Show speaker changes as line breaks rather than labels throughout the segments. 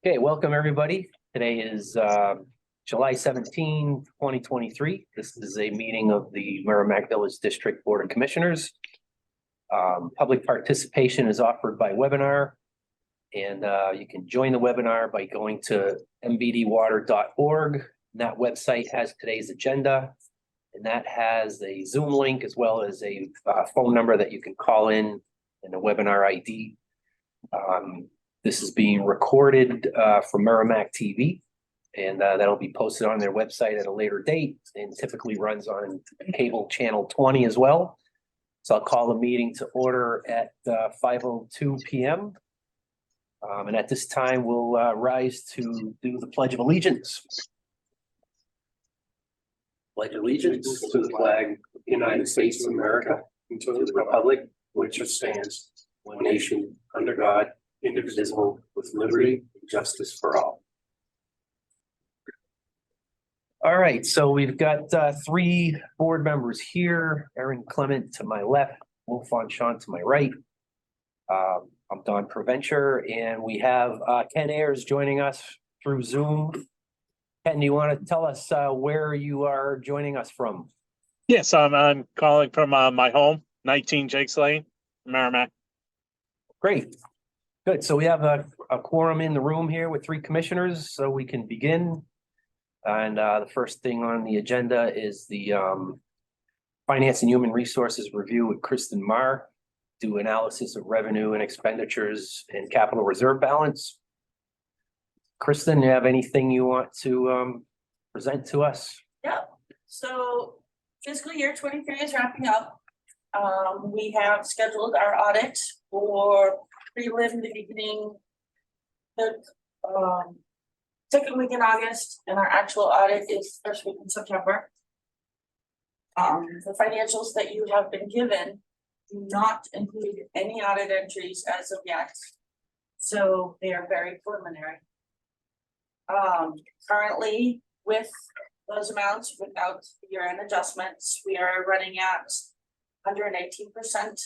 Okay, welcome everybody. Today is July 17, 2023. This is a meeting of the Merrimack Village District Board of Commissioners. Public participation is offered by webinar, and you can join the webinar by going to mvdwater.org. That website has today's agenda, and that has a Zoom link as well as a phone number that you can call in and a webinar ID. This is being recorded from Merrimack TV, and that'll be posted on their website at a later date and typically runs on cable channel 20 as well. So I'll call the meeting to order at 5:02 p.m. And at this time, we'll rise to do the Pledge of Allegiance. Pledge allegiance to the flag of the United States of America and to the republic which stands, one nation, under God, indivisible, with liberty and justice for all. All right, so we've got three board members here. Erin Clement to my left, Wolf Fonchon to my right. I'm Don Provencher, and we have Ken Ayers joining us through Zoom. Ken, do you want to tell us where you are joining us from?
Yes, I'm calling from my home, 19 Jakes Lane, Merrimack.
Great. Good. So we have a quorum in the room here with three commissioners, so we can begin. And the first thing on the agenda is the Finance and Human Resources review with Kristen Marr, do analysis of revenue and expenditures and capital reserve balance. Kristen, you have anything you want to present to us?
Yeah, so fiscal year 23 is wrapping up. We have scheduled our audit for prelim the beginning the second week in August, and our actual audit is first week in September. The financials that you have been given do not include any audit entries as of yet, so they are very preliminary. Currently, with those amounts without year-end adjustments, we are running at 118%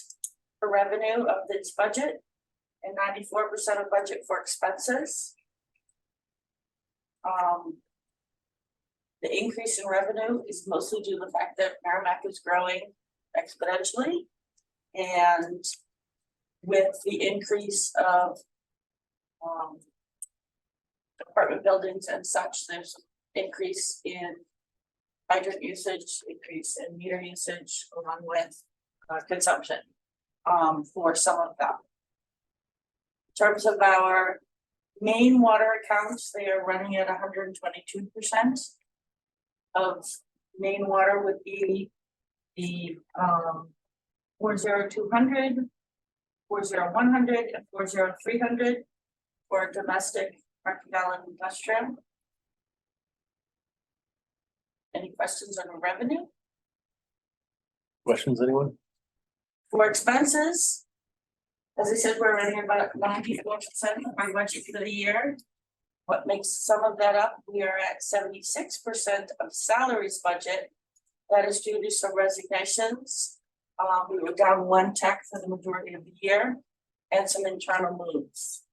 for revenue of this budget and 94% of budget for expenses. The increase in revenue is mostly due to the fact that Merrimack is growing exponentially, and with the increase of apartment buildings and such, there's increase in hydrant usage, increase in meter usage, along with consumption for some of them. In terms of our main water accounts, they are running at 122% of main water would be the 40200, 40100, and 40300 for domestic, commercial, and industrial. Any questions on the revenue?
Questions, anyone?
For expenses, as I said, we're running about 94% of our budget for the year. What makes some of that up? We are at 76% of salaries budget. That is due to some resignations. We were down one tech for the majority of the year and some internal moves.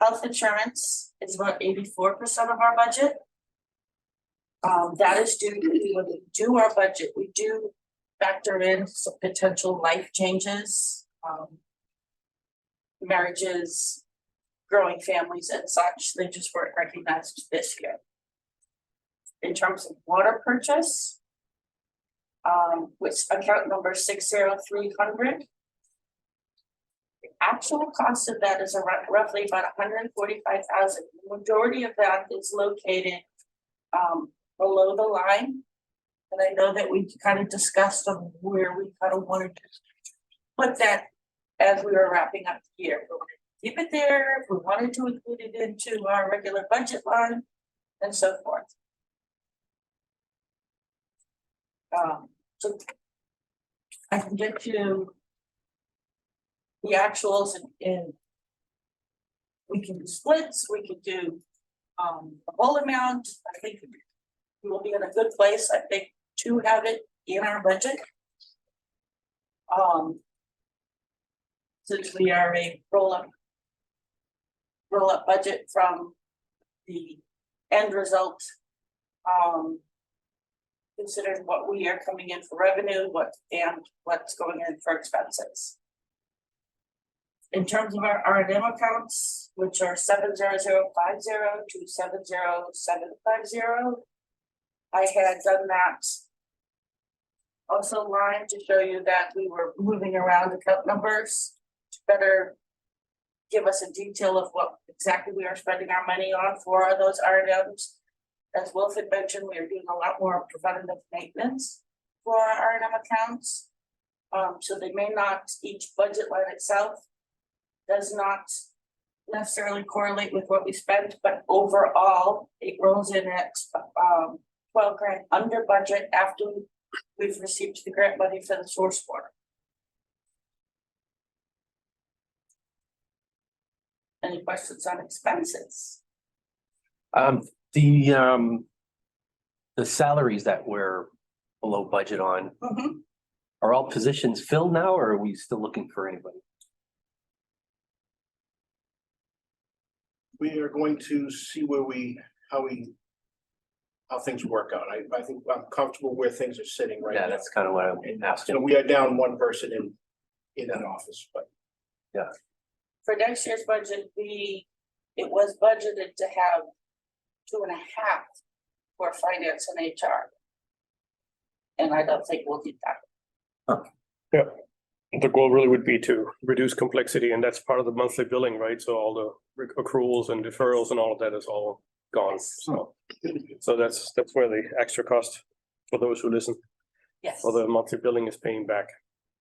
Health insurance is about 84% of our budget. That is due to when we do our budget, we do factor in some potential life changes, marriages, growing families and such. They just weren't recognized this year. In terms of water purchase, which account number 60300, the actual cost of that is around roughly about 145,000. The majority of that is located below the line, and I know that we kind of discussed on where we kind of wanted to put that as we were wrapping up the year. Keep it there if we wanted to include it into our regular budget line, and so forth. So I can get you the actuals in we can do splits, we could do a whole amount. I think we will be in a good place, I think, to have it in our budget. Since we are a roll-up roll up budget from the end result. Considering what we are coming in for revenue, what's going in for expenses. In terms of our R&M accounts, which are 70050 to 70750, I had done that. Also line to show you that we were moving around account numbers to better give us a detail of what exactly we are spending our money on for those R&Ms. As Wolf had mentioned, we are doing a lot more preventative maintenance for our R&M accounts. So they may not, each budget line itself does not necessarily correlate with what we spend, but overall, it rolls in at 12 grand under budget after we've received the grant money for the source water. Any questions on expenses?
The salaries that we're below budget on,
Mhm.
are all positions filled now, or are we still looking for anybody?
We are going to see how things work out. I think I'm comfortable where things are sitting right
Yeah,
now.
that's kind of what I'm
So
asking.
we are down one person in that office, but
For next year's budget, it was budgeted to have 2.5 for finance and HR. And I don't think we'll get that.
The goal really would be to reduce complexity, and that's part of the monthly billing, right? So all the accruals and deferrals and all of that is all gone. So that's where the extra cost for those who listen,
Yes.
for the monthly billing is paying back,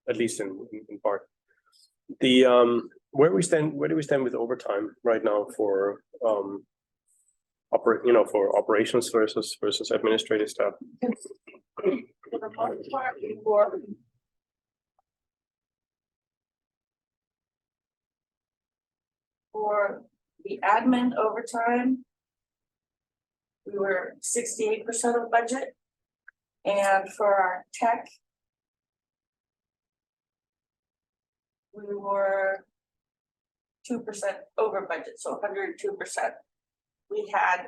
at least in part. The where do we stand with overtime right now for for operations versus administrative staff?
For the most part, for the admin overtime, we were 68% of budget. And for our tech, we were 2% over budget, so 102%. We had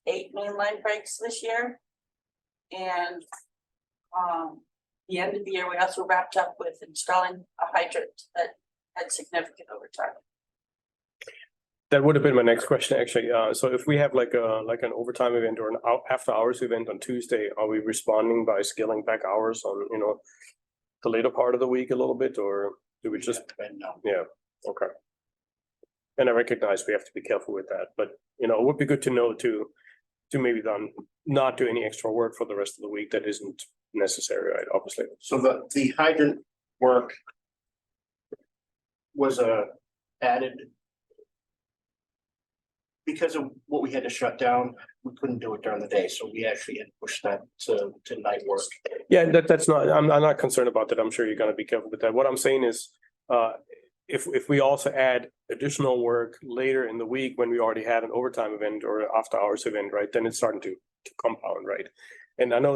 8 mainline breaks this year. And the end of the year, we also wrapped up with installing a hydrant that had significant overtime.
That would have been my next question, actually. So if we have like an overtime event or an after hours event on Tuesday, are we responding by scaling back hours on, the later part of the week a little bit, or do we just?
no.
Yeah, okay. And I recognize we have to be careful with that, but it would be good to know to maybe then not do any extra work for the rest of the week that isn't necessary, right? Obviously.
So the hydrant work was added because of what we had to shut down. We couldn't do it during the day, so we actually had pushed that to night work.
Yeah, that's not, I'm not concerned about that. I'm sure you're gonna be careful with that. What I'm saying is, if we also add additional work later in the week when we already had an overtime event or after hours event, right, then it's starting to compound, right? And I know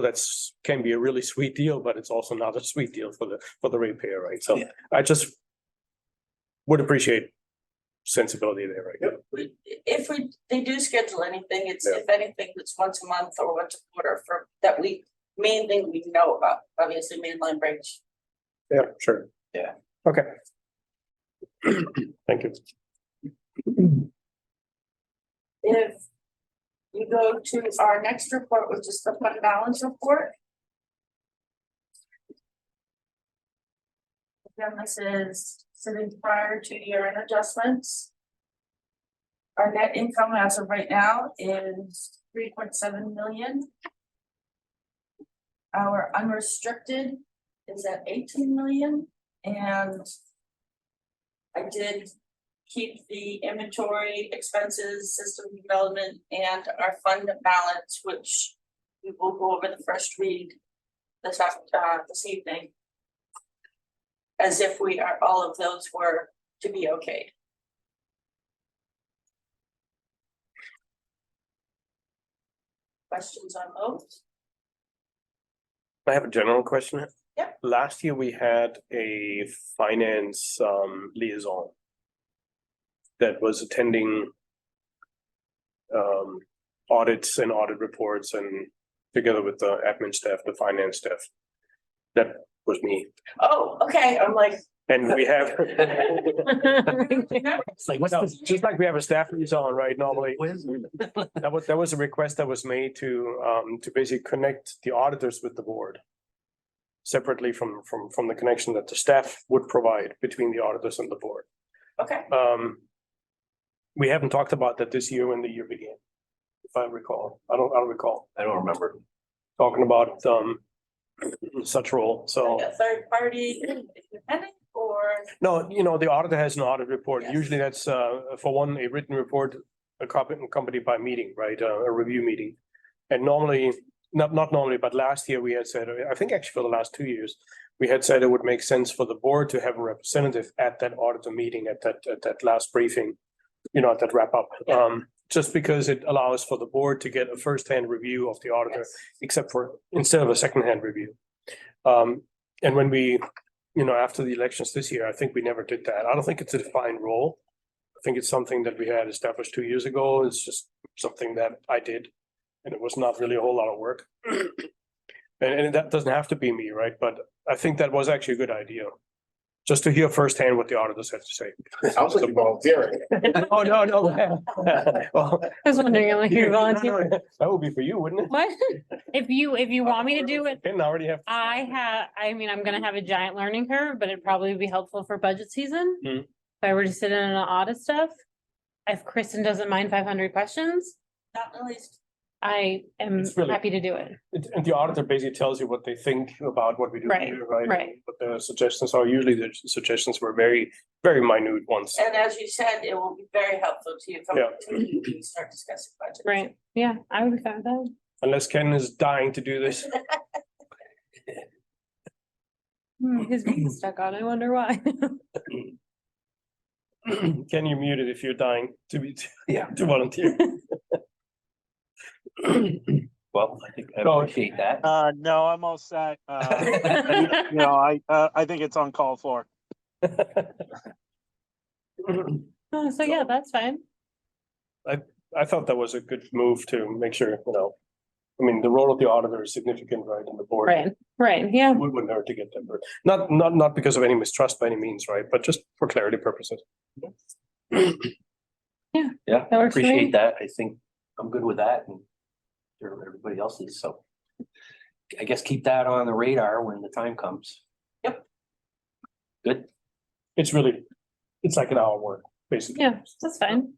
can be a really sweet deal, but it's also not a sweet deal for the ratepayer, right? So
Yeah.
I just would appreciate sensibility there, right?
Yep.
If they do schedule anything, it's
Yeah.
if anything, it's once a month or once a quarter for that main thing we know about, obviously mainline breaks.
Yeah, sure.
Yeah.
Okay. Thank you.
If you go to our next report, which is the fund balance report. Again, this is sitting prior to year-end adjustments. Our net income as of right now is 3.7 million. Our unrestricted is at 18 million, and I did keep the inventory expenses, system development, and our fund balance, which we will go over the first read this evening, as if all of those were to be okayed. Questions on those?
I have a general question.
Yeah.
Last year we had a finance liaison. that was attending audits and audit reports and together with the admin staff, the finance staff. That was me.
Oh, okay, I'm like.
And we have,
It's like, what's
no,
this?
just like we have a staff liaison, right, normally.
Quiz?
That was a request that was made to basically connect the auditors with the board. Separately from the connection that the staff would provide between the auditors and the board.
Okay,
We haven't talked about that this year when the year began. If I recall, I don't recall
I don't remember.
talking about such role, so.
like a third party independent or,
No, the auditor has an audit report.
Yes.
Usually that's for one, a written report, accompanied by meeting, right, a review meeting. And normally, not normally, but last year we had said, I think actually for the last 2 years, we had said it would make sense for the board to have a representative at that auditor meeting, at that last briefing, at that wrap up.
Yeah.
Just because it allows for the board to get a first-hand review of the auditor,
yes,
except for, instead of a second-hand review. And when we, after the elections this year, I think we never did that. I don't think it's a defined role. I think it's something that we had established 2 years ago. It's just something that I did. And it was not really a whole lot of work. And that doesn't have to be me, right? But I think that was actually a good idea. Just to hear firsthand what the auditors have to say.
Sounds like you're volunteering.
Oh, no. Well,
I was wondering, I'm like, you're volunteering.
that would be for you, wouldn't it?
What? If you want me to do it,
Didn't already have.
I'm gonna have a giant learning curve, but it'd probably be helpful for budget season.
Hmm.
If I were to sit in on audit stuff, if Kristen doesn't mind 500 questions,
not the least.
I am
It's really-
happy to do it.
And the auditor basically tells you what they think about what we do
Right,
here, right?
right.
But the suggestions are, usually the suggestions were very, very minute ones.
And as you said, it will be very helpful to you coming
Yeah.
to you start discussing budget.
Right, yeah, I would be fine with that.
Unless Ken is dying to do this.
His is stuck on, I wonder why.
Ken, you're muted if you're dying
Yeah.
to volunteer.
Well, I think I
Go.
appreciate that.
No, I'm all set. I think it's uncalled for.
Oh, so yeah, that's fine.
I thought that was a good move to make sure, the role of the auditor is significant, right, in the board.
Right, yeah,
We wouldn't hurt to get them, but not because of any mistrust by any means, right, but just for clarity purposes.
Yeah,
that works for me.
appreciate that. I think I'm good with that and sure everybody else is, so. I guess keep that on the radar when the time comes.
Yep.
Good.
It's like an hour work, basically.
Yeah, that's fine.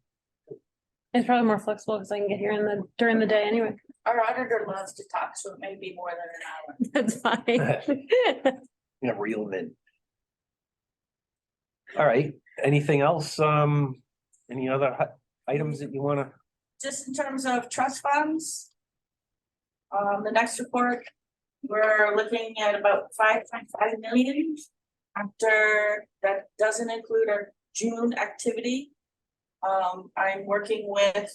It's probably more flexible because I can get here during the day anyway.
Our auditor loves to talk, so it may be more than an hour.
That's fine.
Yeah, reel them in. All right, anything else? Any other items that you wanna?
Just in terms of trust funds. The next report, we're looking at about 5.5 million. After, that doesn't include our June activity. I'm working with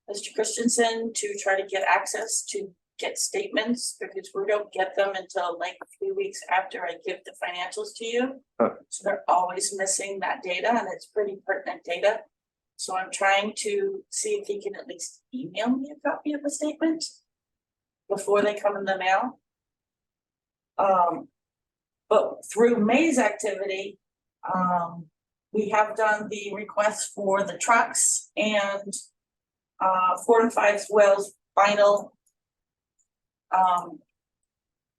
Mr. Christensen to try to get access to get statements, because we don't get them until like 3 weeks after I give the financials to you.
Huh.
So they're always missing that data, and it's pretty pertinent data. So I'm trying to see if he can at least email me a copy of the statement before they come in the mail. But through May's activity, we have done the request for the trucks and 4 and 5 Wells final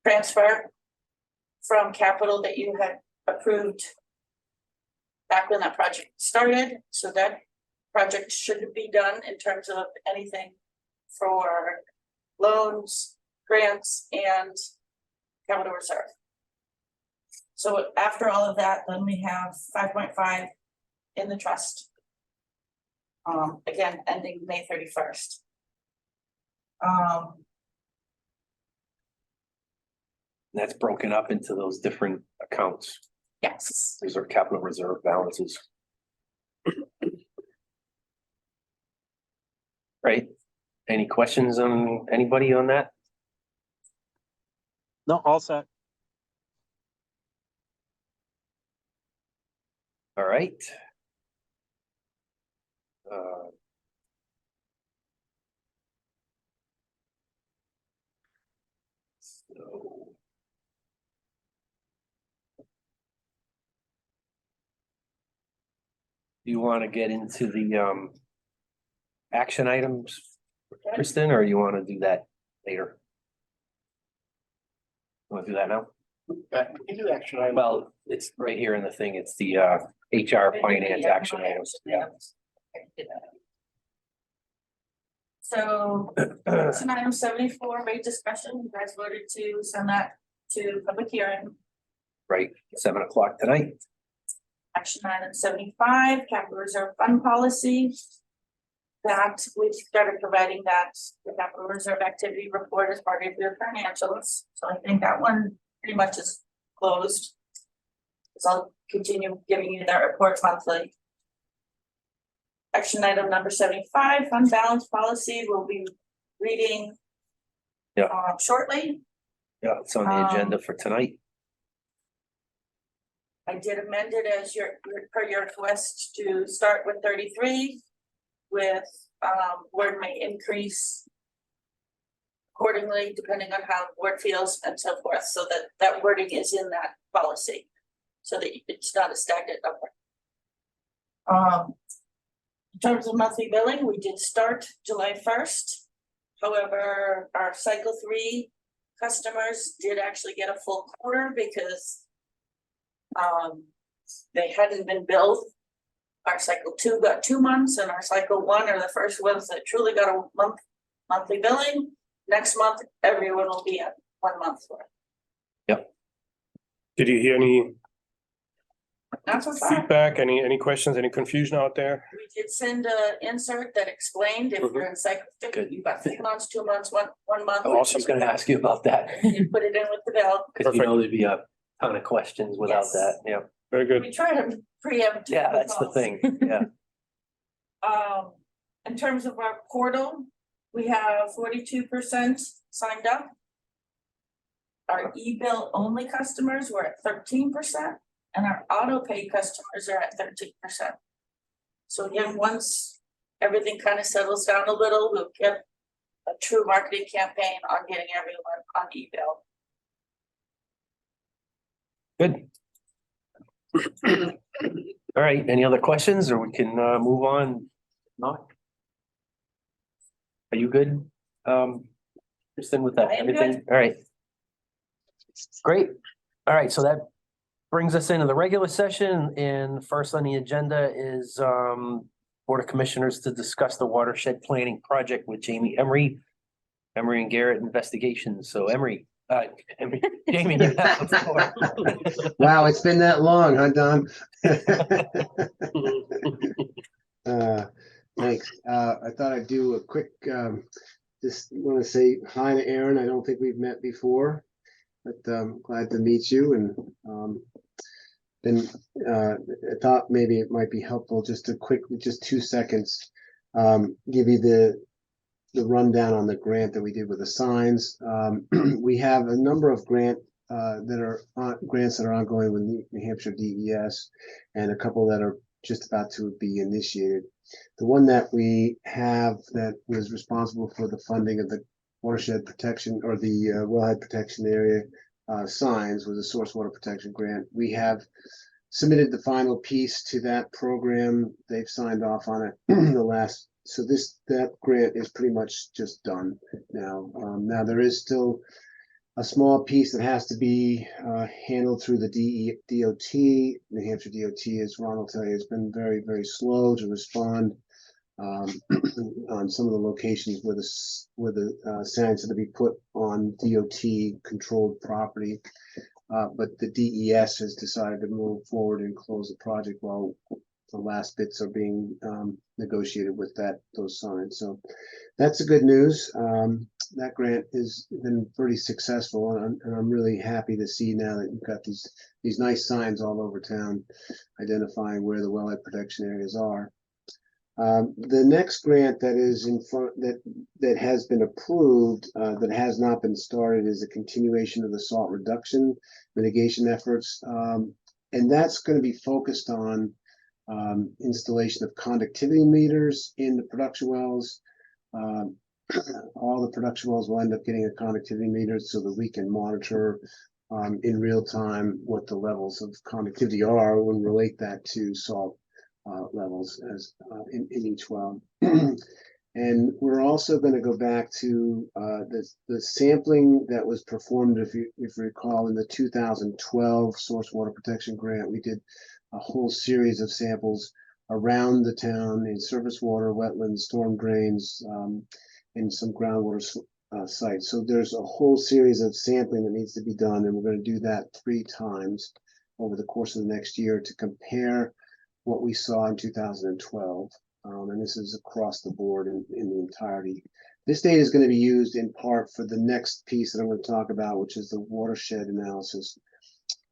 transfer from capital that you had approved back when that project started. So that project should be done in terms of anything for loans, grants, and capital reserve. So after all of that, then we have 5.5 in the trust. Again, ending May 31st.
That's broken up into those different accounts.
Yes.
These are capital reserve balances. Right? Any questions on anybody on that?
No, all set.
All right. Uh, so. Do you want to get into the action items, Kristen, or you want to do that later? Want to do that now?
We can do action item.
Well, it's right here in the thing. It's the HR finance action items. Yeah.
So, action item 74, rate discussion, you guys voted to send that to public hearing.
Right, 7 o'clock tonight.
Action item 75, capital reserve fund policy. That we've started providing that, the capital reserve activity report as part of your financials. So I think that one pretty much is closed. So I'll continue giving you that report monthly. Action item number 75, fund balance policy, we'll be reading.
Yeah.
Shortly.
Yeah, it's on the agenda for tonight.
I did amend it as per your request to start with 33. With board may increase accordingly, depending on how the board feels and so forth, so that wording is in that policy. So that it's not a stagnant number. In terms of monthly billing, we did start July 1st. However, our cycle 3 customers did actually get a full quarter because they hadn't been billed. Our cycle 2 got 2 months, and our cycle 1 are the first ones that truly got a monthly billing. Next month, everyone will be at 1 month's worth.
Did you hear any
Not so far.
feedback, any questions, any confusion out there?
We did send a insert that explained if you're in cycle 2,
Good.
you've got 3 months, 2 months, one month.
I was just gonna ask you about that.
You put it in with the bill.
Cause you
Perfect.
know, there'd be a ton of questions without
Yes.
that, yeah.
Very good.
We try to preempt.
Yeah, that's the
calls.
thing, yeah.
In terms of our portal, we have 42% signed up. Our e-bill only customers were at 13%, and our auto pay customers are at 13%. So again, once everything kind of settles down a little, we'll get a true marketing campaign on getting everyone on e-bill.
Good. All right, any other questions, or we can move on? No? Are you good? Kristen, with that,
I am
everything? All right. Great. All right, so that brings us into the regular session, and first on the agenda is Board of Commissioners to discuss the watershed planning project with Jamie Emery and Garrett Investigations. So Jamie, you have the floor.
Wow, it's been that long, huh, Don? Thanks. I thought I'd do a quick, just want to say hi to Aaron. I don't think we've met before, but glad to meet you. And I thought maybe it might be helpful just to quickly, just 2 seconds, give you the rundown on the grant that we did with the signs. We have a number of grants that are ongoing with New Hampshire DES, and a couple that are just about to be initiated. The one that we have that was responsible for the funding of the watershed protection or the wellhead protection area signs was a source water protection grant. We have submitted the final piece to that program. They've signed off on it so that grant is pretty much just done now. Now there is still a small piece that has to be handled through the DOT. New Hampshire DOT, as Ron will tell you, has been very, very slow to respond on some of the locations where the signs are to be put on DOT controlled property. But the DES has decided to move forward and close the project while the last bits are being negotiated with those signs. So that's the good news. That grant has been pretty successful, and I'm really happy to see now that you've got these nice signs all over town identifying where the wellhead protection areas are. The next grant that is in front that has been approved that has not been started is a continuation of the salt reduction mitigation efforts, and that's going to be focused on installation of conductivity meters in the production wells. Um, all the production wells will end up getting a conductivity meter so that we can monitor in real time what the levels of conductivity are and relate that to salt levels as in each well. And we're also going to go back to the sampling that was performed, if you recall, in the 2012 Source Water Protection Grant. We did a whole series of samples around the town in surface water, wetlands, storm drains, and some groundwater sites. So there's a whole series of sampling that needs to be done, and we're going to do that 3 times over the course of the next year to compare what we saw in 2012. And this is across the board in the entirety. This data is going to be used in part for the next piece that I'm going to talk about, which is the watershed analysis.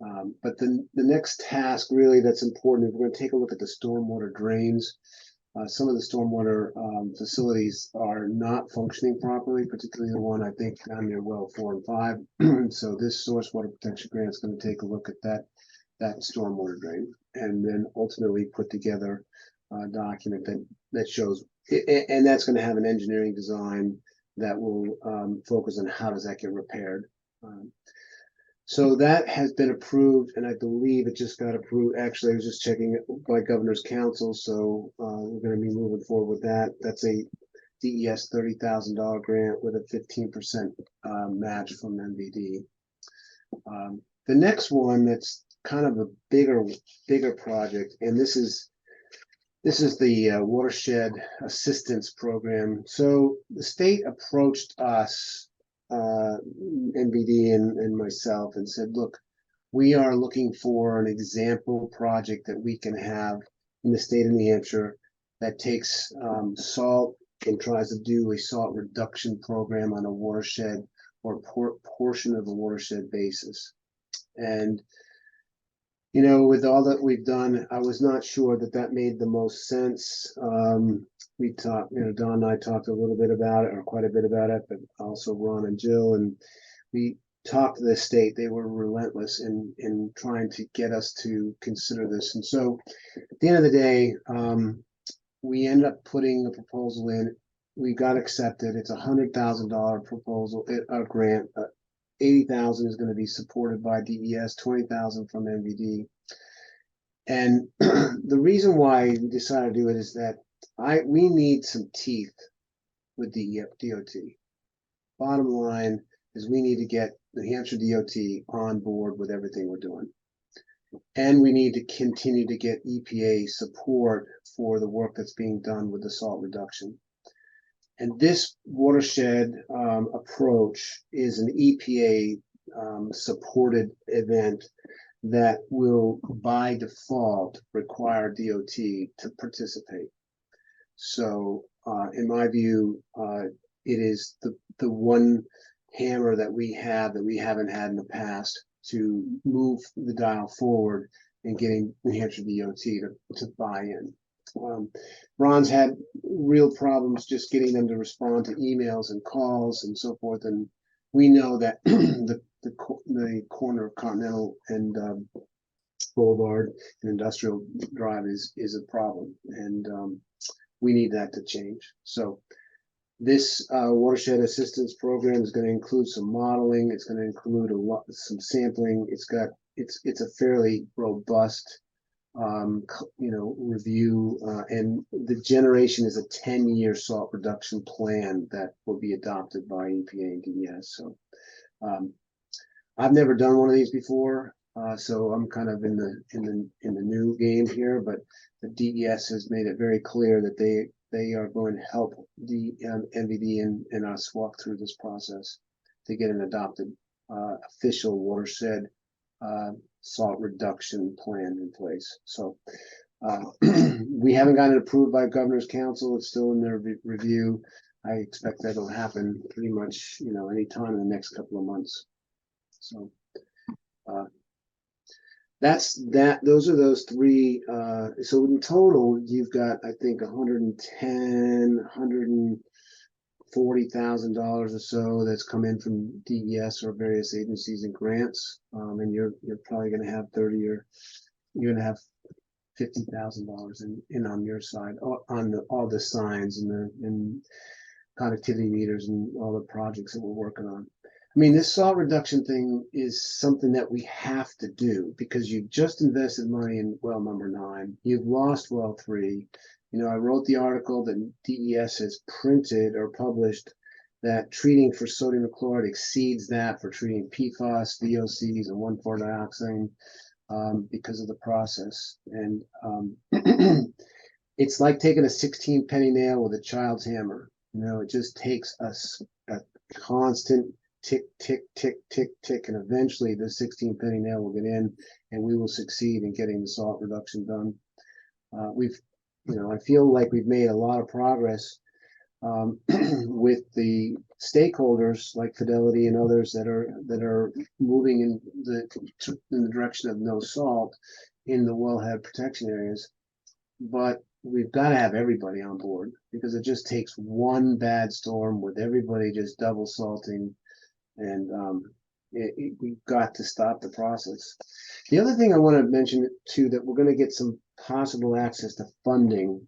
But the next task really that's important is we're going to take a look at the stormwater drains. Some of the stormwater facilities are not functioning properly, particularly the one I think down near well 4 and 5. So this source water protection grant is going to take a look at that stormwater drain, and then ultimately put together a document that shows, and that's going to have an engineering design that will focus on how does that get repaired. So that has been approved, and I believe it just got approved. Actually, I was just checking it by Governor's Council, so we're going to be moving forward with that. That's a DES $30,000 grant with a 15% match from MVD. The next one that's kind of a bigger project, and this is the Watershed Assistance Program. So the state approached us, MVD and myself, and said, look, we are looking for an example project that we can have in the state of New Hampshire that takes salt and tries to do a salt reduction program on a watershed or portion of a watershed basis. And you know, with all that we've done, I was not sure that made the most sense. We talked, you know, Don and I talked a little bit about it, or quite a bit about it, but also Ron and Jill, and we talked to the state. They were relentless in trying to get us to consider this. And so at the end of the day, we ended up putting a proposal in. We got accepted. It's $100,000 proposal, a grant. 80,000 is going to be supported by DES, 20,000 from MVD. And the reason why we decided to do it is that we need some teeth with the DOT. Bottom line is we need to get the New Hampshire DOT on board with everything we're doing. And we need to continue to get EPA support for the work that's being done with the salt reduction. And this watershed approach is an EPA supported event that will by default require DOT to participate. So in my view, it is the one hammer that we haven't had in the past to move the dial forward in getting New Hampshire DOT to buy in. Ron's had real problems just getting them to respond to emails and calls and so forth, and we know that the corner of Continental and Boulevard and Industrial Drive is a problem, and we need that to change. So this watershed assistance program is going to include some modeling. It's going to include some sampling. It's a fairly robust review, and the generation is a 10-year salt reduction plan that will be adopted by EPA and DES. So I've never done one of these before, so I'm kind of in the new game here. But the DES has made it very clear that they are going to help the MVD and us walk through this process to get an adopted official watershed salt reduction plan in place. So we haven't gotten it approved by Governor's Council. It's still in their review. I expect that'll happen pretty much, anytime in the next couple of months. So that's that. Those are those three. So in total, you've got, I think, $140,000 or so that's come in from DES or various agencies and grants, and you're probably going to have 30, or you're going to have $50,000 in on your side, on all the signs and connectivity meters and all the projects that we're working on. I mean, this salt reduction thing is something that we have to do because you've just invested money in well number 9. You've lost well 3. You know, I wrote the article that DES has printed or published that treating for sodium chloride exceeds that for treating PFAS, VOCs, and 1,4-dioxane because of the process. And it's like taking a 16 penny nail with a child's hammer. You know, it just takes us a constant tick, tick, tick, tick, tick, and eventually the 16 penny nail will get in, and we will succeed in getting the salt reduction done. I feel like we've made a lot of progress with the stakeholders like Fidelity and others that are moving in the direction of no salt in the wellhead protection areas. But we've got to have everybody on board because it just takes one bad storm with everybody just double salting, and we've got to stop the process. The other thing I want to mention too, that we're going to get some possible access to funding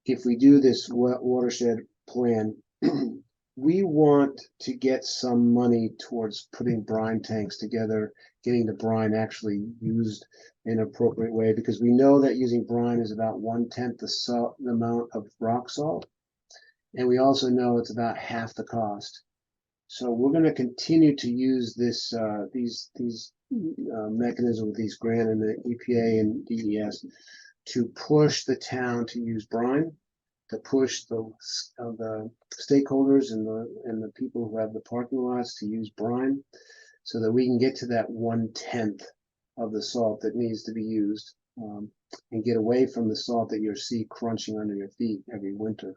if we do this watershed plan. We want to get some money towards putting brine tanks together, getting the brine actually used in an appropriate way, because we know that using brine is about 1/10 the amount of rock salt, and we also know it's about half the cost. So we're going to continue to use this these mechanisms with these grant and the EPA and DES to push the town to use brine, to push the stakeholders and the people who have the parking lots to use brine, so that we can get to that 1/10 of the salt that needs to be used, and get away from the salt that you see crunching under your feet every winter.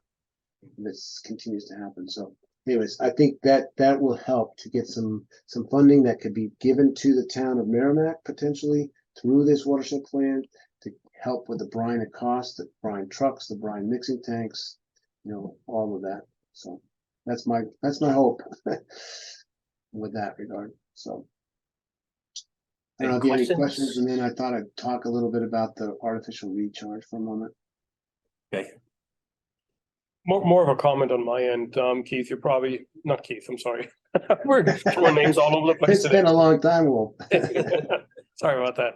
This continues to happen. So anyways, I think that will help to get some funding that could be given to the town of Merrimack potentially through this watershed plan to help with the brine at cost, the brine trucks, the brine mixing tanks, all of that. So that's my hope with that regard. So I don't know if you have any questions, and then I thought I'd talk a little bit about the artificial recharge for a moment.
Okay.
More of a comment on my end, Keith. You're probably not Keith. I'm sorry. We're throwing names all over the place
It's
today.
been a long time, Wolf.
Sorry about that.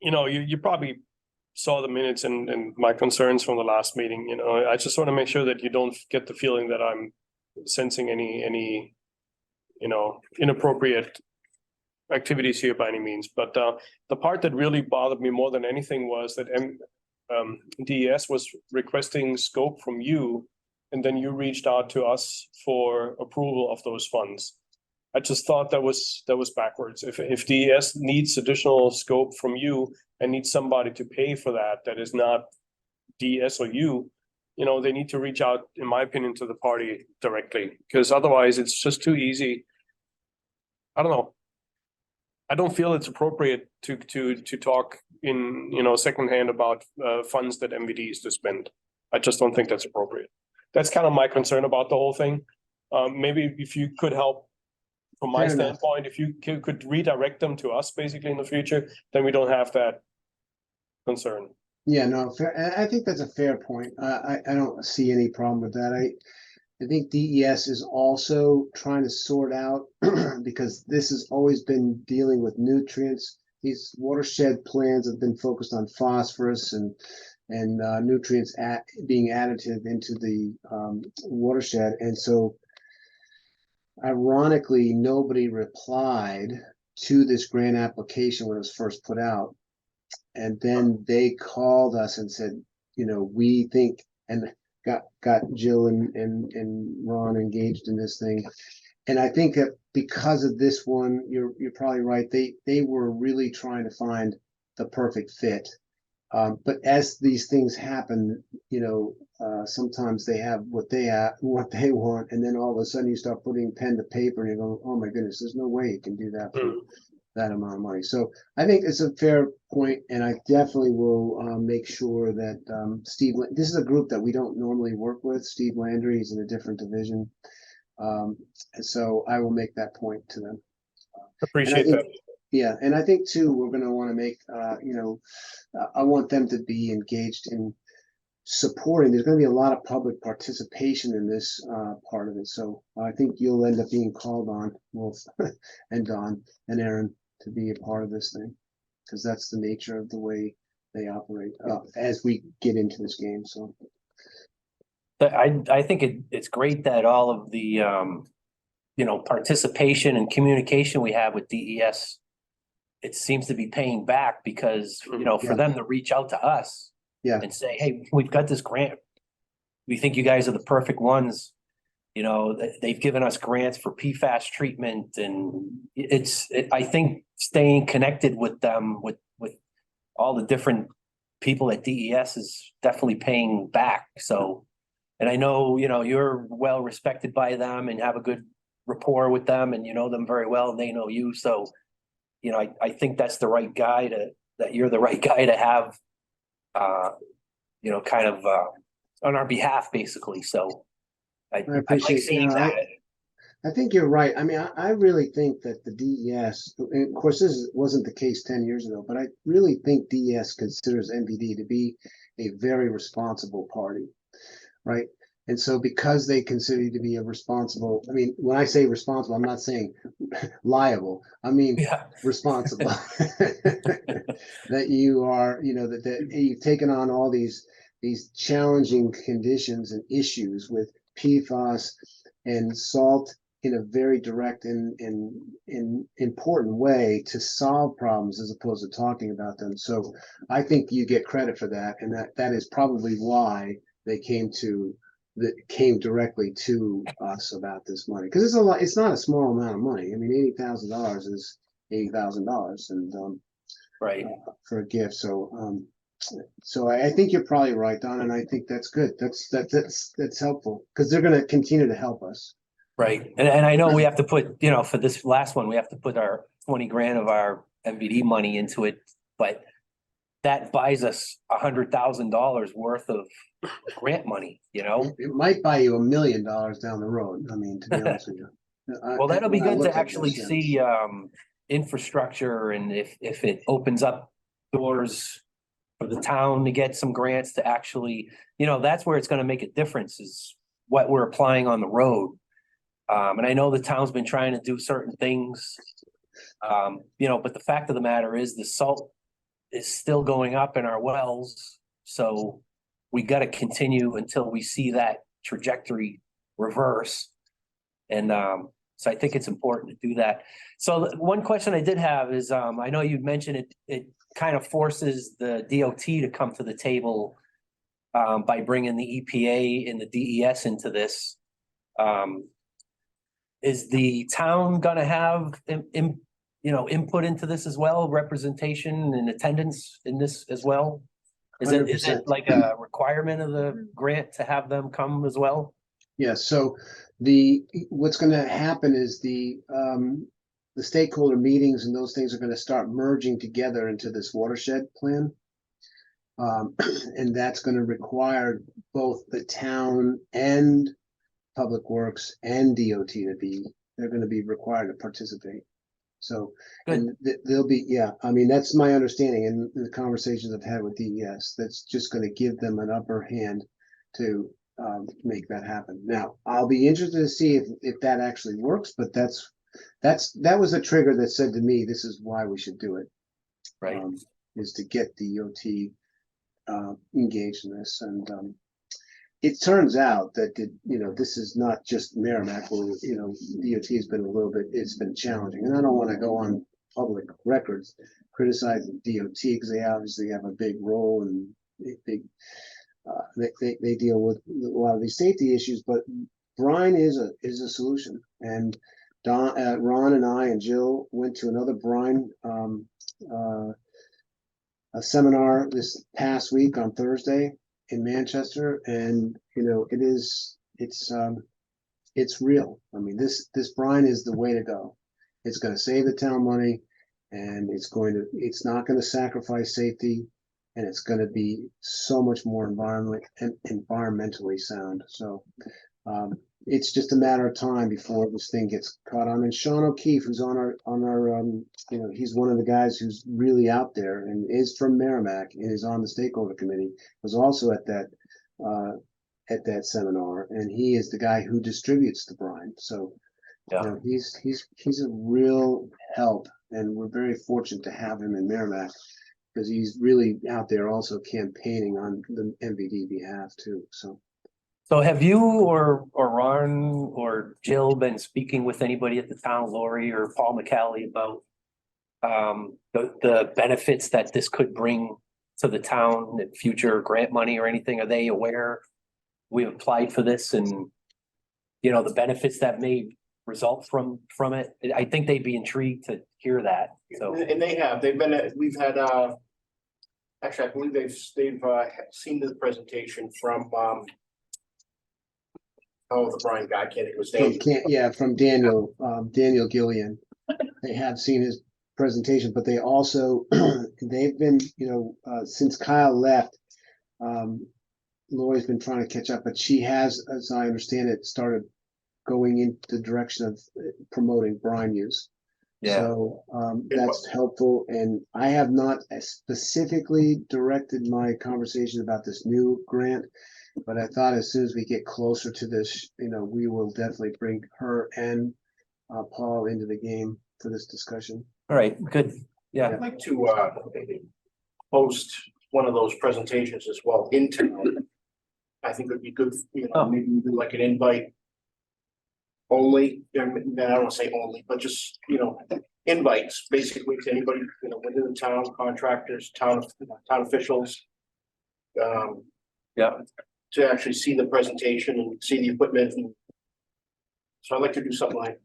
You probably saw the minutes and my concerns from the last meeting. I just want to make sure that you don't get the feeling that I'm sensing any inappropriate activities here by any means. But the part that really bothered me more than anything was that DES was requesting scope from you, and then you reached out to us for approval of those funds. I just thought that was backwards. If DES needs additional scope from you and needs somebody to pay for that is not DES or you, they need to reach out, in my opinion, to the party directly, because otherwise it's just too easy. I don't know. I don't feel it's appropriate to talk in secondhand about funds that MVD is to spend. I just don't think that's appropriate. That's kind of my concern about the whole thing. Maybe if you could help from my standpoint, if you could redirect them to us basically in the future, then we don't have that concern.
Yeah, no, fair. I think that's a fair point. I don't see any problem with that. I think DES is also trying to sort out because this has always been dealing with nutrients. These watershed plans have been focused on phosphorus and nutrients being additive into the watershed. And so ironically, nobody replied to this grant application when it was first put out. And then they called us and said, we think, and got Jill and Ron engaged in this thing. And I think that because of this one, you're probably right. They were really trying to find the perfect fit. But as these things happen, sometimes they have what they want, and then all of a sudden you start putting pen to paper and you go, oh my goodness, there's no way you can do that for that amount of money. So I think it's a fair point, and I definitely will make sure that Steve, this is a group that we don't normally work with. Steve Landry is in a different division. And so I will make that point to them.
Appreciate that.
Yeah, and I think too, we're gonna wanna make, I want them to be engaged in supporting, there's gonna be a lot of public participation in this, part of it, so I think you'll end up being called on, Wolf, and Don, and Aaron, to be a part of this thing. Cause that's the nature of the way they operate, as we get into this game, so.
But I think it's great that all of the, participation and communication we have with DES, it seems to be paying back because, for
Yeah.
them to reach out to us
Yeah.
and say, hey, we've got this grant. We think you guys are the perfect ones. They've given us grants for PFAS treatment, and I think staying connected with them, with all the different people at DES is definitely paying back. So, and I know, you're well respected by them and have a good rapport with them, and you know them very well and they know you. So, I think that's the right guy that you're the right guy to have, kind of, on our behalf, basically. So I like
appreciate,
seeing
no,
that.
I think you're right. I mean, I really think that the DES, and of course, wasn't the case 10 years ago, but I really think DES considers MVD to be a very responsible party, right? And so because they consider you to be a responsible, I mean, when I say responsible, I'm not saying liable, I mean
Yeah.
responsible. That you are, that you've taken on all these challenging conditions and issues with PFAS and salt in a very direct and important way to solve problems as opposed to talking about them. So I think you get credit for that, and that is probably why they came directly to us about this money, because it's a lot. It's not a small amount of money. I mean, $80,000 is $80,000, and
Right.
for a gift. So I think you're probably right, Don, and I think that's good. That's helpful because they're going to continue to help us.
Right. And I know we have to put, for this last one, we have to put our 20 grand of our MVD money into it, but that buys us $100,000 worth of grant money,
It might buy you $1 million down the road. I mean, to be honest with you.
Well, that'll be
When I
good
look
to
at
actually
this, yeah.
see infrastructure, and if it opens up doors for the town to get some grants to actually, that's where it's gonna make a difference, is what we're applying on the road. And I know the town's been trying to do certain things. But the fact of the matter is the salt is still going up in our wells. So we gotta continue until we see that trajectory reverse. And so I think it's important to do that. So one question I did have is, I know you mentioned it kind of forces the DOT to come to the table by bringing the EPA and the DES into this. Is the town gonna have input into this as well, representation and attendance in this as well? Is it
100%.
like a requirement of the grant to have them come as well?
Yeah, so what's going to happen is the stakeholder meetings and those things are going to start merging together into this watershed plan. And that's going to require both the town and Public Works and DOT they're going to be required to participate. So, and they'll be, yeah, I mean, that's my understanding in the conversations I've had with DES. That's just going to give them an upper hand to make that happen. Now, I'll be interested to see if that actually works, but that was a trigger that said to me, this is why we should do it.
Right.
Is to get DOT engaged in this. And it turns out that this is not just Merrimack, where DOT has been it's been challenging, and I don't want to go on public records criticizing DOT because they obviously have a big role and they deal with a lot of these safety issues. But brine is a solution, and Ron and I and Jill went to another brine a seminar this past week on Thursday in Manchester, and it's real. I mean, this brine is the way to go. It's going to save the town money, and it's not going to sacrifice safety, and it's going to be so much more environmentally sound. So It's just a matter of time before this thing gets caught on. And Sean O'Keefe, who's on our, he's one of the guys who's really out there and is from Merrimack and is on the stakeholder committee, was also at that seminar, and he is the guy who distributes the brine. So,
Yeah.
he's a real help, and we're very fortunate to have him in Merrimack because he's really out there also campaigning on the MVD behalf too.
So have you or Ron or Jill been speaking with anybody at the town, Lori or Paul McCallie, about the benefits that this could bring to the town, future grant money or anything? Are they aware we've applied for this and, the benefits that may result from it? I think they'd be intrigued to hear that. So,
And we've had, actually, I believe they've seen the presentation from, the Brian guy, I can't think of his name.
From Daniel Gillian. They have seen his presentation, but they also, they've been, since Kyle left, Lori's been trying to catch up, but she has, as I understand it, started going in the direction of promoting brine use.
yeah,
So that's helpful. And I have not specifically directed my conversation about this new grant, but I thought as soon as we get closer to this, we will definitely bring her and Paul into the game for this discussion.
all right, good. Yeah,
I'd like to post one of those presentations as well in town. I think it'd be good, maybe we do like an invite only. I don't want to say only, but just invites basically to anybody within the town, contractors, town officials.
yeah,
To actually see the presentation and see the equipment. And so I'd like to do something like,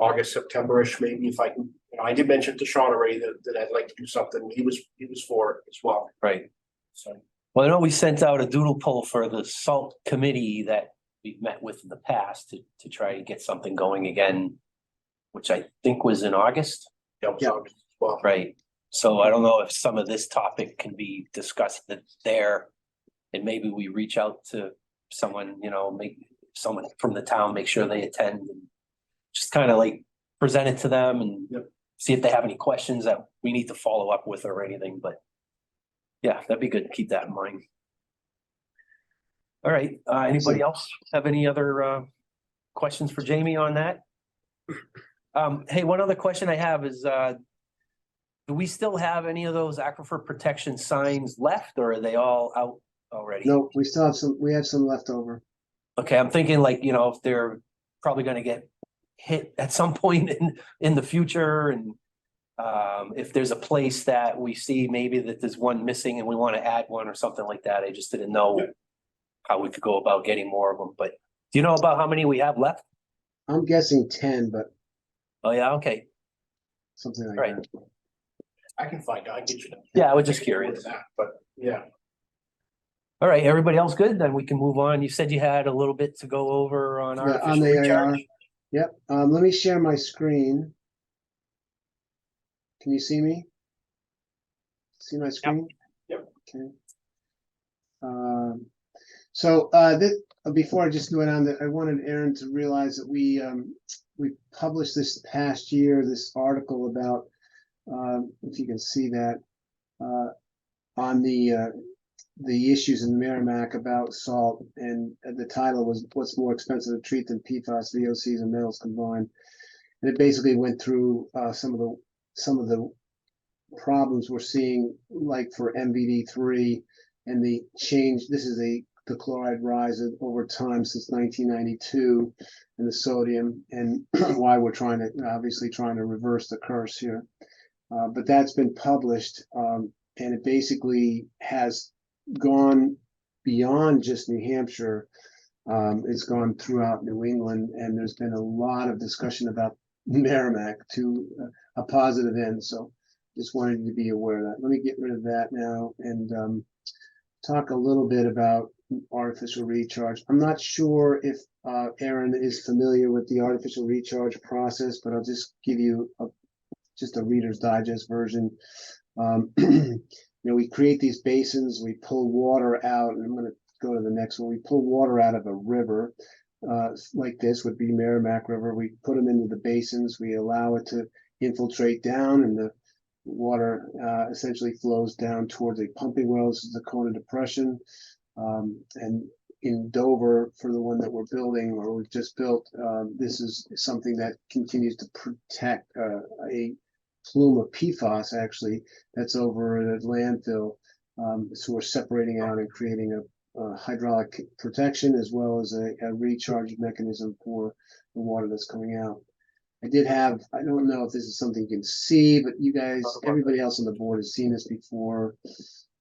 August, September-ish, maybe if I can. I did mention to Sean already that I'd like to do something. He was for it as well.
right.
So
Well, I know we sent out a doodle poll for the SALT committee that we've met with in the past to try to get something going again, which I think was in August.
that was August as well.
Right. So I don't know if some of this topic can be discussed there. And maybe we reach out to someone, make someone from the town, make sure they attend and just kind of like present it to them and see if they have any questions that we need to follow up with or anything, but yeah, that'd be good to keep that in mind. All right, anybody else have any other questions for Jamie on that? Hey, one other question I have is, do we still have any of those aquifer protection signs left, or are they all out already?
No, we still have we have some left over.
Okay, I'm thinking like, if they're probably gonna get hit at some point in the future, and if there's a place that we see maybe that there's one missing and we want to add one or something like that. I just didn't know how we could go about getting more of them, but do you know about how many we have left?
I'm guessing 10, but
Oh, yeah, okay.
something like
Right.
that.
I can find out. I get you.
Yeah, I was just curious.
But yeah.
All right, everybody else good? Then we can move on. You said you had a little bit to go over on
Yeah,
artificial
on the
recharge.
Yep. Let me share my screen. Can you see me? See my screen?
Yep.
Okay. So before I just went on, I wanted Aaron to realize that we published this past year this article about if you can see that on the issues in Merrimack about salt, and the title was "What's More Expensive to Treat Than PFAS, VOCs, and Metals Combined." And it basically went through some of the problems we're seeing, like for MVD3 and the change. This is the chloride rise over time since 1992, and the sodium, and why we're obviously trying to reverse the curse here. But that's been published, and it basically has gone beyond just New Hampshire. It's gone throughout New England, and there's been a lot of discussion about Merrimack to a positive end. So just wanted you to be aware of that. Let me get rid of that now and talk a little bit about artificial recharge. I'm not sure if Aaron is familiar with the artificial recharge process, but I'll just give you just a Reader's Digest version. We create these basins, we pull water out, and I'm going to go to the next one. We pull water out of a river, like this would be Merrimack River. We put them into the basins. We allow it to infiltrate down, and the water essentially flows down towards a pumping well. This is the Kona Depression. And in Dover, for the one that we're building or we've just built, this is something that continues to protect a plume of PFAS actually that's over at a landfill. So we're separating out and creating a hydraulic protection as well as a recharge mechanism for the water that's coming out. I don't know if this is something you can see, but you guys, everybody else on the board has seen this before.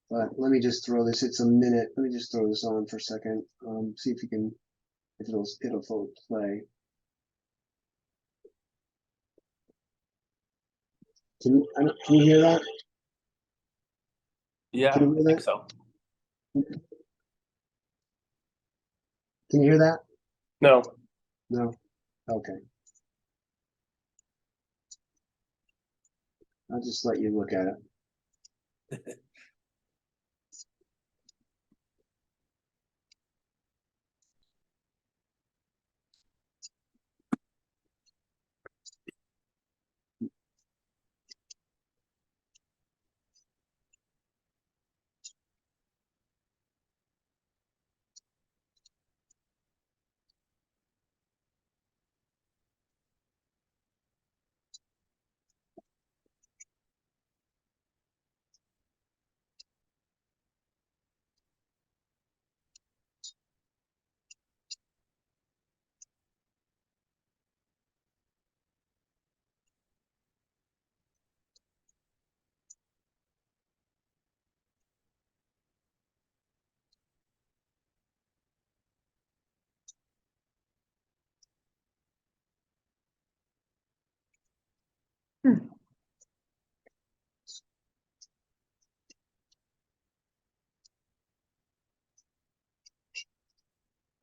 But let me just throw this, it's a minute. Let me just throw this on for a second. See if you can, if it'll full play. Can you hear that?
Yeah,
Can you hear
I think
that?
so.
Can you hear that?
No,
No? Okay. I'll just let you look at it.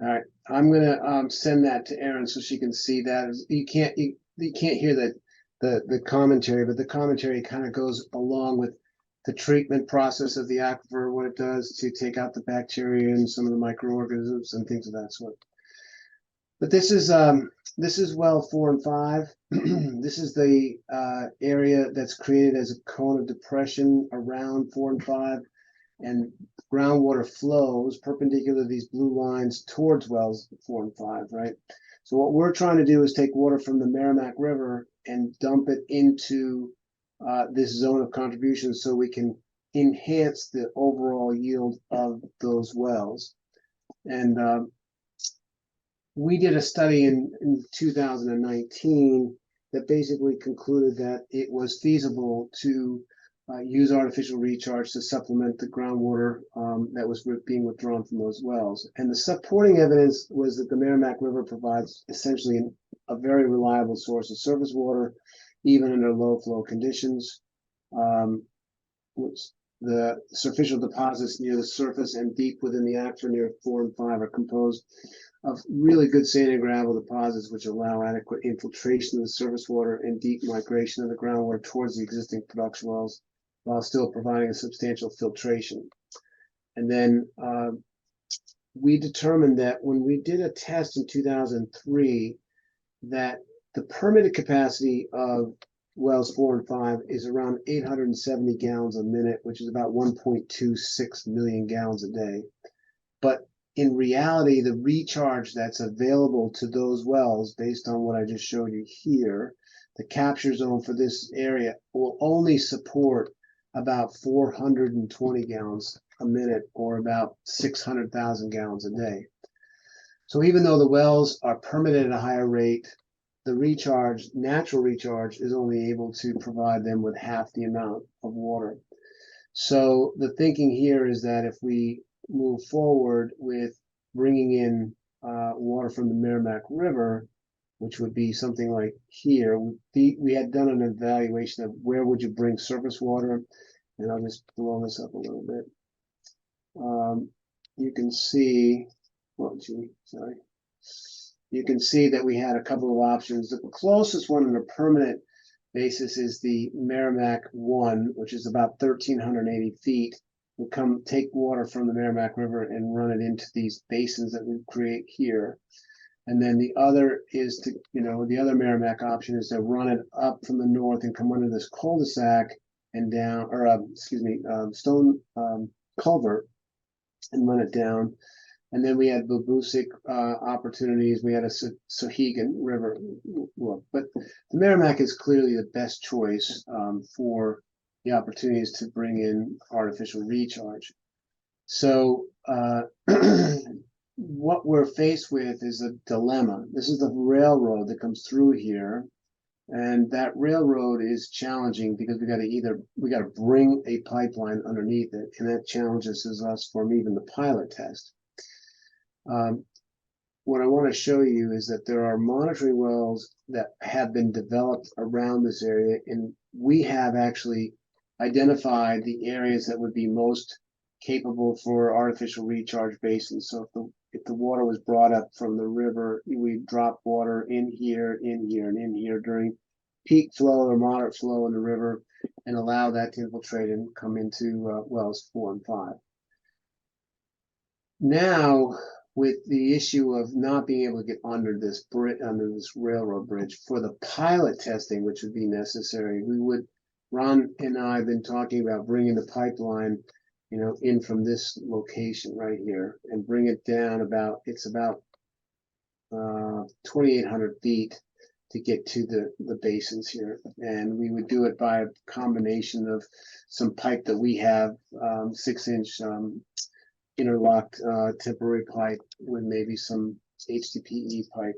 All right, I'm gonna send that to Erin so she can see that. You can't hear the commentary, but the commentary kind of goes along with the treatment process of the aquifer, what it does to take out the bacteria and some of the microorganisms and things of that sort. But this is well 4 and 5. This is the area that's created as a cone of depression around 4 and 5. And groundwater flows perpendicular to these blue lines towards wells 4 and 5, right? So what we're trying to do is take water from the Merrimack River and dump it into this zone of contribution so we can enhance the overall yield of those wells. And we did a study in 2019 that basically concluded that it was feasible to use artificial recharge to supplement the groundwater that was being withdrawn from those wells. And the supporting evidence was that the Merrimack River provides essentially a very reliable source of surface water, even under low flow conditions. The superficial deposits near the surface and deep within the aquifer near 4 and 5 are composed of really good sand and gravel deposits, which allow adequate infiltration of the surface water and deep migration of the groundwater towards the existing production wells, while still providing a substantial filtration. And then we determined that when we did a test in 2003, that the permitted capacity of wells 4 and 5 is around 870 gallons a minute, which is about 1.26 million gallons a day. But in reality, the recharge that's available to those wells, based on what I just showed you here, the capture zone for this area will only support about 420 gallons a minute, or about 600,000 gallons a day. So even though the wells are permitted at a higher rate, the recharge, natural recharge, is only able to provide them with half the amount of water. So the thinking here is that if we move forward with bringing in water from the Merrimack River, which would be something like here, we had done an evaluation of where would you bring surface water, and I'll just blow this up a little bit. You can see, sorry. You can see that we had a couple of options. The closest one on a permanent basis is the Merrimack 1, which is about 1,380 feet. would come take water from the Merrimack River and run it into these basins that we create here. And then the other is to, the other Merrimack option is to run it up from the north and come under this cul-de-sac and down, or stone culvert and run it down. And then we had Babusick opportunities. We had a Sohegan River look, but the Merrimack is clearly the best choice for the opportunities to bring in artificial recharge. So what we're faced with is a dilemma. This is the railroad that comes through here. And that railroad is challenging because we got to bring a pipeline underneath it. And that challenges us from even the pilot test. What I want to show you is that there are monitoring wells that have been developed around this area, and we have actually identified the areas that would be most capable for artificial recharge basins. So if the water was brought up from the river, we drop water in here, and in here during peak flow or moderate flow in the river, and allow that to infiltrate and come into wells 4 and 5. Now, with the issue of not being able to get under this railroad bridge for the pilot testing, which would be necessary, Ron and I have been talking about bringing the pipeline, in from this location right here and bring it down about 2,800 feet to get to the basins here. And we would do it by a combination of some pipe that we have, 6-inch interlocked temporary pipe with maybe some HDPE pipe.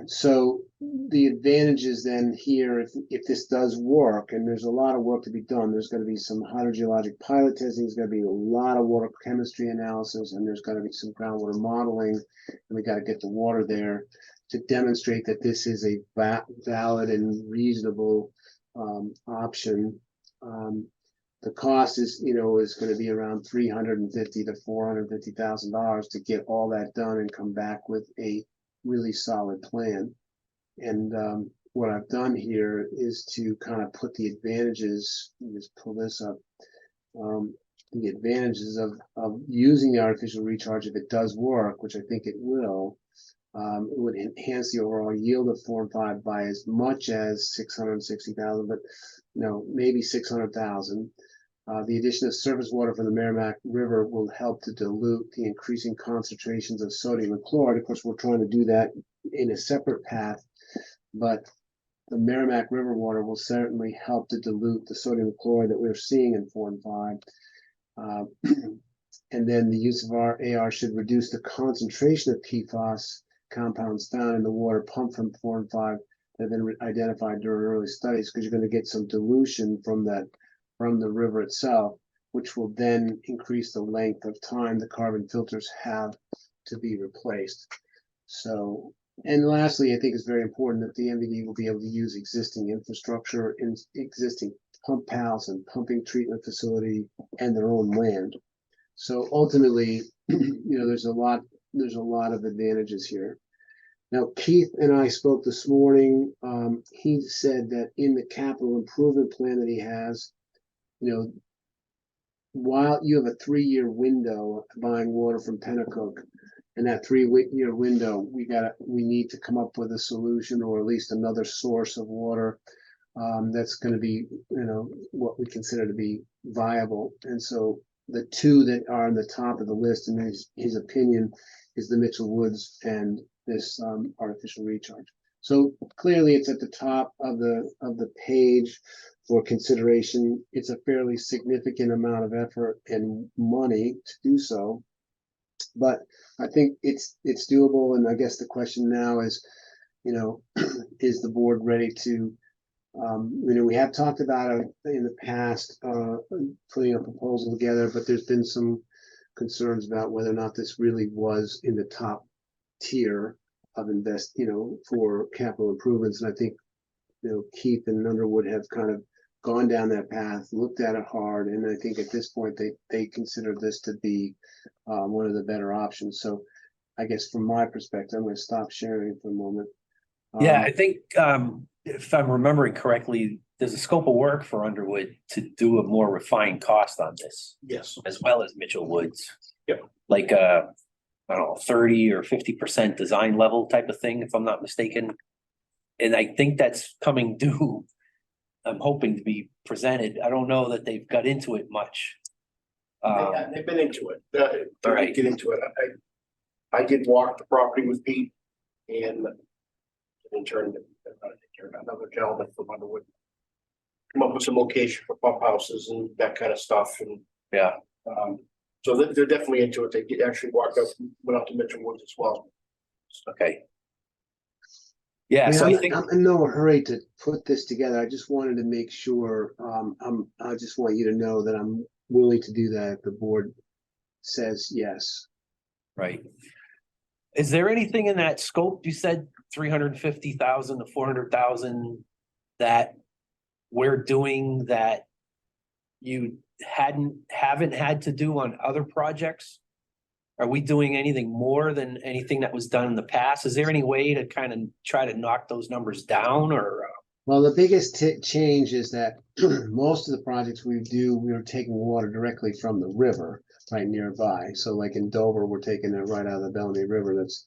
So the advantages then here, if this does work, and there's a lot of work to be done, there's going to be some hydrogeologic pilot testing, there's going to be a lot of water chemistry analysis, and there's going to be some groundwater modeling, and we got to get the water there to demonstrate that this is a valid and reasonable option. The cost is going to be around $350,000 to $450,000 to get all that done and come back with a really solid plan. And what I've done here is to kind of put the advantages. Let me just pull this up. The advantages of using the artificial recharge, if it does work, which I think it will, it would enhance the overall yield of 4 and 5 by as much as 660,000, but maybe 600,000. The addition of surface water from the Merrimack River will help to dilute the increasing concentrations of sodium and chloride. Of course, we're trying to do that in a separate path, but the Merrimack River water will certainly help to dilute the sodium and chloride that we're seeing in 4 and 5. And then the use of our AR should reduce the concentration of PFAS compounds found in the water pumped from 4 and 5 that have been identified during early studies, because you're going to get some dilution from the river itself, which will then increase the length of time the carbon filters have to be replaced. So, and lastly, I think it's very important that the MVD will be able to use existing infrastructure in existing pump house and pumping treatment facility and their own land. So ultimately, there's a lot of advantages here. Now, Keith and I spoke this morning. He said that in the capital improvement plan that he has, while you have a 3-year window buying water from Pennacook, and that 3-year window, we need to come up with a solution, or at least another source of water that's going to be, what we consider to be viable. And so the two that are on the top of the list, in his opinion, is the Mitchell Woods and this artificial recharge. So clearly, it's at the top of the page for consideration. It's a fairly significant amount of effort and money to do so, but I think it's doable. And I guess the question now is, is the board ready to? We have talked about it in the past, putting a proposal together, but there's been some concerns about whether or not this really was in the top tier of for capital improvements. And I think, Keith and Underwood have kind of gone down that path, looked at it hard, and I think at this point they consider this to be one of the better options. So I guess from my perspective, I'm going to stop sharing for a moment.
Yeah, I think if I'm remembering correctly, there's a scope of work for Underwood to do a more refined cost on this,
Yes,
as well as Mitchell Woods.
Yep.
Like I don't know, 30 or 50% design level type of thing, if I'm not mistaken. And I think that's coming due. I'm hoping to be presented. I don't know that they've got into it much.
they've been into it.
All right.
Get into it. I did walk the property with Pete and another gentleman from Underwood. Come up with some location for pump houses and that kind of stuff and.
Yeah.
So they're definitely into it. They did actually walk up, went out to Mitchell Woods as well.
Okay. Yeah, so I think,
I'm in no hurry to put this together. I just wanted to make sure, I just want you to know that I'm willing to do that if the board says yes.
right. Is there anything in that scope? You said 350,000 to 400,000 that we're doing that you haven't had to do on other projects? Are we doing anything more than anything that was done in the past? Is there any way to kind of try to knock those numbers down or?
Well, the biggest change is that most of the projects we do, we are taking water directly from the river right nearby. So like in Dover, we're taking it right out of the Bellamy River. That's,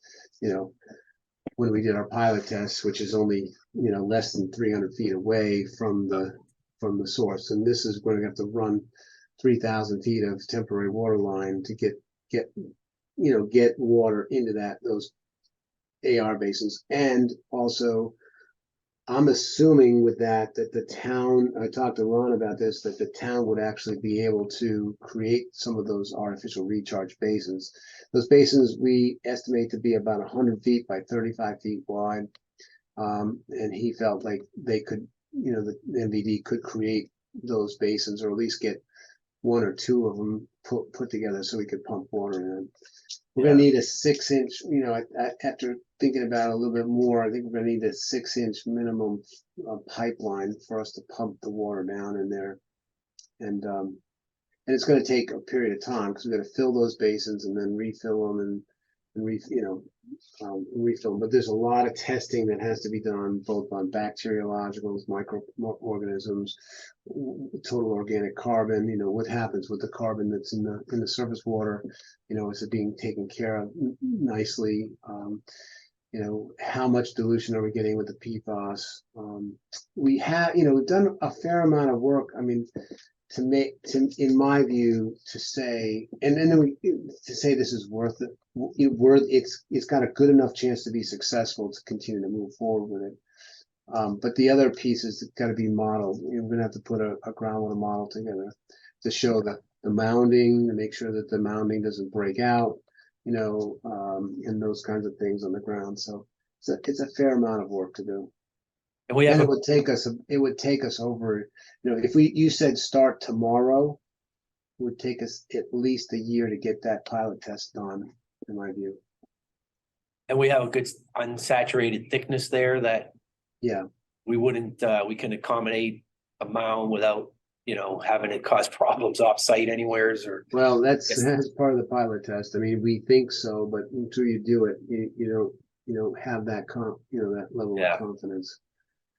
when we did our pilot test, which is only, less than 300 feet away from the source. And this is going to have to run 3,000 feet of temporary water line to get water into those AR basins. And also, I'm assuming with that the town, I talked to Ron about this, that the town would actually be able to create some of those artificial recharge basins. Those basins we estimate to be about 100 feet by 35 feet wide. And he felt like they could, the MVD could create those basins, or at least get one or two of them put together so we could pump water in. We're gonna need a 6-inch, after thinking about it a little bit more, I think we're gonna need a 6-inch minimum pipeline for us to pump the water down in there. And it's gonna take a period of time because we're gonna fill those basins and then refill them and refill them. But there's a lot of testing that has to be done, both on bacteriologicals, microorganisms, total organic carbon. What happens with the carbon that's in the surface water? Is it being taken care of nicely? How much dilution are we getting with the PFAS? We've done a fair amount of work. I mean, in my view, to say, and then to say this is worth it. It's got a good enough chance to be successful to continue to move forward with it. But the other piece is got to be modeled. We're going to have to put a groundwater model together to show the mounding, to make sure that the mounding doesn't break out, and those kinds of things on the ground. So it's a fair amount of work to do.
And we have
And it would take us over, if you said start tomorrow, it would take us at least a year to get that pilot test done, in my view.
a good unsaturated thickness there that
Yeah.
we wouldn't, we can accommodate a mound without, having it cause problems off-site anywheres or.
Well, that's
Yes.
part of the pilot test. I mean, we think so, but until you do it, you don't have that that level
Yeah.
of confidence.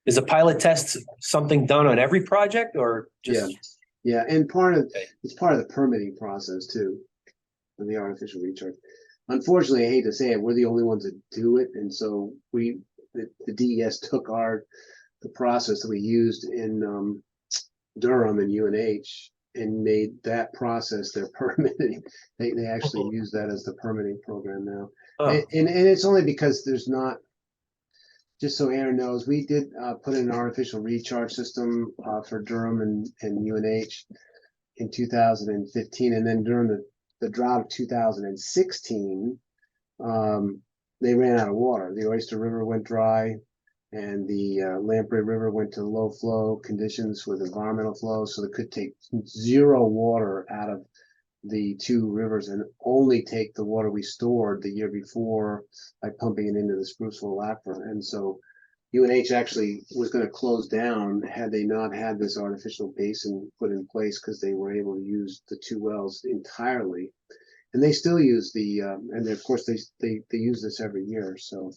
Is a pilot test something done on every project or just?
Yeah, and
Okay.
it's part of the permitting process too, of the artificial recharge. Unfortunately, I hate to say it, we're the only ones that do it, and so the DES took the process that we used in Durham and UNH and made that process their permitting. They actually use that as the permitting program now,
Oh,
and it's only because there's not. Just so Aaron knows, we did put in an artificial recharge system for Durham and UNH in 2015, and then during the drought of 2016, they ran out of water. The Oyster River went dry, and the Lamprey River went to low flow conditions with environmental flow, so they could take zero water out of the two rivers and only take the water we stored the year before by pumping it into the Spruceville aquifer. And so UNH actually was going to close down had they not had this artificial basin put in place, because they were able to use the two wells entirely. And they still use and of course they use this every year. So,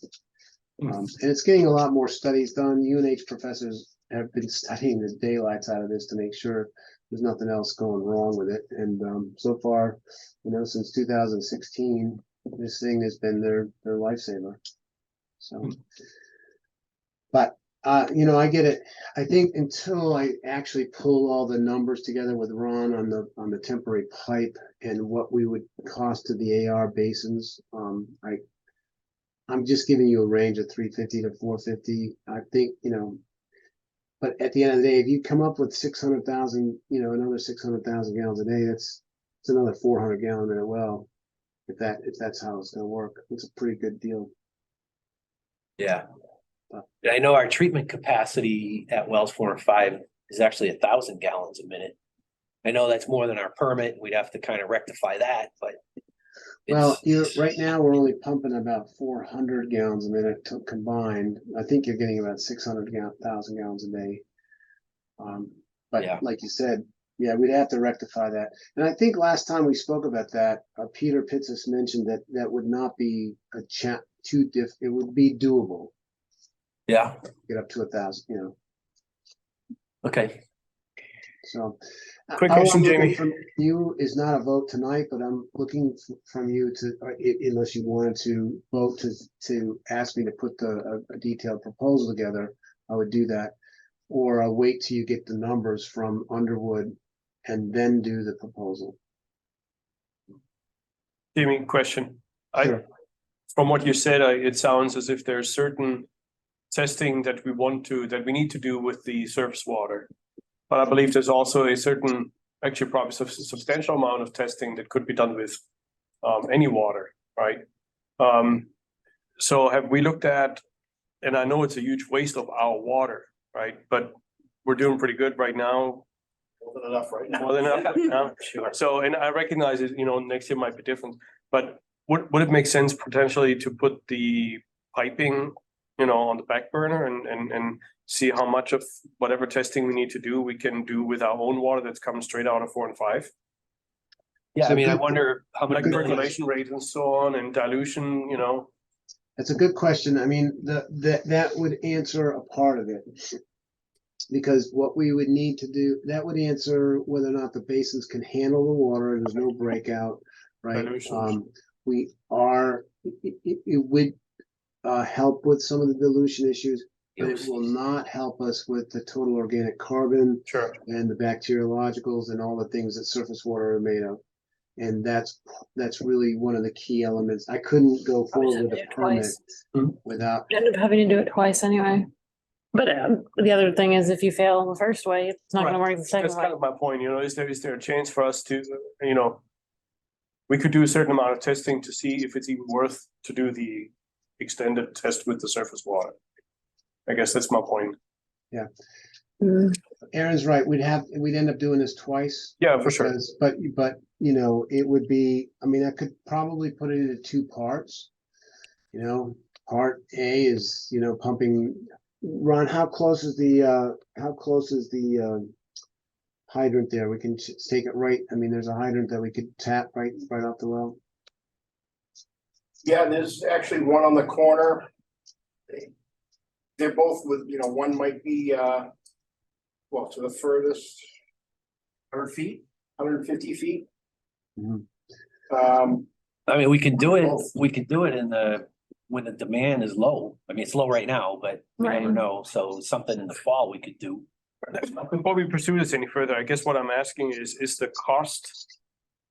and it's getting a lot more studies done. UNH professors have been studying the daylights out of this to make sure there's nothing else going wrong with it. And so far, since 2016, this thing has been their lifesaver. So, but I get it. I think until I actually pull all the numbers together with Ron on the temporary pipe and what we would cost to the AR basins, I'm just giving you a range of 350 to 450. I think, but at the end of the day, if you come up with 600,000, another 600,000 gallons a day, it's another 400 gallon minute well. If that's how it's going to work, it's a pretty good deal.
Yeah. I know our treatment capacity at wells 4 and 5 is actually 1,000 gallons a minute. I know that's more than our permit. We'd have to kind of rectify that, but.
Well, right now we're only pumping about 400 gallons a minute combined. I think you're getting about 600,000 gallons a day. But
Yeah.
like you said, yeah, we'd have to rectify that. And I think last time we spoke about that, Peter Pitsis mentioned that would not be it would be doable.
Yeah,
Get up to 1,000,
okay.
So.
Quick
all I'm
question,
looking
Jamie.
From you is not a vote tonight, but I'm looking from you to, unless you wanted to vote to ask me to put a detailed proposal together, I would do that. Or I'll wait till you get the numbers from Underwood and then do the proposal.
Jamie, question.
Sure.
From what you said, it sounds as if there's certain testing that we need to do with the surface water. But I believe there's also a certain, actually probably substantial amount of testing that could be done with any water, right? So have we looked at, and I know it's a huge waste of our water, right? But we're doing pretty good right now.
More than enough right now.
More than enough now.
Sure.
So, and I recognize it, next year might be different, but would it make sense potentially to put the piping, on the back burner and see how much of whatever testing we need to do, we can do with our own water that's coming straight out of 4 and 5?
Yeah,
So
I mean, I
good-
wonder how many
Like percolation rate and so on and dilution,
That's a good question. I mean, that would answer a part of it. Because what we would need to do, that would answer whether or not the basins can handle the water and there's no breakout, right?
Dilution.
It would help with some of the dilution issues, but it
Yes.
will not help us with the total organic carbon
sure.
and the bacteriologicals and all the things that surface water are made of. And that's really one of the key elements. I couldn't go forward with a permit without.
End up having to do it twice anyway. But the other thing is if you fail the first way, it's not gonna work the second
That's
way.
kind of my point, is there a chance for us to, we could do a certain amount of testing to see if it's even worth to do the extended test with the surface water. I guess that's my point.
Mm.
Aaron's right. We'd end up doing this twice.
Yeah, for sure.
Because, but it would be, I mean, I could probably put it into 2 parts. Part A is, pumping. Ron, how close is the hydrant there? We can take it right. I mean, there's a hydrant that we could tap right off the well.
Yeah, there's actually one on the corner. They're both with, one might be, to the furthest 100 feet, 150 feet.
Mhm.
I mean, we can do it when the demand is low. I mean, it's low right now, but we never
Right.
know. So something in the fall we could do.
Before we pursue this any further, I guess what I'm asking is the cost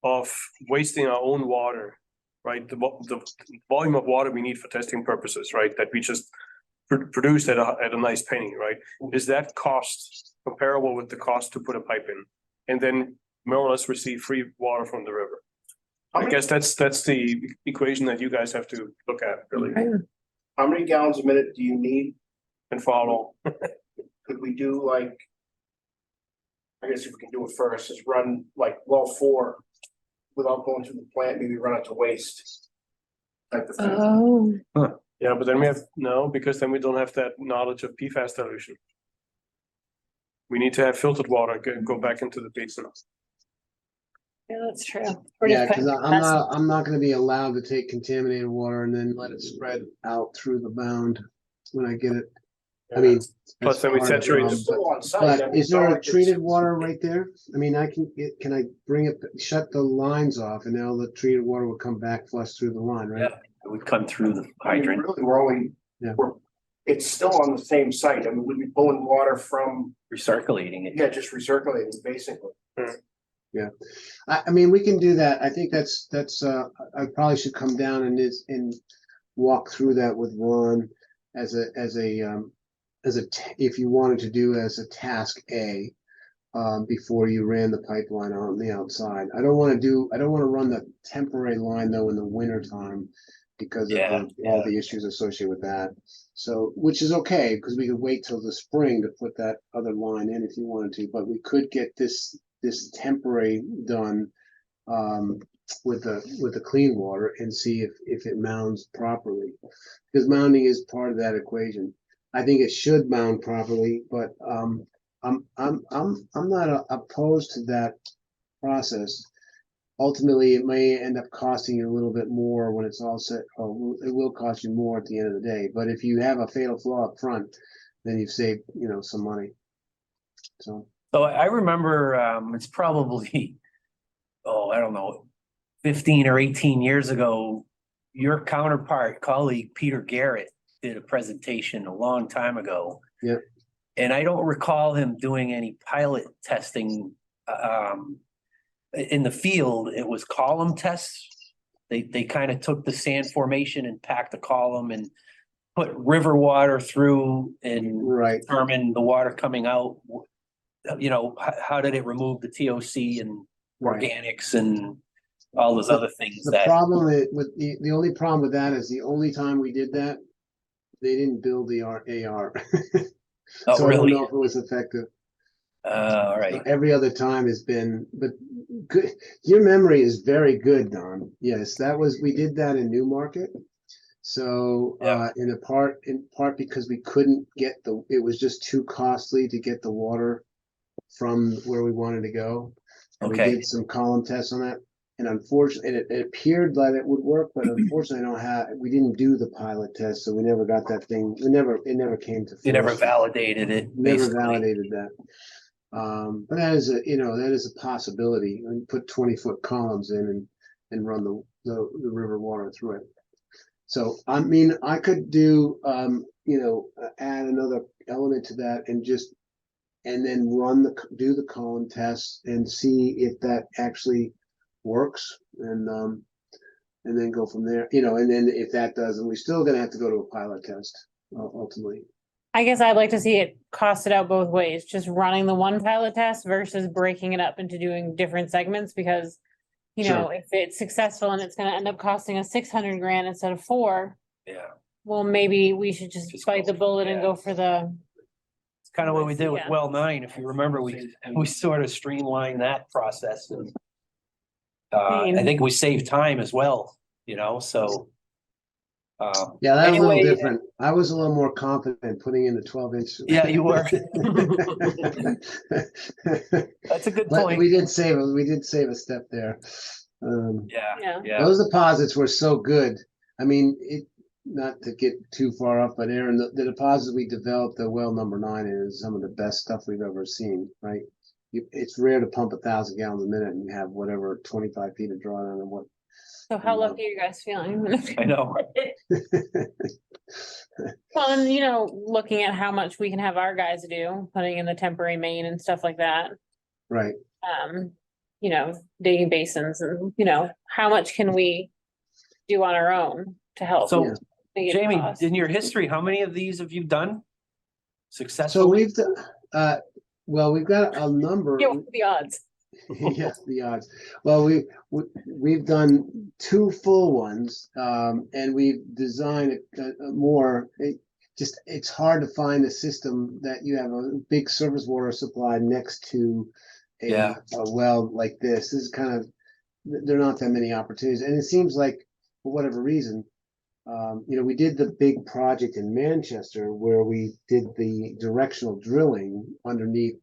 of wasting our own water, right? The volume of water we need for testing purposes, right? That we just produced at a nice penny, right? Is that cost comparable with the cost to put a pipe in and then more or less receive free water from the river? I guess that's the equation that you guys have to look at, really,
How many gallons a minute do you need?
and follow.
Could we do I guess if we can do it first, is run like well 4 without going through the plant, maybe run it to waste. Type of thing.
Oh,
Yeah, but then because then we don't have that knowledge of PFAS dilution. We need to have filtered water go back into the basin.
yeah, that's true.
Yeah, because I'm not going to be allowed to take contaminated water and then let it spread out through the mound when I get it. I mean.
Plus
that's
then we
part of,
saturate the-
Still on site. I
But
mean,
is there
it's
a
not
treated
like
water right there? I mean, can I bring it, shut the lines off and now the treated water will come back flush through the line, right?
Yeah, it would come through the
I mean,
hydrant,
really, we're only,
Yeah.
it's still on the same site. I mean, we'd be pulling water from,
recirculating it.
yeah, just recirculating basically.
I mean, we can do that. I think that's, I probably should come down and walk through that with Ron as if you wanted to do as a task A, before you ran the pipeline on the outside. I don't want to run the temporary line though in the winter time because of
Yeah,
all the issues associated with that. So, which is okay, because we could wait till the spring to put that other line in if you wanted to, but we could get this temporary done with the clean water and see if it mounds properly. Because mounding is part of that equation. I think it should mound properly, but I'm not opposed to that process. Ultimately, it may end up costing you a little bit more when it's all set. Oh, it will cost you more at the end of the day. But if you have a fatal flaw up front, then you've saved, some money. So.
So I remember, it's probably, I don't know, 15 or 18 years ago, your colleague, Peter Garrett, did a presentation a long time ago.
Yeah.
And I don't recall him doing any pilot testing, in the field. It was column tests. They kind of took the sand formation and packed the column and put river water through and
Right.
determined the water coming out. How did it remove the TOC and
Right.
organics and all those other things
The
that,
problem with the only problem with that is the only time we did that, they didn't build the AR.
oh,
So I don't
really?
know if it was effective.
All right.
Every other time has been, but good. Your memory is very good, Don. Yes, we did that in Newmarket. So,
Yeah.
in part because we couldn't get it was just too costly to get the water from where we wanted to go. And
Okay.
we did some column tests on that. And unfortunately, it appeared that it would work, but unfortunately, we didn't do the pilot test, so we never got that thing. It never came to.
You never
fruition.
validated it,
Never
basically.
validated that. But that is a possibility. And put 20-foot columns in and run the river water through it. So, I mean, I could do, add another element to that and then do the column tests and see if that actually works and then go from there, and then if that doesn't, we're still gonna have to go to a pilot test ultimately.
I guess I'd like to see it costed out both ways, just running the one pilot test versus breaking it up into doing different segments, because
Sure.
if it's successful and it's gonna end up costing us 600 grand instead of 4,
Yeah.
well, maybe we should just
Just
bite
go-
the bullet and
yeah.
go for the,
It's kind of what we did with
Yeah.
well 9. If you remember, we sort of streamlined that process and I think we saved time as well, so.
Yeah, that was a little
Anyway,
different. I was a little more confident putting in the 12-inch.
Yeah, you were. That's a good
But
point.
we did save a step there.
Yeah.
Those deposits were so good. I mean, not to get too far off, but Aaron, the deposits we developed, the well number 9 is some of the best stuff we've ever seen, right? It's rare to pump 1,000 gallons a minute and have whatever 25 feet of drawdown and what.
so how lucky are you guys feeling?
I know.
Well, and looking at how much we can have our guys do, putting in the temporary main and stuff like that.
Right.
Digging basins and, how much can we do on our own to help?
So,
Yeah.
mitigate the
Jamie,
cost?
in your history, how many of these have you done
So
successfully?
we've done, we've got a number.
Yeah, what are the odds?
Yeah, the odds. Well, we've done 2 full ones, and we've designed more. It's hard to find a system that you have a big surface water supply next to a well like this. This is kind of, there are not that many opportunities, and it seems like for whatever reason, we did the big project in Manchester where we did the directional drilling underneath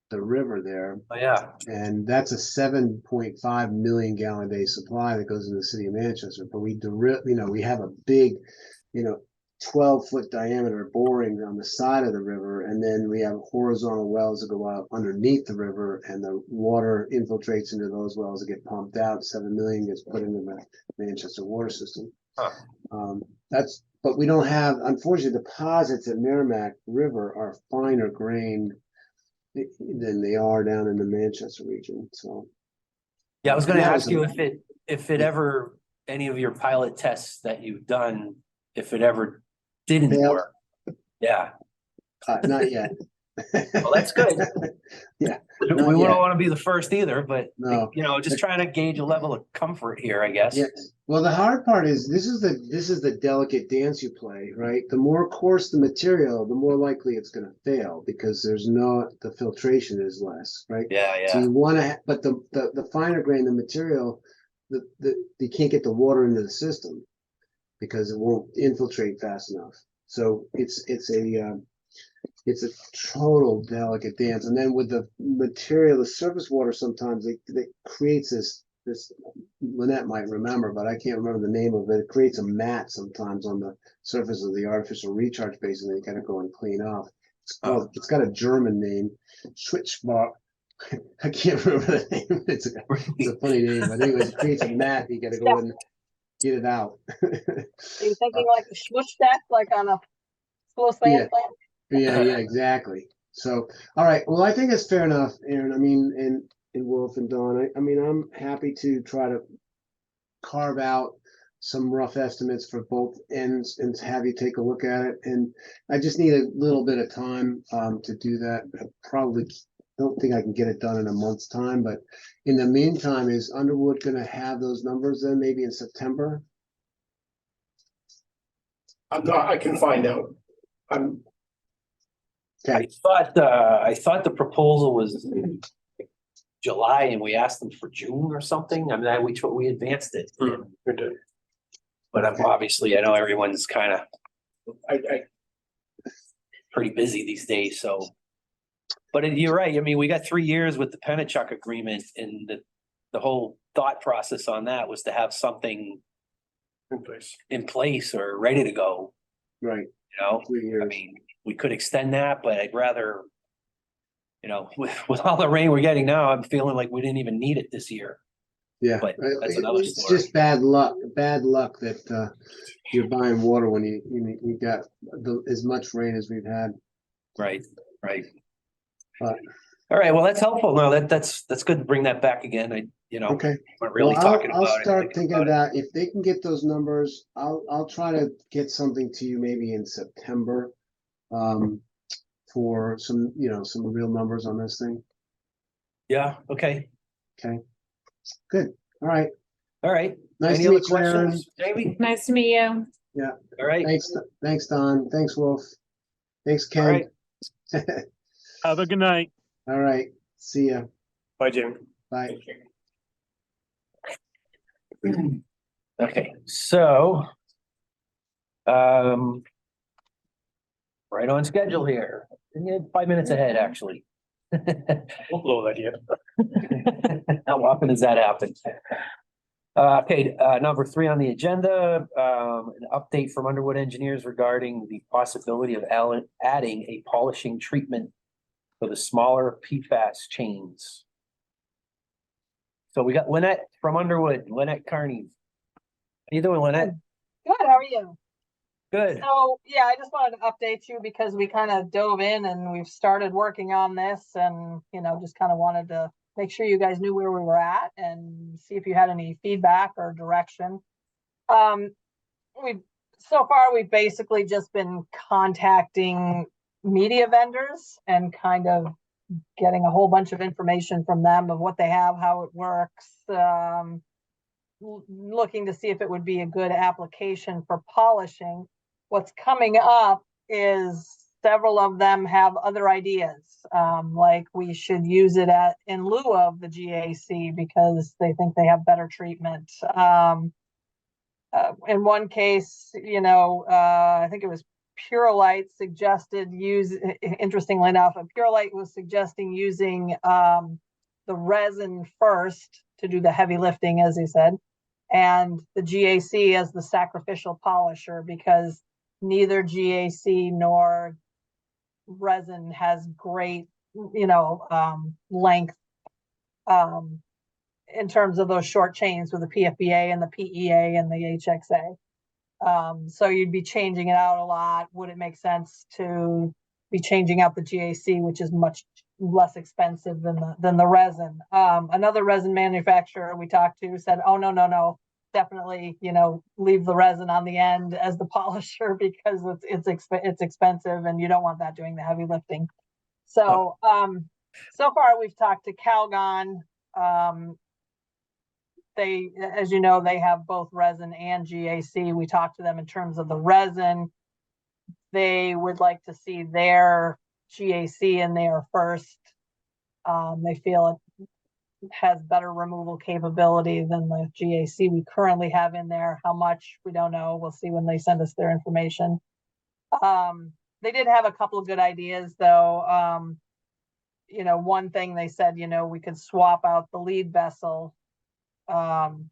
the river there.
Oh, yeah.
And that's a 7.5 million gallon a day supply that goes into the city of Manchester. But we have a big, 12-foot diameter borings on the side of the river, and then we have horizontal wells that go out underneath the river, and the water infiltrates into those wells that get pumped out. 7 million gets put into the Manchester water system. But we don't have, unfortunately, deposits at Merrimack River are finer grained than they are down in the Manchester region, so.
Yeah, I was gonna
That
ask
was
you
a-
if it ever, any of your pilot tests that you've done, if it ever didn't
Failed.
work. Yeah,
Not yet.
well, that's good.
Yeah,
We
not
wouldn't
yet.
want to be the first either, but
No.
you know, just trying to gauge a level of comfort here, I guess.
Yes. Well, the hard part is this is the delicate dance you play, right? The more coarse the material, the more likely it's going to fail because the filtration is less, right?
Yeah,
So
yeah.
you want to, but the finer grain the material, you can't get the water into the system because it won't infiltrate fast enough. So it's a total delicate dance. And then with the material, the surface water, sometimes it creates this, Lynette might remember, but I can't remember the name of it. It creates a mat sometimes on the surface of the artificial recharge basin that you gotta go and clean off. It's got a German name, Schwitzbach. I can't remember the name. It's a funny name, but anyways, it creates a mat. You gotta go and get it out.
Are you thinking like a smush deck, like on a slow sand
Yeah.
plant?
Yeah, exactly. So, all right. Well, I think it's fair enough, Aaron. I mean, and Wolf and Dawn. I mean, I'm happy to try to carve out some rough estimates for both ends and have you take a look at it. And I just need a little bit of time to do that. I probably don't think I can get it done in a month's time, but in the meantime, is Underwood going to have those numbers then maybe in September?
I can find out.
Okay.
I thought the proposal was July and we asked them for June or something. I mean, we advanced it.
We did.
But obviously, I know everyone's kind of
I
pretty busy these days, so. But you're right. I mean, we got 3 years with the Penachuk agreement, and the whole thought process on that was to have something in place or ready to go,
Right.
you know?
3 years.
I mean, we could extend that, but I'd rather, you know, with all the rain we're getting now, I'm feeling like we didn't even need it this year.
Yeah,
But that's another
it's
story.
just bad luck that you're buying water when you got as much rain as we've had.
Right.
But-
All right, well, that's helpful. No, that's good to bring that back again.
Okay.
We're really
Well,
talking
I'll
about it.
start thinking about if they can get those numbers. I'll try to get something to you maybe in September, for some real numbers on this thing.
Yeah, okay.
Okay. Good. All right.
All right.
Nice
Any
to
other
meet you, Aaron.
questions, Jamie?
Nice to meet you.
All right.
Thanks, Don. Thanks, Wolf. Thanks,
All
Ken.
right.
Have a good night.
All right. See ya.
Bye, Jim.
Bye.
Okay, so. Right on schedule here. Yeah, 5 minutes ahead, actually.
We'll blow that yet.
How often does that happen? Okay, number 3 on the agenda, an update from Underwood Engineers regarding the possibility of adding a polishing treatment for the smaller PFAS chains. So we got Lynette from Underwood, Lynette Carney. How you doing, Lynette?
Good, how are you?
Good.
So, yeah, I just wanted to update you because we kind of dove in and we've started working on this and, just kind of wanted to make sure you guys knew where we were at and see if you had any feedback or direction. So far, we've basically just been contacting media vendors and kind of getting a whole bunch of information from them of what they have, how it works, looking to see if it would be a good application for polishing. What's coming up is several of them have other ideas, like we should use it in lieu of the GAC because they think they have better treatment. In one case, I think it was Purolite suggested interestingly enough, Purolite was suggesting using the resin first to do the heavy lifting, as he said, and the GAC as the sacrificial polisher, because neither GAC nor resin has great, length in terms of those short chains with the PFBA and the PEA and the HXA. So you'd be changing it out a lot. Would it make sense to be changing out the GAC, which is much less expensive than the resin? Another resin manufacturer we talked to said, oh, no, definitely, leave the resin on the end as the polisher because it's expensive and you don't want that doing the heavy lifting. So, so far we've talked to Calgon. They, as you know, they have both resin and GAC. We talked to them in terms of the resin. They would like to see their GAC in there first. They feel it has better removal capability than the GAC we currently have in there. How much, we don't know. We'll see when they send us their information. They did have a couple of good ideas though. One thing they said, we could swap out the lead vessel. One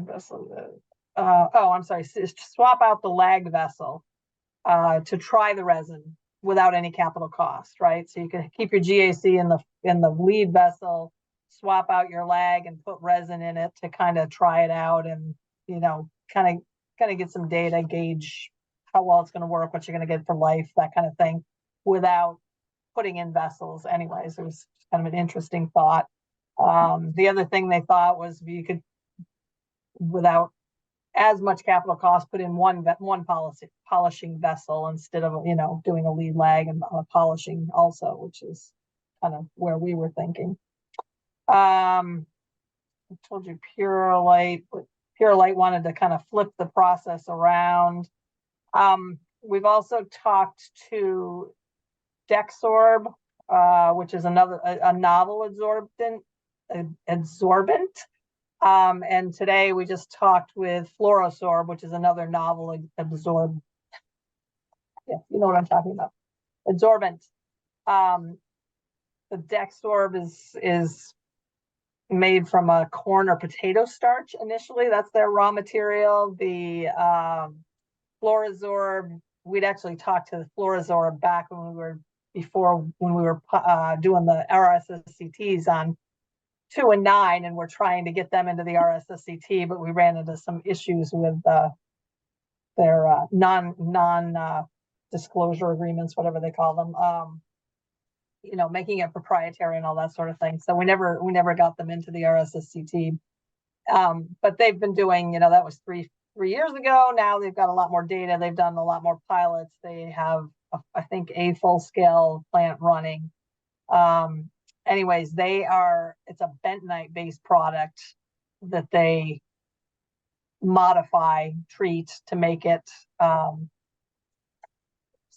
vessel, I'm sorry, swap out the lag vessel to try the resin without any capital cost, right? So you can keep your GAC in the lead vessel, swap out your lag and put resin in it to kind of try it out and, kind of get some data, gauge how well it's going to work, what you're going to get for life, that kind of thing, without putting in vessels. Anyways, it was kind of an interesting thought. The other thing they thought was you could, without as much capital cost, put in one polishing vessel instead of, doing a lead lag and polishing also, which is kind of where we were thinking. I told you Purolite wanted to kind of flip the process around. We've also talked to Dexorb, which is a novel adsorbent. And today we just talked with Fluorosorb, which is another novel absorb. Yeah, you know what I'm talking about. Adsorbent. The Dexorb is made from a corn or potato starch initially. That's their raw material. The Fluorosorb, we'd actually talked to the Fluorosorb back when we were doing the RSSCTs on 2 and 9, and we're trying to get them into the RSSCT, but we ran into some issues with their non disclosure agreements, whatever they call them, making it proprietary and all that sort of thing. So we never got them into the RSSCT. But they've been doing, that was three years ago. Now they've got a lot more data. They've done a lot more pilots. They have, I think, a full scale plant running. Anyways, it's a bentonite based product that they modify, treat to make it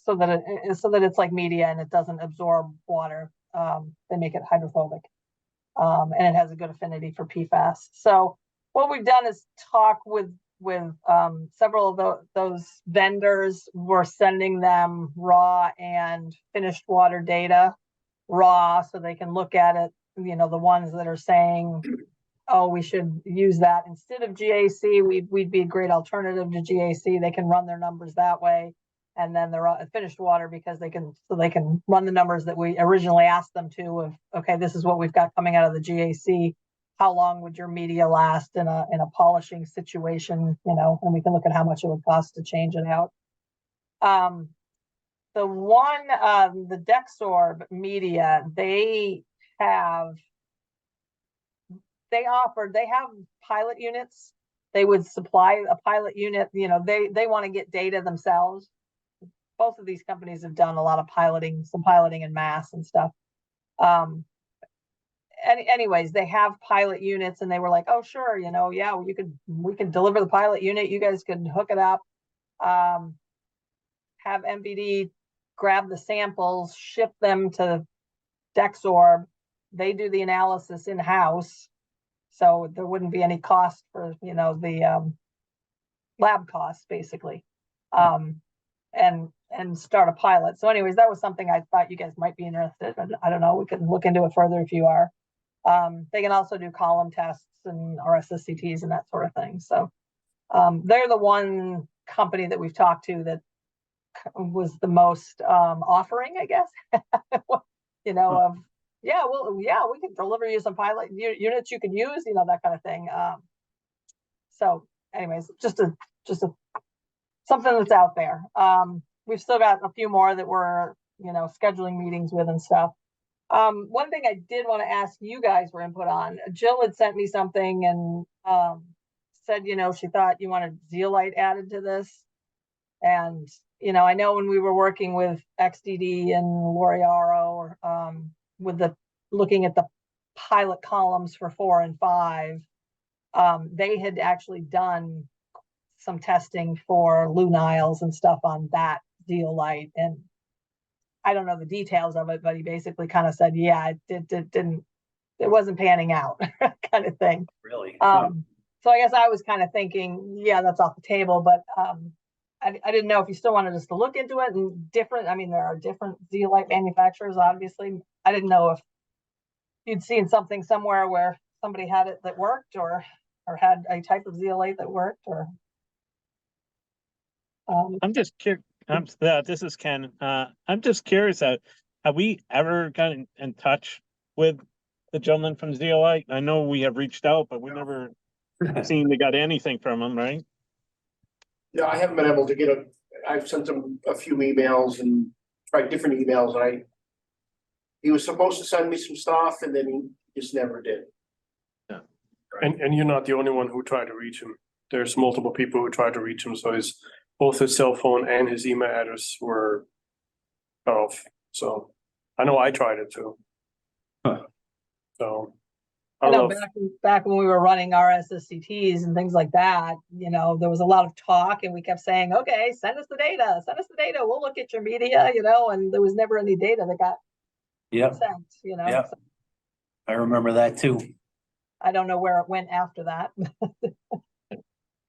so that it's like media and it doesn't absorb water. They make it hydrophobic, and it has a good affinity for PFAS. So what we've done is talk with several of those vendors. We're sending them raw and finished water data. Raw, so they can look at it, the ones that are saying, oh, we should use that instead of GAC, we'd be a great alternative to GAC. They can run their numbers that way. And then they're finished water because they can run the numbers that we originally asked them to of, okay, this is what we've got coming out of the GAC. How long would your media last in a polishing situation, and we can look at how much it would cost to change it out. The Dexorb media, they have pilot units. They would supply a pilot unit. They want to get data themselves. Both of these companies have done a lot of some piloting in mass and stuff. Anyways, they have pilot units, and they were like, oh, sure, yeah, we can deliver the pilot unit. You guys could hook it up. Have MVD grab the samples, ship them to Dexorb. They do the analysis in-house, so there wouldn't be any cost for the lab costs, basically, and start a pilot. So anyways, that was something I thought you guys might be interested in. I don't know, we can look into it further if you are. They can also do column tests and RSSCTs and that sort of thing. So They're the one company that we've talked to that was the most offering, I guess. You know, of, yeah, well, yeah, we can deliver you some pilot units you could use, you know, that kind of thing. So anyways, just a something that's out there. We've still got a few more that we're, you know, scheduling meetings with and stuff. One thing I did want to ask you guys for input on, Jill had sent me something and said, you know, she thought you wanted zeolite added to this. And, you know, I know when we were working with XDD and L'Oreal, with the looking at the pilot columns for 4 and 5, they had actually done some testing for luniles and stuff on that zeolite. And I don't know the details of it, but he basically kind of said, yeah, it wasn't panning out kind of thing.
Really?
So I guess I was kind of thinking, yeah, that's off the table, but I didn't know if you still wanted us to look into it and different. I mean, there are different zeolite manufacturers, obviously. I didn't know if you'd seen something somewhere where somebody had it that worked or had a type of zeolite that worked or.
I'm just curious. This is Ken. I'm just curious. Have we ever gotten in touch with the gentleman from Zeolite? I know we have reached out, but we never seen they got anything from him, right?
No, I haven't been able to get I've sent him a few emails and tried different emails. He was supposed to send me some stuff and then he just never did.
Yeah.
And you're not the only one who tried to reach him. There's multiple people who tried to reach him, so both his cell phone and his email address were off. So I know I tried it too.
Huh.
So
I
I
know
don't know.
back when we were running our SSCTs and things like that, you know, there was a lot of talk and we kept saying, okay, send us the data, we'll look at your media, you know, and there was never any data that got
Yep,
sent, you know.
yep.
So
I remember that too.
I don't know where it went after that.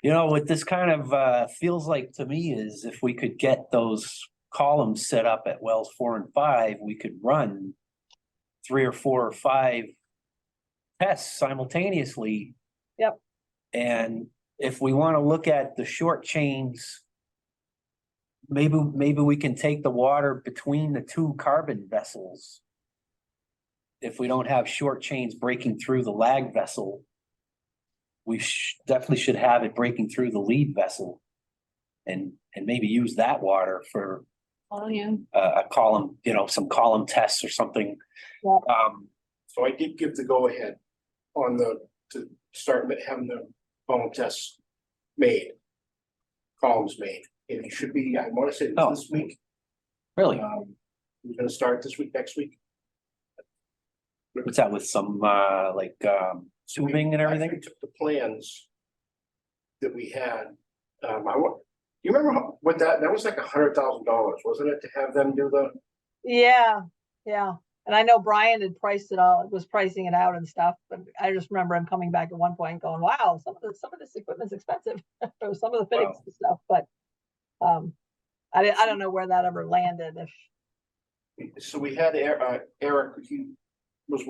You know, what this kind of feels like to me is if we could get those columns set up at wells 4 and 5, we could run 3 or 4 or 5 tests simultaneously.
Yep.
And if we want to look at the short chains, maybe we can take the water between the 2 carbon vessels. If we don't have short chains breaking through the lag vessel, we definitely should have it breaking through the lead vessel and maybe use that water for a column, you know, some column tests or something.
Yeah.
So I did give the go ahead to start having the column tests columns made. And it should be, I want to say this week.
Really?
We're gonna start this week, next week.
What's that with some tubing and everything?
I took the plans that we had. You remember what that was like $100,000, wasn't it, to have them do the?
Yeah. And I know Brian had was pricing it out and stuff, but I just remember him coming back at one point going, wow, some of this equipment's expensive or some of the fittings and stuff, but I don't know where that ever landed.
So we had Eric, he was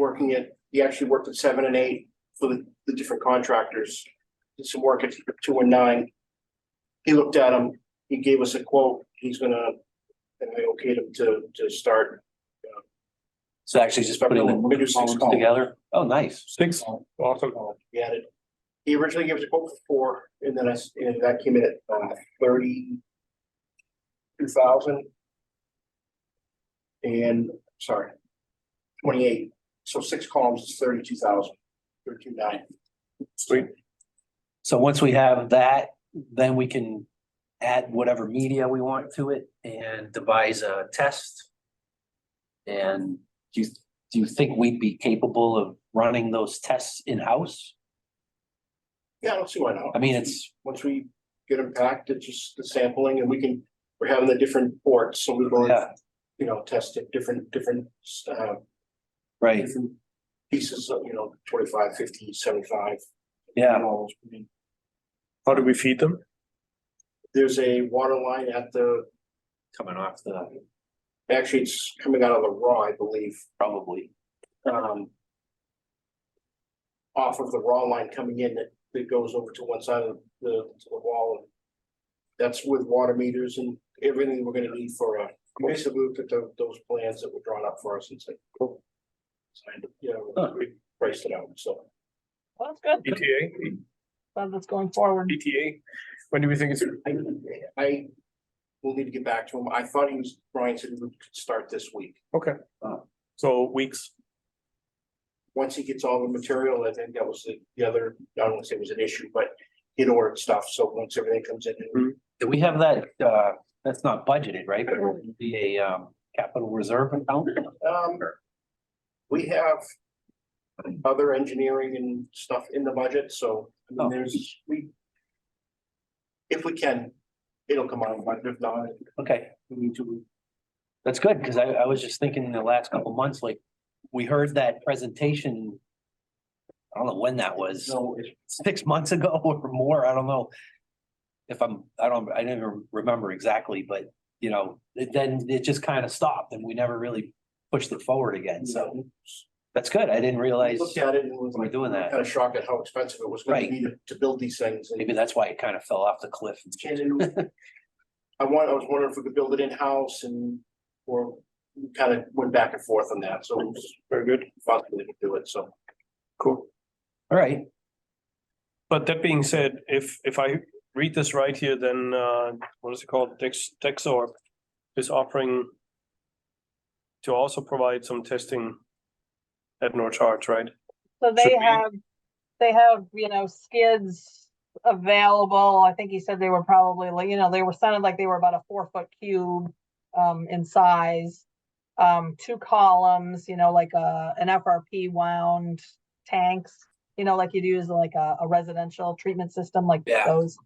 he actually worked at 7 and 8 for the different contractors, did some work at 2 and 9. He looked at them, he gave us a quote, and I okayed him to start.
So actually just putting
We're gonna do 6
columns
columns.
together. Oh, nice.
6, awesome.
He originally gave us a quote for 4, and then that came in at 32,000. And 28. So 6 columns is 32,000, 32,900.
Sweet.
So once we have that, then we can add whatever media we want to it and devise a test. And do you think we'd be capable of running those tests in-house?
Yeah, I don't see why not.
I mean,
once we get them packed, it's just the sampling, and we're having the different ports, so we're going, you know, test it different
right.
different pieces of, 25, 50, 75.
Yeah.
How do we feed them?
There's a water line
Coming off
actually it's coming out of the raw, I believe.
probably.
Off of the raw line coming in that goes over to one side of to the wall. That's with water meters and everything we're gonna need for basically looked at those plans that were drawn up for us and said, cool. Signed it, we priced it out, so.
Well, that's good.
ETA,
Glad that's going forward.
ETA, when do we think it's?
I will need to get back to him. I thought Brian said he would start this week.
Okay, so weeks.
Once he gets all the material, I think that was the other, I don't want to say it was an issue, but he'd ordered stuff, so once everything comes in.
Do we have that, that's not budgeted, right? But it will be a, capital reserve account?
We have other engineering and stuff in the budget, so I mean, if we can, it'll come out, but if not,
Okay,
we need to.
that's good, because I was just thinking in the last couple of months, like, we heard that presentation. I don't know when that was,
No,
6 months ago or more, I don't know. I didn't remember exactly, but then it just kind of stopped and we never really pushed it forward again, so that's good, I didn't realize
looked at it and was
we're
like,
doing that.
kind of shocked at how expensive it was gonna be to build these things. And-
Maybe that's why it kind of fell off the cliff.
And I was wondering if we could build it in-house or we kind of went back and forth on that, so it was
Very good,
thought we could do it, so.
cool.
All right,
But that being said, if I read this right here, then what is it called? Dexorb is offering to also provide some testing at no charge, right?
So
Should
they
we-
have, skids available. I think he said they were probably like, they were sounded like they were about a 4-foot cube in size. 2 columns, like an FRP wound tanks, like you'd use like a residential treatment system like
Yeah.
those.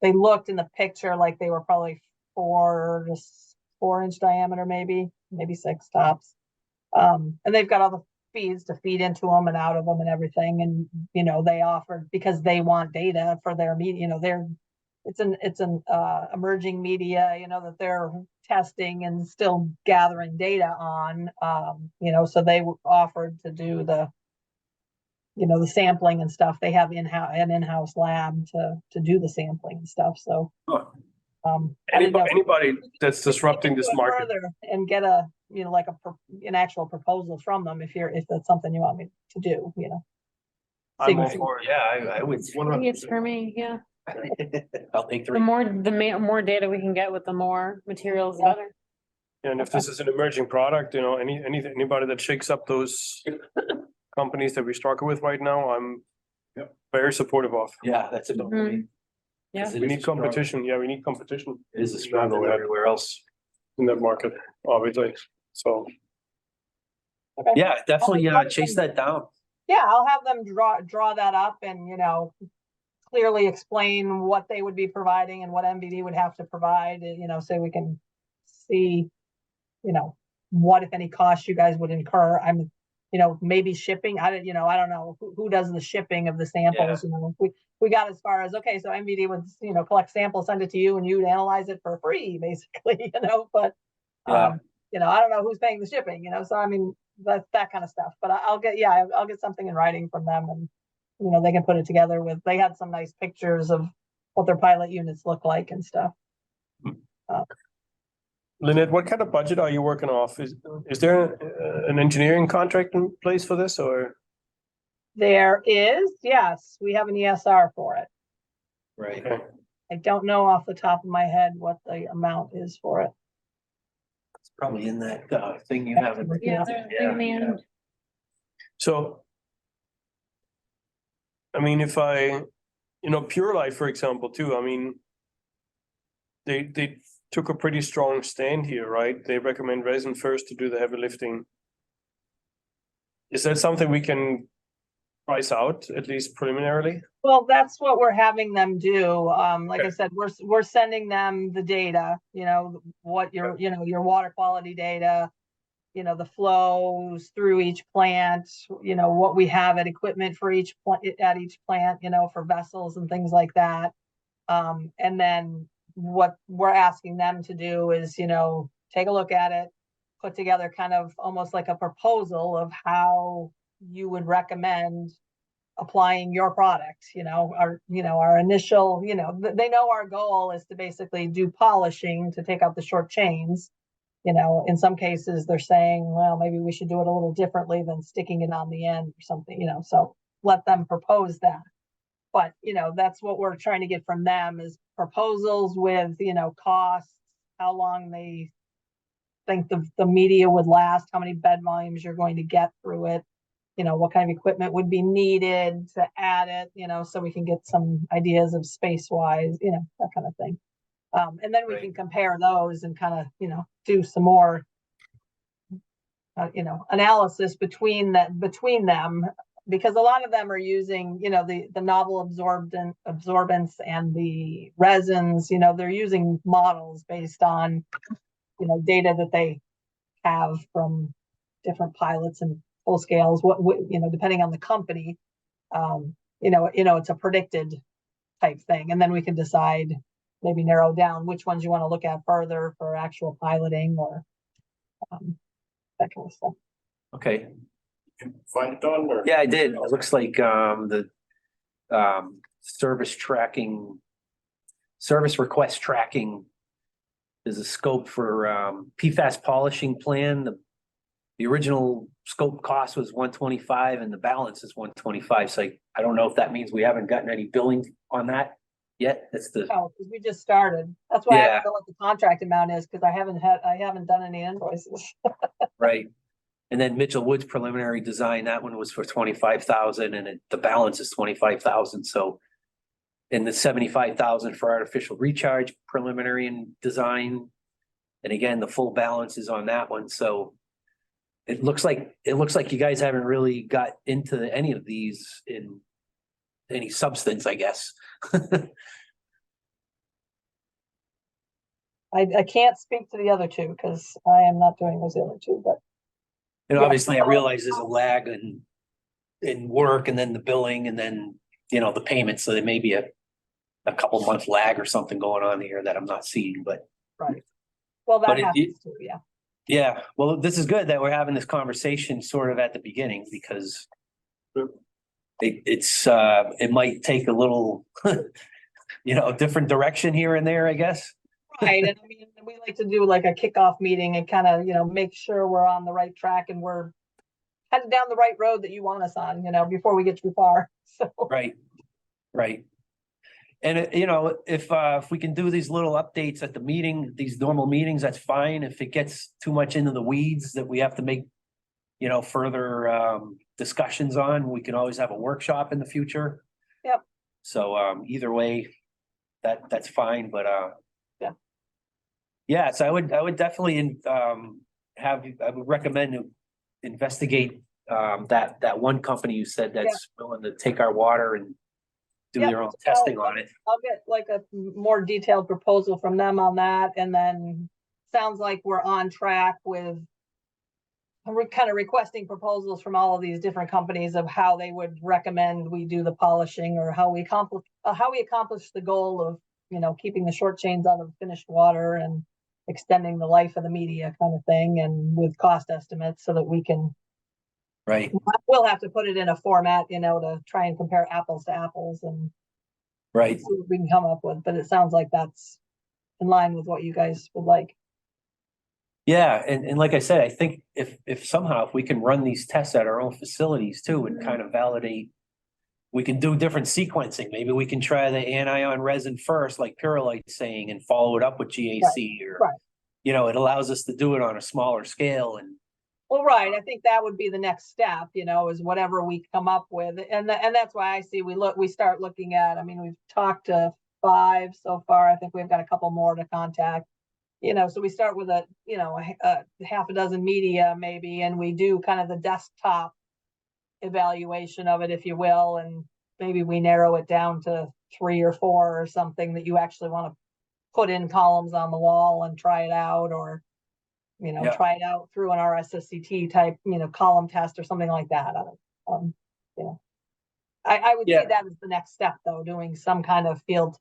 They looked in the picture like they were probably 4-inch diameter, maybe 6 tops. And they've got all the feeds to feed into them and out of them and everything. And, they offered, because they want data for their media, it's an emerging media, that they're testing and still gathering data on, so they offered to do the sampling and stuff. They have an in-house lab to do the sampling and stuff, so.
Huh.
I didn't know if-
Anybody that's disrupting this
Go
market,
further And get an actual proposal from them if that's something you want me to do,
I'm all
See-
for it.
yeah, I would.
It's for me, yeah.
I'll take
The
3.
more data we can get with the more materials, the better.
And if this is an emerging product, anybody that shakes up those companies that we struggle with right now, I'm very supportive of.
Yeah, that's a.
Mhm. Yeah.
We need competition. Yeah, we need competition
It is a struggle everywhere else.
in that market, obviously. So,
Yeah, definitely, chase that down.
Yeah, I'll have them draw that up and, clearly explain what they would be providing and what MVD would have to provide, so we can see, what, if any, costs you guys would incur. Maybe shipping. I don't know who does the shipping of the samples. We got as far as, okay, so MVD would, collect samples, send it to you and you'd analyze it for free, basically, but
Yeah.
I don't know who's paying the shipping, so I mean, that kind of stuff, but I'll get something in writing from them and, they can put it together they had some nice pictures of what their pilot units look like and stuff.
Lynette, what kind of budget are you working off? Is there an engineering contract in place for this or?
There is, yes, we have an ESR for it.
Right.
Okay.
I don't know off the top of my head what the amount is for it.
It's probably in that, thing you have.
Yeah, there's a thing in the end.
So. I mean, if Pure Life, for example, too, I mean. They took a pretty strong stand here, right? They recommend resin first to do the heavy lifting. Is that something we can price out, at least preliminarily?
Well, that's what we're having them do. Like I said, we're sending them the data, what your water quality data, the flows through each plant, what we have at equipment for each plant, for vessels and things like that. And then what we're asking them to do is, take a look at it, put together kind of almost like a proposal of how you would recommend applying your product, our initial, they know our goal is to basically do polishing to take out the short chains. In some cases, they're saying, well, maybe we should do it a little differently than sticking it on the end or something, so let them propose that. But, that's what we're trying to get from them is proposals with, costs, how long they think the media would last, how many bed volumes you're going to get through it, what kind of equipment would be needed to add it, so we can get some ideas of space wise, that kind of thing. And then we
Right.
can compare those and kind of, do some more, analysis between them, because a lot of them are using, the novel absorbents and the resins, they're using models based on, data that they have from different pilots and full scales, what depending on the company, it's a predicted type thing. And then we can decide, maybe narrow down which ones you want to look at further for actual piloting or that kind of stuff.
Okay,
Find it, Don, or?
yeah, I did. It looks like the service request tracking. There's a scope for PFAS polishing plan. The original scope cost was 125 and the balance is 125. So I don't know if that means we haven't gotten any billing on that yet. That's the,
Oh, because we just started. That's why I
Yeah.
don't know what the contract amount is, because I haven't done any invoices.
right. And then Mitchell Woods preliminary design, that one was for 25,000 and the balance is 25,000. So in the 75,000 for artificial recharge preliminary and design. And again, the full balance is on that one. So it looks like you guys haven't really got into any of these in any substance, I guess.
I can't speak to the other two because I am not doing those other two, but
And
Yeah.
obviously I realize there's a lag in work and then the billing and then, the payment. So there may be a couple month lag or something going on here that I'm not seeing, but
right. Well, that
But it-
happens too, yeah.
yeah, well, this is good that we're having this conversation sort of at the beginning because it might take a little, different direction here and there, I guess.
Right, and I mean, we like to do like a kickoff meeting and kind of, make sure we're on the right track and we're headed down the right road that you want us on, before we get too far, so.
Right, right. And if we can do these little updates at the meeting, these normal meetings, that's fine. If it gets too much into the weeds that we have to make, further discussions on, we can always have a workshop in the future.
Yep.
So either way, that's fine, but
Yeah.
Yeah, so I would definitely I would recommend to investigate that one company you said that's willing to take our water and do
Yep.
their own testing on it.
I'll get like a more detailed proposal from them on that, and then sounds like we're on track with. We're kind of requesting proposals from all of these different companies of how they would recommend we do the polishing or how we accomplish the goal of, keeping the short chains out of finished water and extending the life of the media kind of thing, and with cost estimates so that we can,
Right,
we'll have to put it in a format, to try and compare apples to apples and
right.
see what we can come up with, but it sounds like that's in line with what you guys would like.
Yeah, and like I said, I think if somehow if we can run these tests at our own facilities too and kind of validate, we can do different sequencing. Maybe we can try the anion resin first, like Purolite's saying, and follow it up with GAC or,
right.
It allows us to do it on a smaller scale and
Well, right, I think that would be the next step, is whatever we come up with, and that's why I see we start looking at, I mean, we've talked to 5 so far, I think we've got a couple more to contact. So we start with a half a dozen media maybe, and we do kind of the desktop evaluation of it, if you will, and maybe we narrow it down to 3 or 4 or something that you actually want to put in columns on the wall and try it out, or
Yeah.
try it out through an RSSCT type, column test or something like that. I would
Yeah.
see that as the next step, though, doing some kind of field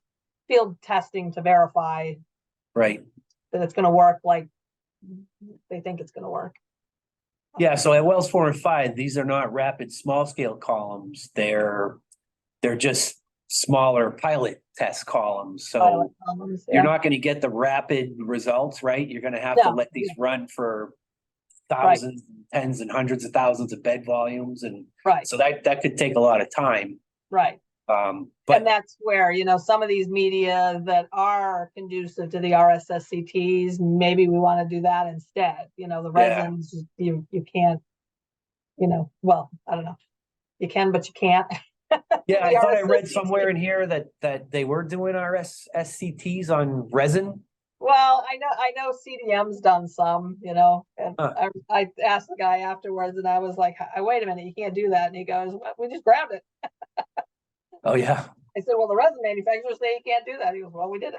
testing to verify
right.
that it's going to work like they think it's going to work.
Yeah, so at wells 4 and 5, these are not rapid small scale columns. They're just smaller pilot test columns.
Pilot
So
columns,
you're
yeah.
not gonna get the rapid results, right? You're gonna have to
No,
let these run for
Right.
thousands, tens and hundreds of thousands of bed volumes, and
Right,
so that could take a lot of time.
right.
But
And that's where, you know, some of these media that are conducive to the RSSCTs, maybe we want to do that instead. You know, the
Yeah.
resins, you can't, you know, well, I don't know. You can, but you can't.
yeah, I
The
thought I read
RSSCT.
somewhere in here that they were doing RSSCTs on resin.
Well, I know CDM's done some, you know, and
Huh.
I asked the guy afterwards and I was like, wait a minute, you can't do that. And he goes, "Well, we just grabbed it."
Oh, yeah.
I said, well, the resin manufacturers say you can't do that. He goes, well, we did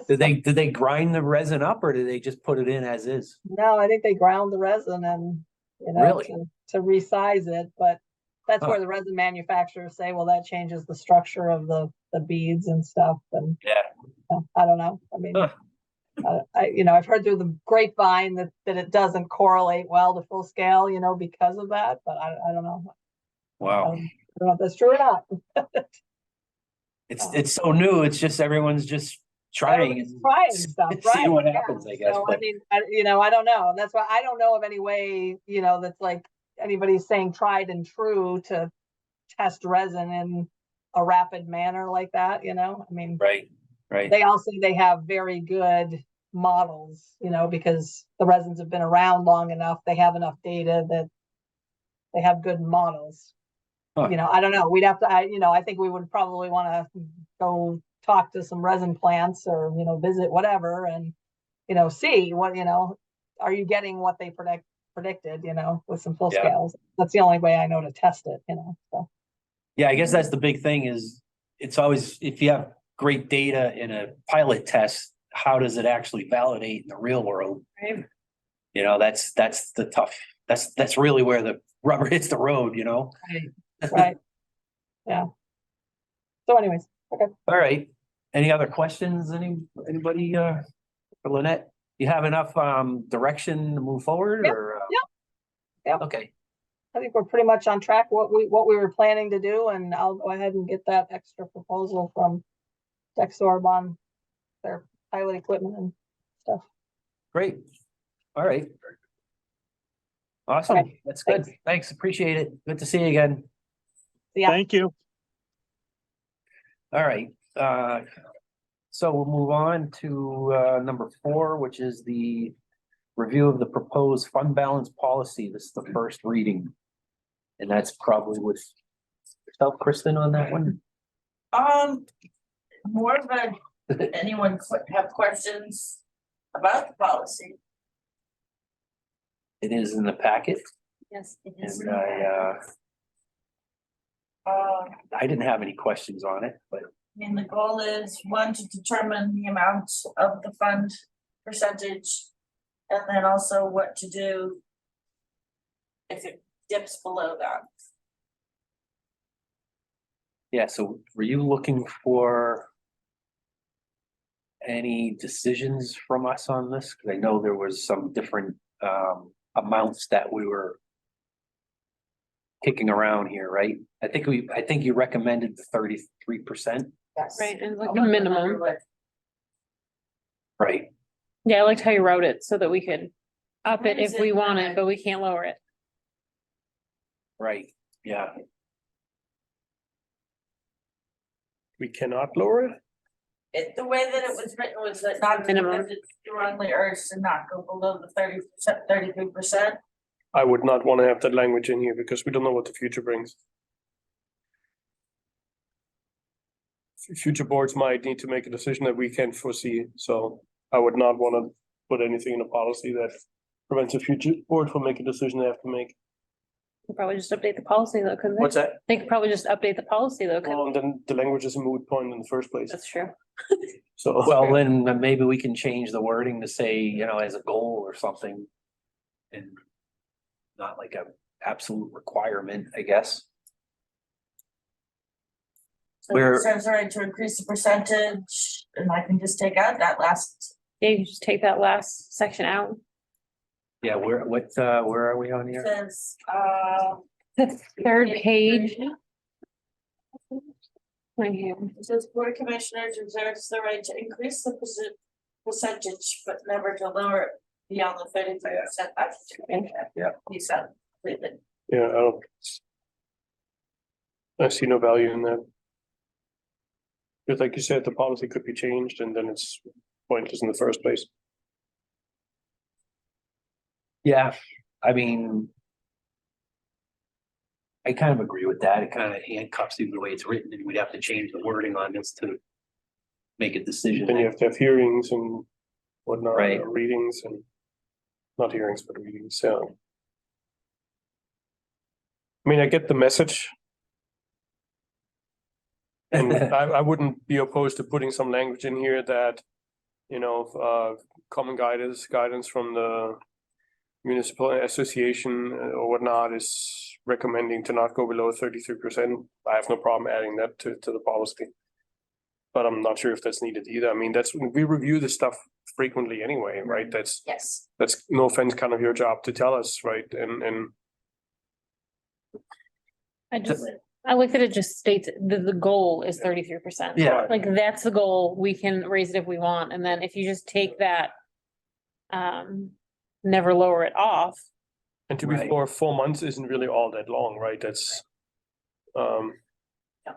it.
Did they grind the resin up, or did they just put it in as is?
No, I think they ground the resin and, you know,
Really?
to resize it, but that's
Huh.
where the resin manufacturers say, well, that changes the structure of the beads and stuff, and
Yeah.
I don't know, I mean.
Huh.
You know, I've heard through the grapevine that it doesn't correlate well to full scale, you know, because of that, but I don't know. I
Wow.
don't know if that's true or not.
It's so new. It's just everyone's just trying
Everybody's
and
trying stuff,
seeing
right?
what
Yeah.
happens, I guess.
So, I
But
mean, you know, I don't know. That's why I don't know of any way, you know, that's like anybody's saying tried and true to test resin in a rapid manner like that, you know? I mean,
right.
they all say they have very good models, you know, because the resins have been around long enough. They have enough data that they have good models.
Huh.
You know, I don't know. We'd have to, you know, I think we would probably want to go talk to some resin plants or, you know, visit whatever and, you know, see what, you know, are you getting what they predicted, you know, with some full
Yeah.
scales. That's the only way I know to test it, you know, so.
Yeah, I guess that's the big thing is it's always, if you have great data in a pilot test, how does it actually validate in the real world?
Right.
You know, that's the tough, that's really where the rubber hits the road, you know?
Right. Yeah. So anyways, okay.
All right. Any other questions? Anybody, for Lynette? You have enough, direction to move forward
Yep,
or?
yep.
Okay,
I think we're pretty much on track what we were planning to do, and I'll go ahead and get that extra proposal from Dexorb on their pilot equipment and stuff.
great. All right. Awesome.
Okay,
That's good. Thanks. Appreciate it. Good to see you again.
Yeah.
Thank you.
All right, so we'll move on to number 4, which is the review of the proposed fund balance policy. This is the first reading. And that's probably with yourself, Kristen, on that one.
More of a, anyone have questions about the policy?
It is in the packet,
Yes, it is.
and
Uh,
I didn't have any questions on it, but
I mean, the goal is one, to determine the amount of the fund percentage. And then also what to do if it dips below that.
yeah, so were you looking for any decisions from us on this? Because I know there was some different amounts that we were kicking around here, right? I think you recommended the 33%.
Yes.
Right, and like
I'll
a
look
minimum.
under what-
Right,
Yeah, I liked how you wrote it so that we could up
Where
it
is
if we
it?
want it, but we can't lower it.
right, yeah,
We cannot lower it?
The way that it was written was that not
Minimum.
strongly urged to not go below the 30%, 33%.
I would not want to have that language in here because we don't know what the future brings. Future boards might need to make a decision that we can't foresee, so I would not want to put anything in a policy that prevents a future board from making a decision they have to make.
Could probably just update the policy though, couldn't they?
what's that?
They could probably just update the policy though, couldn't
Well, and then the language is a moot point in the first place,
That's true.
so.
Well, then maybe we can change the wording to say, you know, as a goal or something. And not like a absolute requirement, I guess.
So
Where-
it says right to increase the percentage, and I can just take out that last.
Yeah, you just take that last section out.
Yeah, where are we on here?
Says,
The third page. Right here.
it says Board of Commissioners reserves the right to increase the percentage, but never to lower it beyond the 35%.
Yeah.
He said, completely.
Yeah, I see no value in that. Just like you said, the policy could be changed and then it's pointless in the first place.
Yeah, I mean. I kind of agree with that. It kind of handcuffs you the way it's written, and we'd have to change the wording on this to make a decision.
Then you have to have hearings and whatnot,
Right.
readings and not hearings, but readings, yeah. I mean, I get the message. And I wouldn't be opposed to putting some language in here that, you know, common guidance from the municipal association or whatnot is recommending to not go below 33%. I have no problem adding that to the policy. But I'm not sure if that's needed either. I mean, we review this stuff frequently anyway, right? That's
Yes.
no offense, kind of your job to tell us, right? And
I like that it just states that the goal is 33%.
Yeah.
Like that's the goal. We can raise it if we want. And then if you just take that, never lower it off.
and to be
Right.
fair, 4 months isn't really all that long, right? That's
No,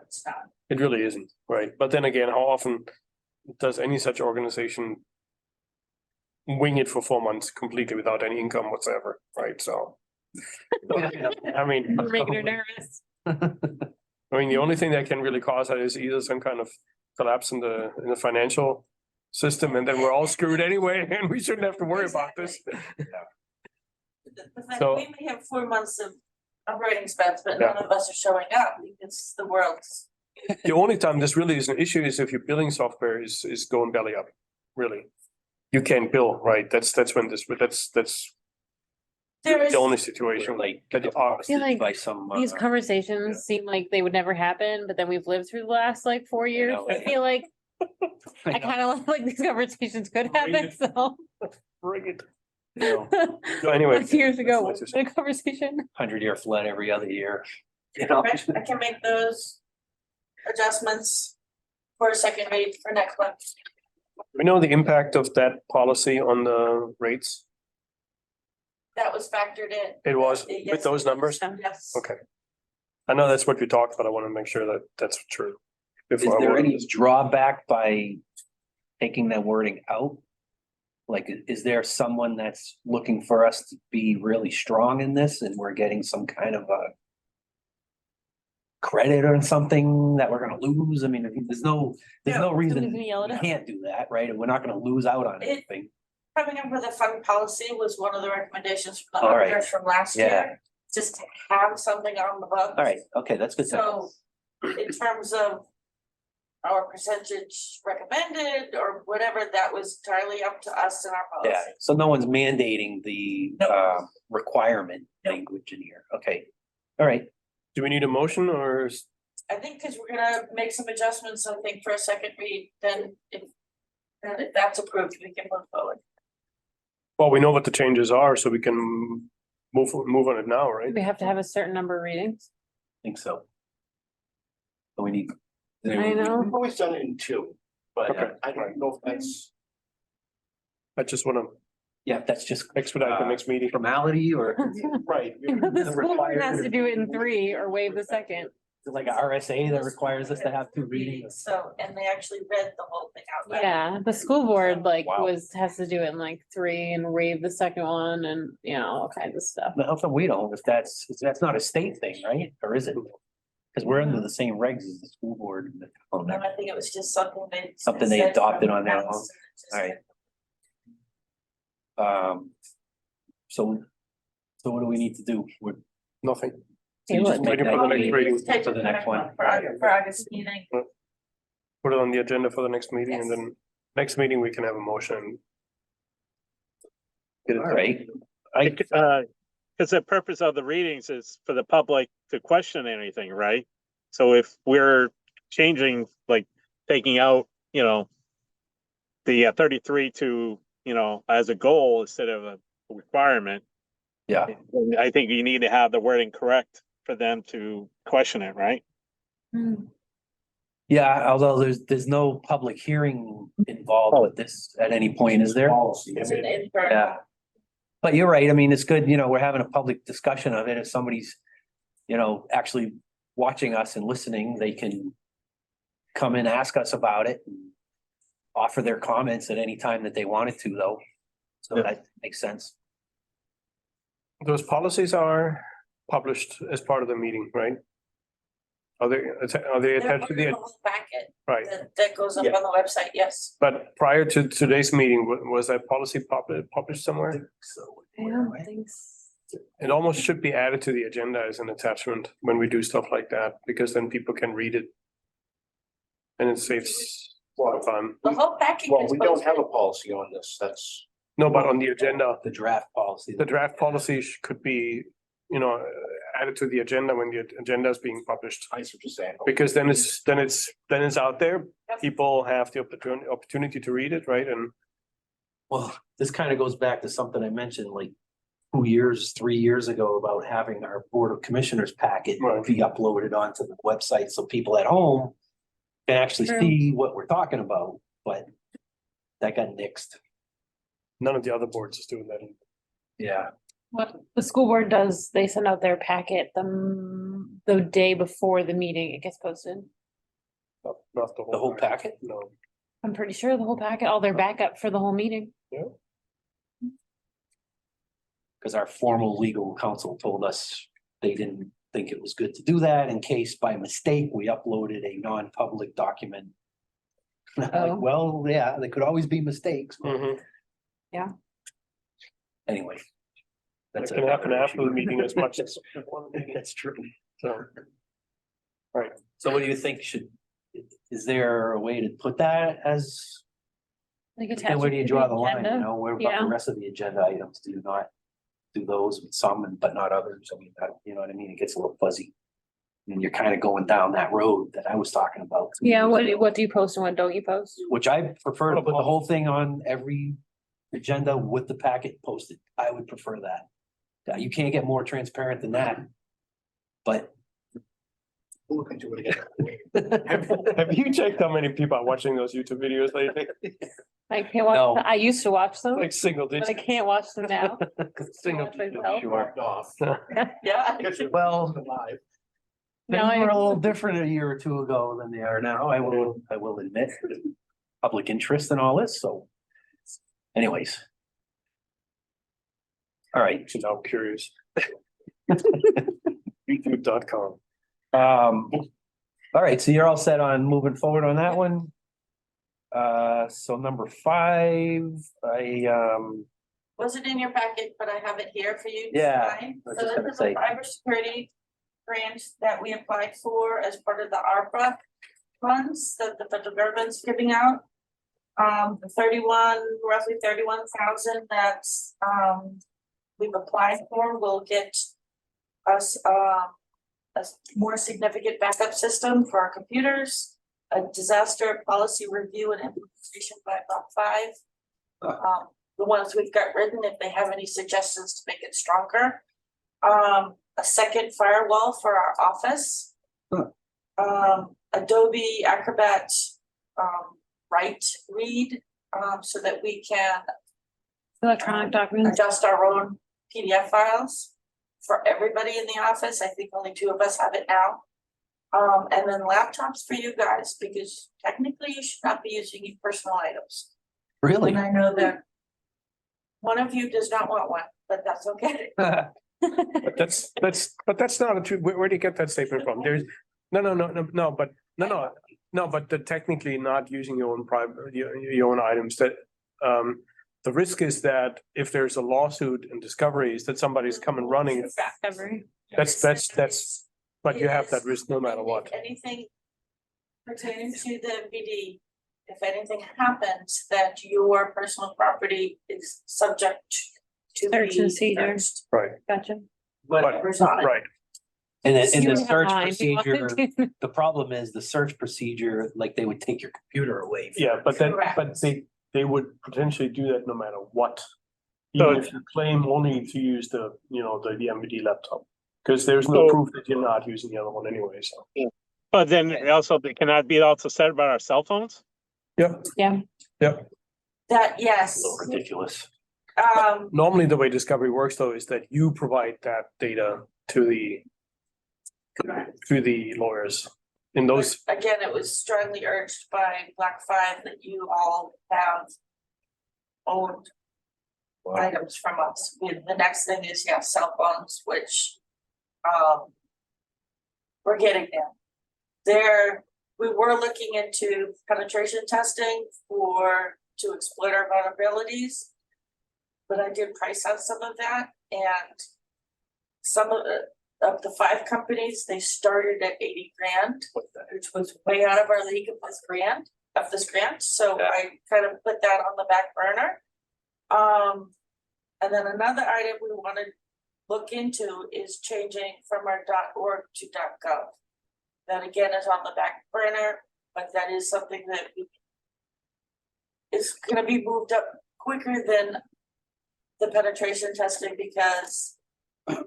it's not.
it really isn't, right? But then again, how often does any such organization wing it for 4 months completely without any income whatsoever, right? So, I mean,
You're making her nervous.
the only thing that can really cause that is either some kind of collapse in the financial system, and then we're all screwed anyway, and we shouldn't have to worry about this.
The fact
So-
we may have 4 months of operating expense, but
Yeah.
none of us are showing up because the world's.
The only time this really is an issue is if your billing software is going belly up, really. You can't bill, right? That's when that's
There is,
the only situation
Like,
that
feel like
by some.
These conversations seem like they would never happen, but then we've lived through the last like 4 years.
know.
I feel like I kind of like these conversations could happen, so.
bring it. No. So anyway.
5 years ago,
that's
was
my
it a conversation?
100-year flood every other year. You know,
I can make those adjustments for a second read for next month.
We know the impact of that policy on the rates.
That was factored in.
It was
Yes.
with those numbers.
Yes.
Okay. I know that's what we talked, but I want to make sure that that's true.
is
Before I
there
vote on
any
this.
drawback by taking that wording out? Like, is there someone that's looking for us to be really strong in this and we're getting some kind of a credit or something that we're gonna lose? I mean, there's no reason
Somebody's gonna yell at
we
us.
can't do that, right? And we're not gonna lose out on
It-
anything.
Coming up with a fund policy was one of the recommendations from the
All right.
auditors from last
Yeah.
year. Just to have something on the books.
All right, okay, that's good. to know.
So in terms of our percentage recommended or whatever, that was entirely up to us and our
Yeah,
policy.
so no one's mandating the
No.
requirement
No.
language in here. Okay, all right.
Do we need a motion or
I think because we're gonna make some adjustments, I think for a second read, then if that's approved, we can move forward.
well, we know what the changes are, so we can move on it now, right?
We have to have a certain number of readings.
Think so. But we need.
I know.
We've always done it in two, but
Okay.
I don't know if that's.
I just want to
Yeah, that's just
expedite the next meeting.
formality or
Right.
The school board has to do it in 3 or waive the second.
like a RSA that requires us to have 2 readings.
So, and they actually read the whole thing out. loud.
Yeah, the school board like
Wow.
has to do it in like 3 and waive the second one and, you know, all kinds of stuff.
But how come we don't, if that's not a state thing, right? Or is it? Because we're under the same regs as the school board. and the town.
No, I think it was just something they.
Something they
said
adopted
from
on their
past,
own.
just-
All right. So what do we need to do? We're,
Nothing.
so you just
Table it.
make
Waiting for the
that
next
change
reading.
Take
for
it
the next one.
For August meeting.
Put it on the agenda for the next meeting and
Yes.
then next meeting we can have a motion. Get it
All
done.
right.
Because the purpose of the readings is for the public to question anything, right? So if we're changing, like taking out, you know, the 33 to, you know, as a goal instead of a requirement.
Yeah.
I think you need to have the wording correct for them to question it, right?
Yeah, although there's no public hearing involved with this at any point, is there?
Policy.
Is it in for-
Yeah. But you're right. I mean, it's good, we're having a public discussion of it. If somebody's, actually watching us and listening, they can come and ask us about it. And offer their comments at any time that they wanted to, though. So
Yeah.
that makes sense.
Those policies are published as part of the meeting, right? Are they
They're
attached to
part of
the,
whole packet
right?
that goes up on the website, yes.
But prior to today's meeting, was that policy published somewhere?
I don't think so.
It almost should be added to the agenda as an attachment when we do stuff like that, because then people can read it. And it saves a lot of time.
The whole packet.
Well,
gets
we don't have a
posted.
policy on this, that's.
No, but on the agenda,
The draft policy.
the draft policy could be, added to the agenda when the agenda is being published.
I see what you're saying.
Because then it's out there. People have the opportunity to read it, right? And
Well, this kind of goes back to something I mentioned like 3 years ago about having our Board of Commissioners packet
Right.
be uploaded onto the website so people at home can actually
True.
see what we're talking about, but that got nixed.
none of the other boards is doing that.
Yeah.
What the school board does, they send out their packet the day before the meeting, it gets posted.
Not
The whole packet?
No.
I'm pretty sure the whole packet, all their backup for the whole meeting.
Because our formal legal counsel told us they didn't think it was good to do that in case by mistake we uploaded a non-public document. Like,
Oh.
well, yeah, there could always be mistakes, but
Mhm.
anyway.
That
That's
can happen
another
after the
issue.
meeting as much as before the meeting.
That's true.
So,
So what do you think is there a way to put that as,
Like
and
attach
where
it
do you
to
draw
the
the line,
agenda.
where about
Yeah.
the rest of the agenda items, do you not do those with some but not others? I mean, you know what I mean? It gets a little fuzzy. And you're kind of going down that road that I was talking about.
Yeah, what do you post and what don't you post?
Which I prefer to put the whole thing on every agenda with the packet posted. I would prefer that. You can't get more transparent than that. But
We'll look into it again.
have you checked how many people are watching those YouTube videos lately?
I can't watch,
No.
I used to watch them,
Like single
but I
digits.
can't watch them now.
Single
Watch
digits,
myself.
sure.
Marked off.
Yeah.
Well,
Live.
they
No,
were a little different a year or two ago than they are now. I will admit. Public interest in all this, so. Anyways. All right.
So now I'm curious. YouTube.com.
All right, so you're all set on moving forward on that one? So number 5,
Wasn't in your packet, but I have it here for you. to
Yeah,
sign.
I was
So
just gonna
this is a
say.
cybersecurity grant that we applied for as part of the ARPA funds that the federal government's giving out. The roughly 31,000 that we've applied for will get us a more significant backup system for our computers, a disaster policy review and implementation by about 5. The ones we've got written, if they have any suggestions to make it stronger. A second firewall for our office. Adobe Acrobat read so that we can
Electronic documents.
adjust our own PDF files for everybody in the office. I think only 2 of us have it now. And then laptops for you guys, because technically you should not be using your personal items.
really?
And I know that one of you does not want one, but that's okay.
But that's not a true, where do you get that statement from? There's, but the technically not using your own private, your own items, that, the risk is that if there's a lawsuit and discoveries that somebody's coming running,
Discovery.
that's, but you have that risk no matter what.
Anything pertaining to the MVD, if anything happens, that your personal property is subject to
Search and seizure.
searched.
Right,
Gotcha.
But,
Whatever's on it.
right.
and
You
the
have
search
mine. You want
procedure,
it?
the problem is the search procedure, like they would take your computer away.
Yeah, but then,
Correct.
but they would potentially do that no matter what. Even if you claim only to use the, the MVD laptop. Because there's no
So-
proof that you're not using the other one anyway, so.
But then also, can that be also said about our cell phones?
Yep.
Yeah.
Yep.
That, yes,
So ridiculous.
Normally, the way Discovery works though is that you provide that data to the lawyers. In those,
again, it was strongly urged by Black Five that you all have owned items from us. The next thing is, yeah, cell phones, which, we're getting there. We were looking into penetration testing to exploit our vulnerabilities. But I did price out some of that, and some of the 5 companies, they started at 80 grand, which was way out of our league of this grant, so I kind of put that on the back burner. And then another item we want to look into is changing from our .org to .gov. That again is on the back burner, but that is something that is gonna be moved up quicker than the penetration testing, because the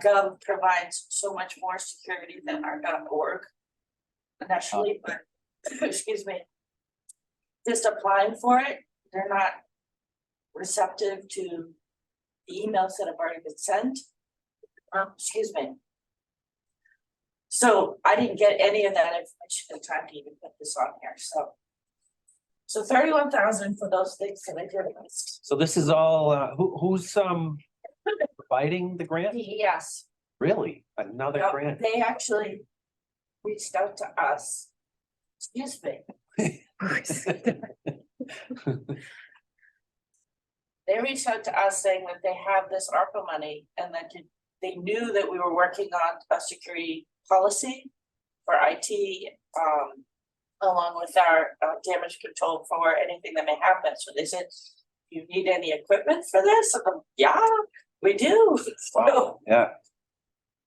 .gov provides so much more security than our .org initially, but excuse me, just applying for it, they're not receptive to the emails that have already been sent. Excuse me. So I didn't get any of that information in time to even put this on here, so 31,000 for those things that I did list.
So this is all, who's providing the grant?
Yes.
Really? Another
Yep,
grant?
they actually reached out to us. Excuse me. They reached out to us saying that they have this ARPA money and that they knew that we were working on a security policy for IT, along with our damage control for anything that may happen. So they said, you need any equipment for this? And yeah, we do.
Wow, yeah.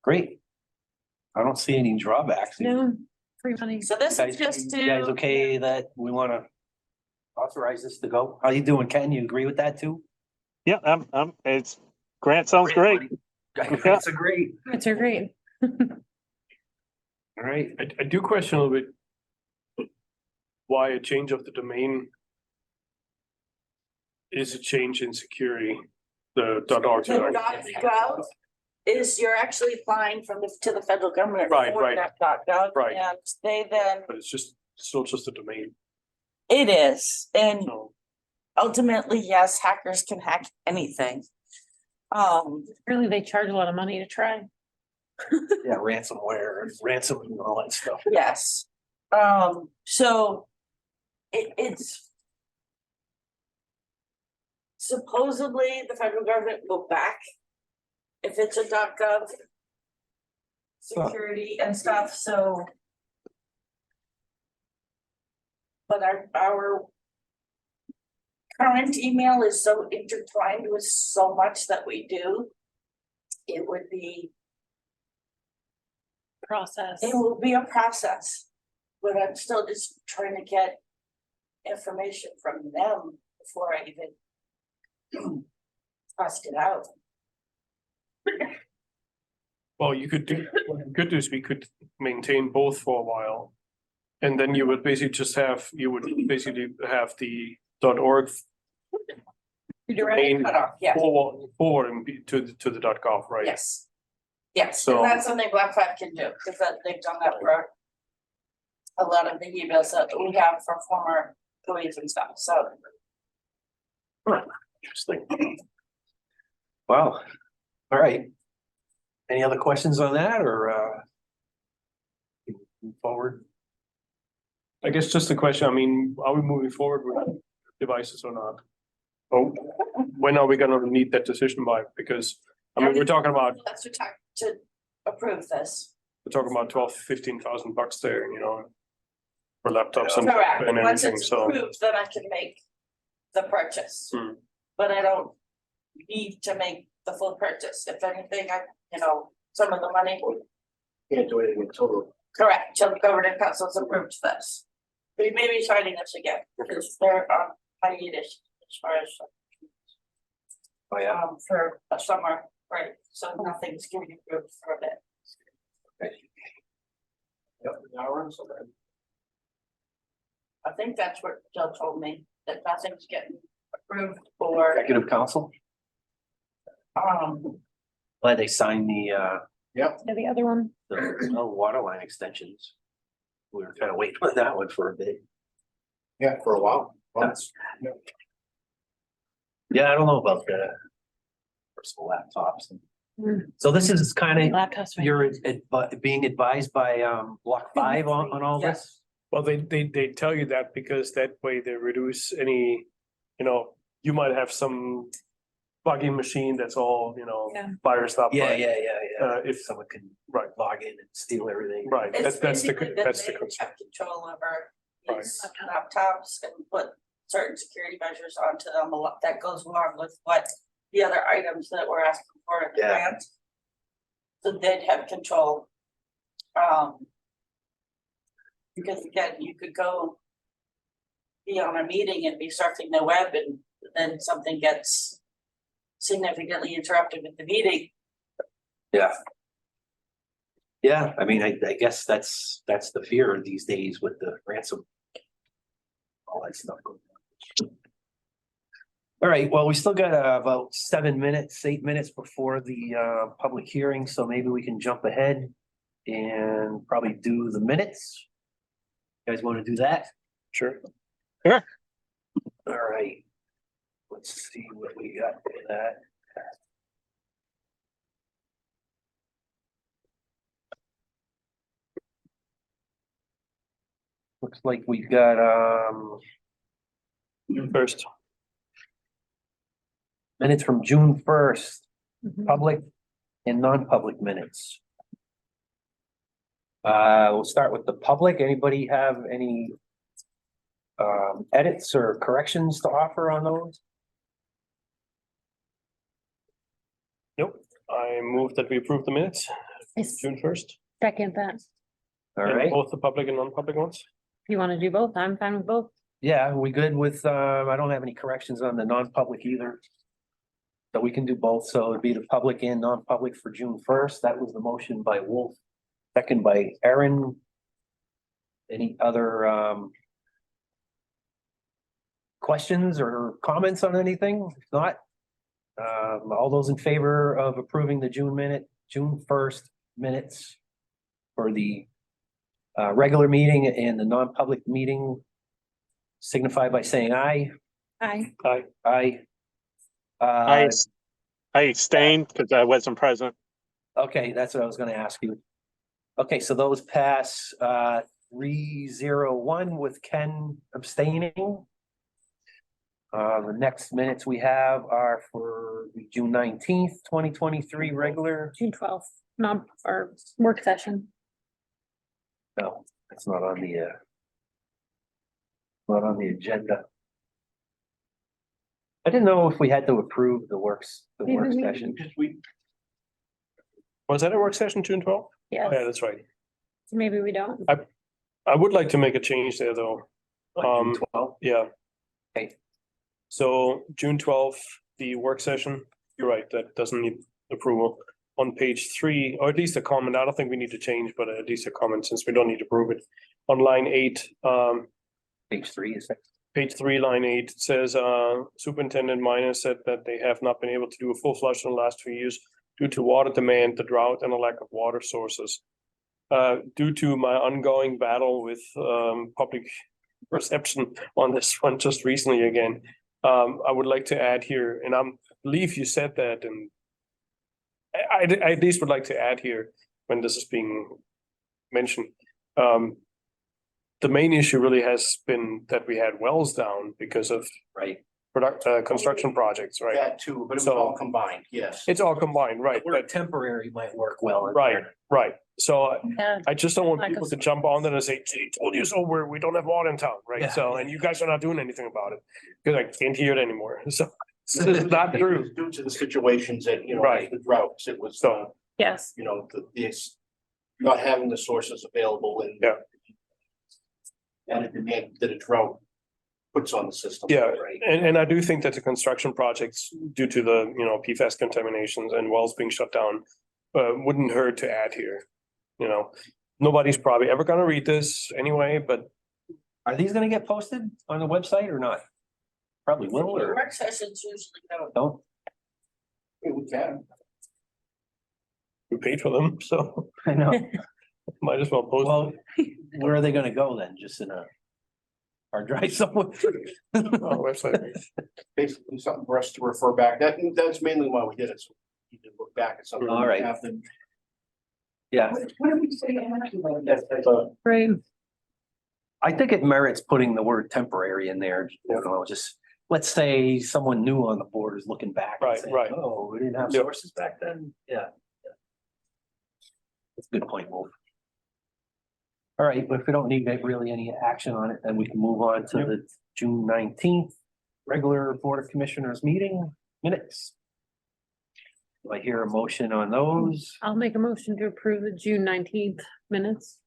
Great. I don't see any drawbacks.
No, free money.
So this
Guys,
is just to.
you guys okay that we wanna authorize this to go? How you doing, Ken? You agree with that too?
Yeah, it's, grant sounds great.
That's a great.
It's a great.
All right.
I do question a little bit why a change of the domain is a change in security, the .org.
The .gov is you're actually applying to the federal government.
Right,
for
right.
that .gov,
Right.
and they then,
But it's still just a domain,
it is, and
so.
ultimately, yes, hackers can hack anything.
Really, they charge a lot of money to try.
Yeah, ransomware, ransom and all that stuff.
Yes, so it's supposedly the federal government will back if it's a .gov security and stuff, so. But our current email is so intertwined with so much that we do. It would be,
Process.
it will be a process, but I'm still just trying to get information from them before I even trust it out.
Well, what you could do is we could maintain both for a while. And then you would basically have the .org
Direct cutoff, yes,
forward and to the .gov, right?
yes. Yes,
So-
and that's something Black Five can do, because they've done that for a lot of the emails that we have from former employees and stuff, so.
Interesting. Wow. All right. Any other questions on that or move forward?
I guess just a question, I mean, are we moving forward with devices or not? Oh, when are we gonna need that decision by? Because, I mean, we're talking about
Let's talk to approve this.
12,000-15,000 bucks there, for laptops and
Correct,
and
once
everything,
it's
so.
approved, then I can make the purchase.
Hmm.
But I don't need to make the full purchase, if anything, some of the money.
Can't do anything until
Correct, till the governing council's approved this. We may be starting this again, because they're on hiatus as far as.
Oh, yeah.
For a summer, right, so nothing's getting approved for a bit.
Yep, now we're on something.
I think that's what Jill told me, that nothing's getting approved for,
Executive council, glad they signed
Yeah, the other one.
the water line extensions. We were kind of waiting on that one for a bit.
Yeah, for a while.
That's- Yeah, I don't know about the personal laptops. So this is kind of,
Laptops. right?
you're being advised by block 5 on all
Yeah.
this?
Well, they tell you that because that way they reduce any, you might have some buggy machine that's all,
Yeah.
virused up.
Yeah,
right?
yeah, yeah, yeah.
If,
Someone can
right,
log in and steal everything.
right,
it's
that's the,
basically that
that's the
they
concern.
have control over
Right.
these laptops and put certain security measures onto them, that goes along with what the other items that we're asking for in the
Yeah.
grant. So they'd have control. Because again, you could go be on a meeting and be surfing the web and then something gets significantly interrupted with the meeting.
Yeah. Yeah, I mean, I guess that's the fear these days with the ransom. All that stuff going on. All right, well, we still got about 8 minutes before the public hearing, so maybe we can jump ahead and probably do the minutes. You guys want to do that?
Sure.
All right. Let's see what we got for that. Looks like we've got
First,
minutes from June 1st,
Mhm.
public and non-public minutes. We'll start with the public. Anybody have any edits or corrections to offer on those?
nope, I move that we approve the minutes,
Yes,
June 1st.
second that.
All right,
Both the public and non-public ones.
If you want to do both, I'm fine with both.
yeah, we good with, I don't have any corrections on the non-public either. So we can do both, so it'd be the public and non-public for June 1st. That was the motion by Wolf, second by Aaron. Any other questions or comments on anything? If not, all those in favor of approving the June 1st minutes for the regular meeting and the non-public meeting signify by saying aye.
Aye.
Aye.
I abstained because I wasn't present.
Okay, that's what I was gonna ask you. Okay, so those pass 3-0-1 with Ken abstaining. The next minutes we have are for the June 19th, 2023 regular.
June 12th, or work session.
No, it's not on the not on the agenda. I didn't know if we had to approve the work
Maybe we-
session.
Was that a work session, June 12th?
Yes,
Yeah, that's right.
maybe we don't.
I would like to make a change there, though.
June 12th.
Yeah.
Okay.
So June 12th, the work session, you're right, that doesn't need approval. On page 3, or at least a comment, I don't think we need to change, but at least a comment since we don't need to approve it. On line 8,
Page 3 is that?
page 3, line 8, it says, Superintendent Minor said that they have not been able to do a full flush in the last 2 years due to water demand, the drought, and a lack of water sources. Due to my ongoing battle with public perception on this one just recently again, I would like to add here, and I believe you said that, and I at least would like to add here when this is being mentioned. The main issue really has been that we had wells down because of
Right.
construction projects, right?
That too, but it was
So-
all combined, yes.
It's all combined, right?
The word temporary might work well. in
Right,
there.
right. So
Yeah,
I just don't want
Like a
people to jump on that and say, "Gee, told you so, we don't have water in town," right?
Yeah.
So, and you guys are not doing anything about it, because I can't hear it anymore, so this is not
It
true.
was due to the situations that,
Right.
the droughts, it was,
So,
yes,
not having the sources available and.
Yeah.
And it demanded that a drought puts on the system.
Yeah,
Right.
and I do think that the construction projects, due to the, PFAS contaminations and wells being shut down, wouldn't hurt to add here. Nobody's probably ever gonna read this anyway, but
Are these gonna get posted on the website or not? Probably will
The
or
work sessions usually don't.
don't?
Yeah, we can.
we paid for them, so
I know.
might as well post.
Well, where are they gonna go then? Just in a hard drive somewhere?
On our website.
Basically something for us to refer back. That's mainly why we did it. So you can look back at something.
All right.
Have them-
Yeah,
What did we say?
Right.
I think it merits putting the word temporary in there, just, let's say someone new on the board is looking back. and
Right,
saying,
right.
Oh, we didn't have
Yep.
sources back then, yeah. That's a good point, Wolf. All right, but if we don't need really any action on it, then we can move on to the June 19th regular Board of Commissioners meeting minutes. Do I hear a motion on those?
I'll make a motion to approve the June 19th minutes.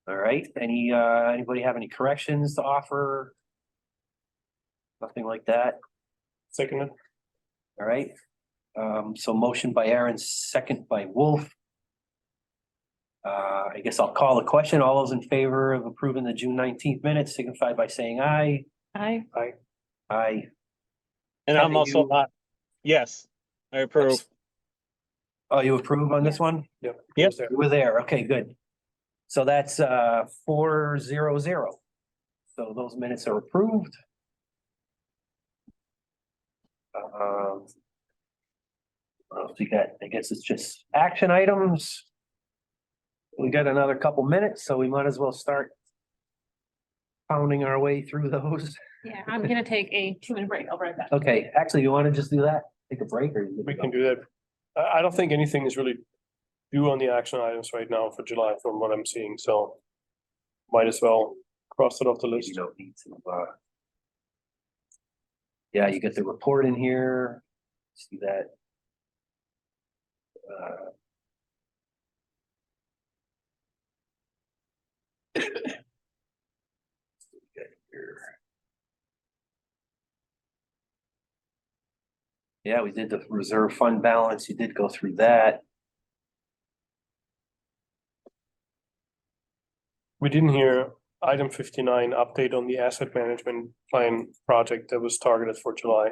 All right, anybody have any corrections to offer? Nothing like that?
Second,
All right, so motion by Aaron, second by Wolf. I guess I'll call the question. All those in favor of approving the June 19th minutes signify by saying aye.
Aye.
Aye.
And
Ken,
I'm
do
also
you-
not, yes, I approve.
Oh, you approve on this one?
yep.
Yep.
You were there. Okay, good. So that's 4-0-0. So those minutes are approved. What else we got? I guess it's just action items. We got another couple minutes, so we might as well start pounding our way through those.
Yeah, I'm gonna take a 2-minute break. I'll be right back.
Okay, actually, you want to just do that? Take a break or?
We can do that. I don't think anything is really due on the action items right now for July from what I'm seeing, so might as well cross it off the
You
list.
don't need to, yeah, you get the report in here. See that? Yeah, we did the reserve fund balance. You did go through that.
We didn't hear item 59 update on the asset management plan project that was targeted for July.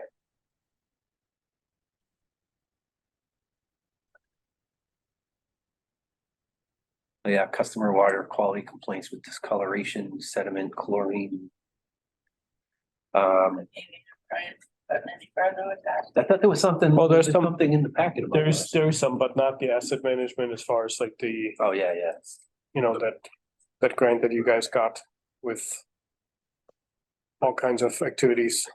Oh, yeah, customer water quality complaints with discoloration, sediment, chlorine.
Any further with that?
I thought there was something.
Well, there's some-
something in the packet about that.
There's some, but not the asset management as far as like the,
Oh, yeah, yeah.
that grant that you guys got with all kinds of activities.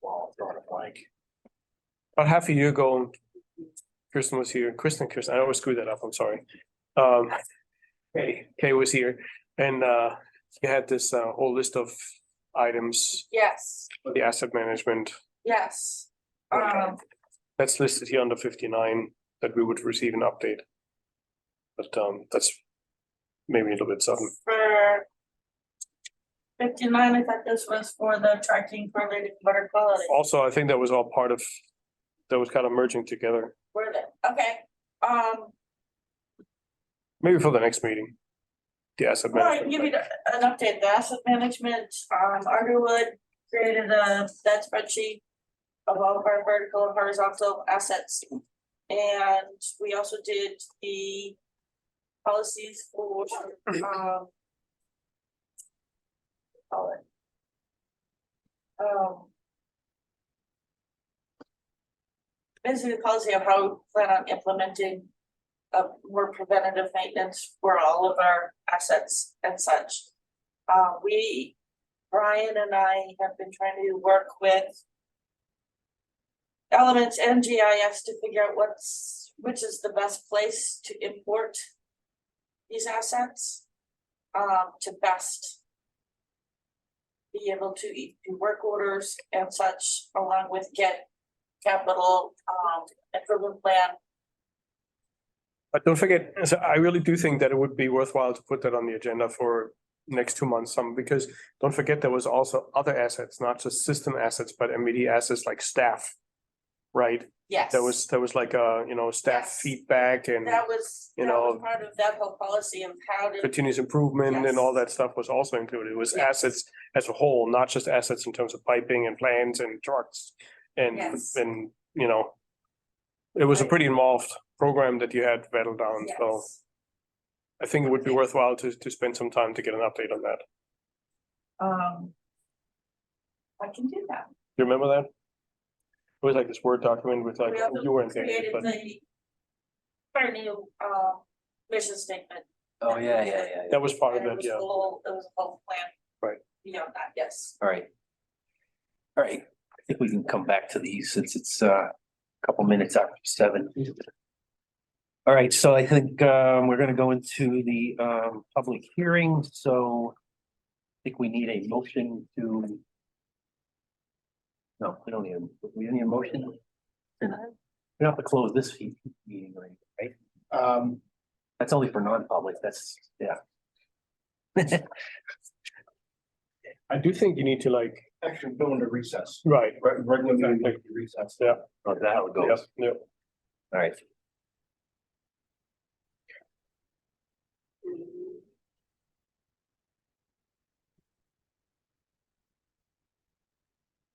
Wow, drawing a blank.
About half a year ago, Kristen was here. Kristen, I always screw that up. I'm sorry. Kay was here and you had this whole list of items
Yes,
for the asset management.
yes.
That's listed here under 59 that we would receive an update. But that's maybe a little bit sudden.
For 59, I thought this was for the tracking for the water quality.
Also, I think that was all part of, that was kind of merging together,
Were they? Okay,
maybe for the next meeting. The asset
well, I can give you
management.
an update. The asset management, Underwood created that spreadsheet of all of our vertical and horizontal assets. And we also did the policies for, call it. Basically the policy of how we plan on implementing more preventative maintenance for all of our assets and such. Brian and I have been trying to work with Elements and GIS to figure out which is the best place to import these assets, to best be able to do work orders and such, along with get capital, improvement plan.
But don't forget, so I really do think that it would be worthwhile to put that on the agenda for next 2 months, because don't forget, there was also other assets, not just system assets, but MVD assets like staff. Right?
Yes.
There was like staff
Yes.
feedback and
That was
know,
part of that whole policy of how to.
continuous improvement and all
Yes.
that stuff was also included. It was
Yes.
assets as a whole, not just assets in terms of piping and plants and trucks. And,
Yes.
and, it was a
Right.
pretty involved program that you had to battle down, so
Yes.
I think it would be
Okay.
worthwhile to spend some time to get an update on that.
I can do that.
You remember that? It was like this Word document with like,
We also
you weren't there,
created
but
our new, mission statement.
Oh, yeah.
that was part of
And
that, yeah.
It was a whole plan.
Right.
Beyond that, yes.
All right. All right, I think we can come back to these since it's a couple minutes after 7. All right, so I think we're gonna go into the public hearing, so I think we need a motion to. No, we don't need a motion. We don't have to close this meeting, right? That's only for non-public, that's, yeah.
I do think you need to like,
Actually, go into recess.
right,
Regular meeting,
Exactly.
recess.
yeah,
Oh, is that how it
yeah,
goes?
yeah.
All right.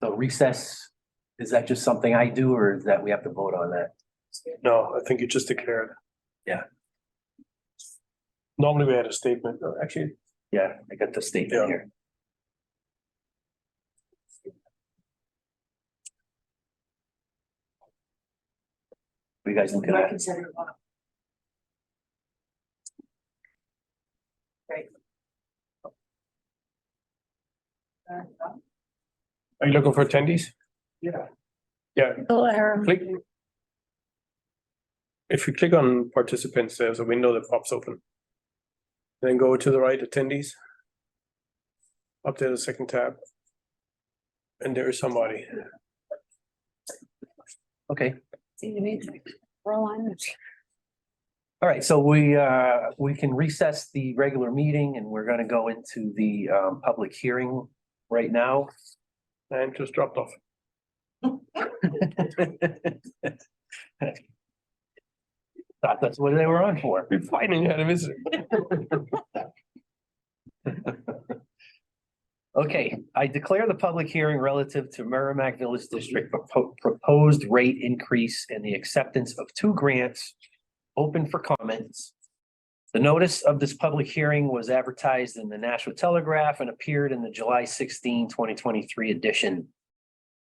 So recess, is that just something I do, or is that we have to vote on that?
No, I think you just declared.
Yeah.
Normally we had a statement, actually,
Yeah, I got the statement
Yeah.
here. What are you guys looking
I
at?
consider one. Great.
are you looking for attendees?
Yeah.
Yeah,
Hello.
click. If you click on participants, there's a window that pops open. Then go to the right, attendees. Up there, the second tab. And there is somebody.
Okay,
Roll on.
all right, so we can recess the regular meeting and we're gonna go into the public hearing right now.
And just dropped off.
Thought that's what they were on for.
We're finding out a visitor.
Okay, I declare the public hearing relative to Merrimack Village District proposed rate increase and the acceptance of 2 grants open for comments. The notice of this public hearing was advertised in the Nashua Telegraph and appeared in the July 16, 2023 edition.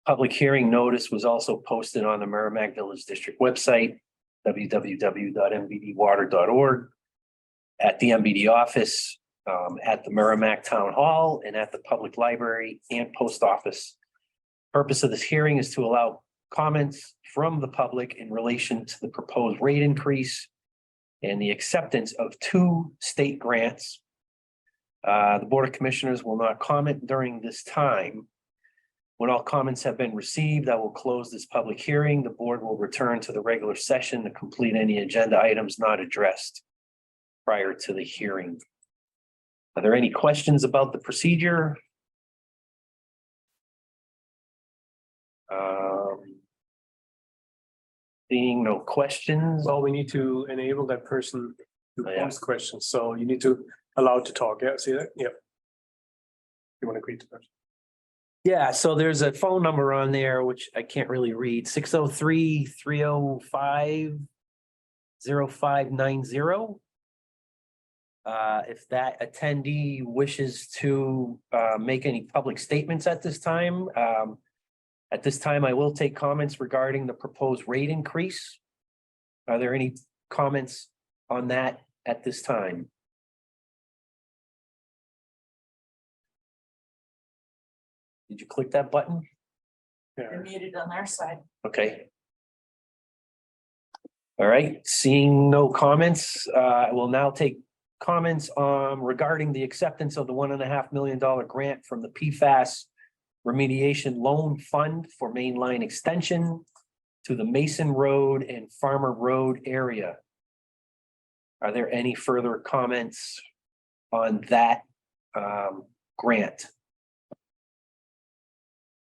Public hearing notice was also posted on the Merrimack Village District website, www.mvdwater.org, at the MVD office, at the Merrimack Town Hall, and at the Public Library and Post Office. Purpose of this hearing is to allow comments from the public in relation to the proposed rate increase and the acceptance of 2 state grants. The Board of Commissioners will not comment during this time. When all comments have been received, I will close this public hearing. The board will return to the regular session to complete any agenda items not addressed prior to the hearing. Are there any questions about the procedure? Seeing no questions.
Well, we need to enable that person to
Oh, yeah.
post questions, so you need to allow to talk, yeah, see that, yeah. You want to greet the person?
Yeah, so there's a phone number on there, which I can't really read, 603-305-0590. If that attendee wishes to make any public statements at this time, I will take comments regarding the proposed rate increase. Are there any comments on that at this time? Did you click that button?
They're muted on their side.
Okay. All right, seeing no comments, I will now take comments regarding the acceptance of the $1.5 million grant from the PFAS Remediation Loan Fund for Main Line Extension to the Mason Road and Farmer Road area. Are there any further comments on that grant.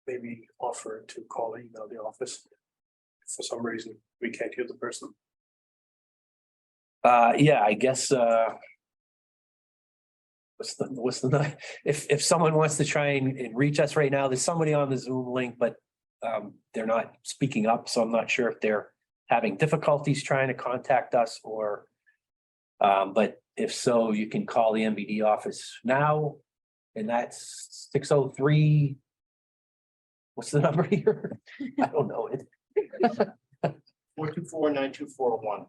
Maybe offer to call or email the office. If for some reason we can't hear the person.
Yeah, I guess, what's the, if someone wants to try and reach us right now, there's somebody on the Zoom link, but they're not speaking up, so I'm not sure if they're having difficulties trying to contact us or, but if so, you can call the MVD office now, and that's 603. What's the number here? I don't know it.
424-9241.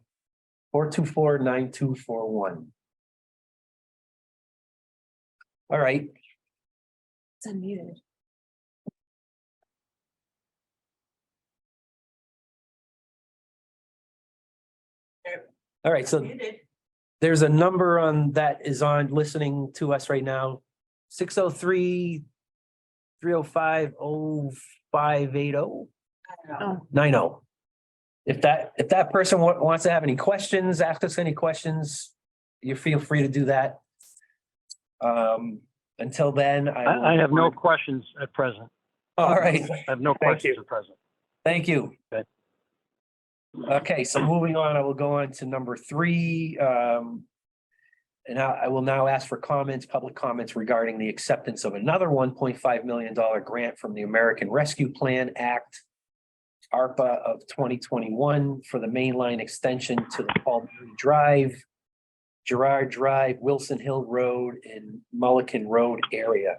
424-9241. All right,
It's unmuted.
all right, so
Muted.
there's a number on that is on listening to us right now. 603-305-0580.
Oh,
90. If that person wants to have any questions, ask us any questions, you feel free to do that. Until then,
I have no questions at present.
All right,
I have no
Thank
questions
you.
at present.
thank you.
Okay.
Okay, so moving on, I will go on to number 3. And I will now ask for public comments regarding the acceptance of another $1.5 million grant from the American Rescue Plan Act, ARPA of 2021 for the main line extension to the Paul Mooney Drive, Girard Drive, Wilson Hill Road, and Mulliken Road area.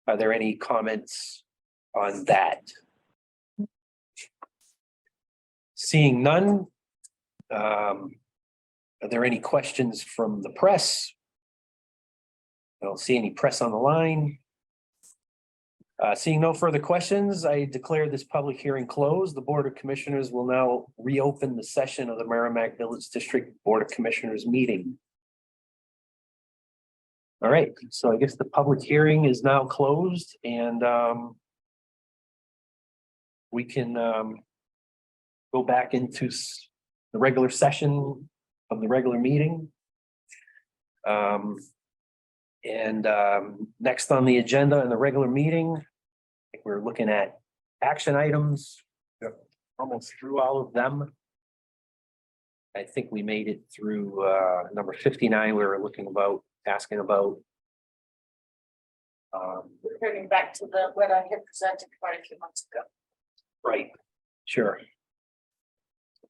Are there any comments on that? Seeing none. Are there any questions from the press? I don't see any press on the line. Seeing no further questions, I declare this public hearing closed. The Board of Commissioners will now reopen the session of the Merrimack Village District Board of Commissioners meeting. All right, so I guess the public hearing is now closed, and we can go back into the regular session of the regular meeting. Next on the agenda in the regular meeting, I think we're looking at action items. Almost through all of them. I think we made it through number 59. We were asking about.
Returning back to what I had presented quite a few months ago.
Right, sure.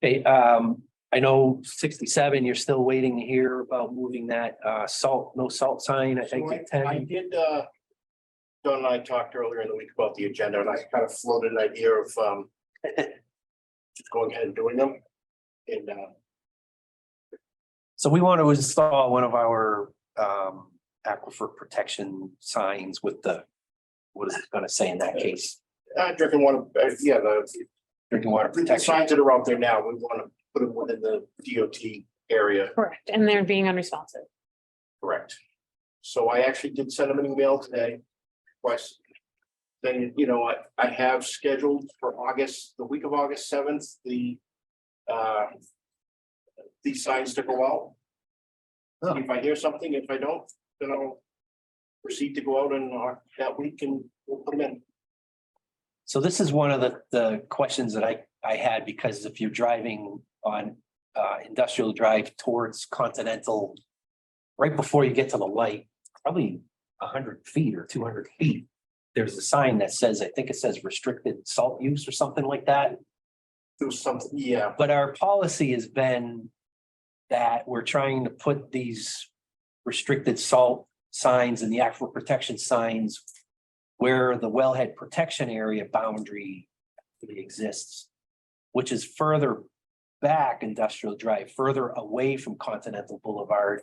Okay, I know 67, you're still waiting to hear about moving that no salt sign, I think. to 10.
I did, Don and I talked earlier in the week about the agenda, and I kind of floated an idea of just going ahead and doing them. And
So we want to install one of our aquifer protection signs with what is it gonna say in that case?
drinking water, the
Drinking water protection.
signs that are out there now, we want to put them within the DOT area.
correct. And they're being unresponsive.
Correct. So I actually did send them an email today. Then, I have scheduled for the week of August 7th, these signs to go out.
Oh.
If I hear something, if I don't, then I'll proceed to go out and that week and we'll put them in.
So this is one of the questions that I had, because if you're driving on Industrial Drive towards Continental, right before you get to the light, probably 100 feet or 200 feet, there's a sign that says, I think it says restricted salt use or something like that.
There was something, yeah.
But our policy has been that we're trying to put these restricted salt signs and the aquifer protection signs where the wellhead protection area boundary exists, which is further back Industrial Drive, further away from Continental Boulevard.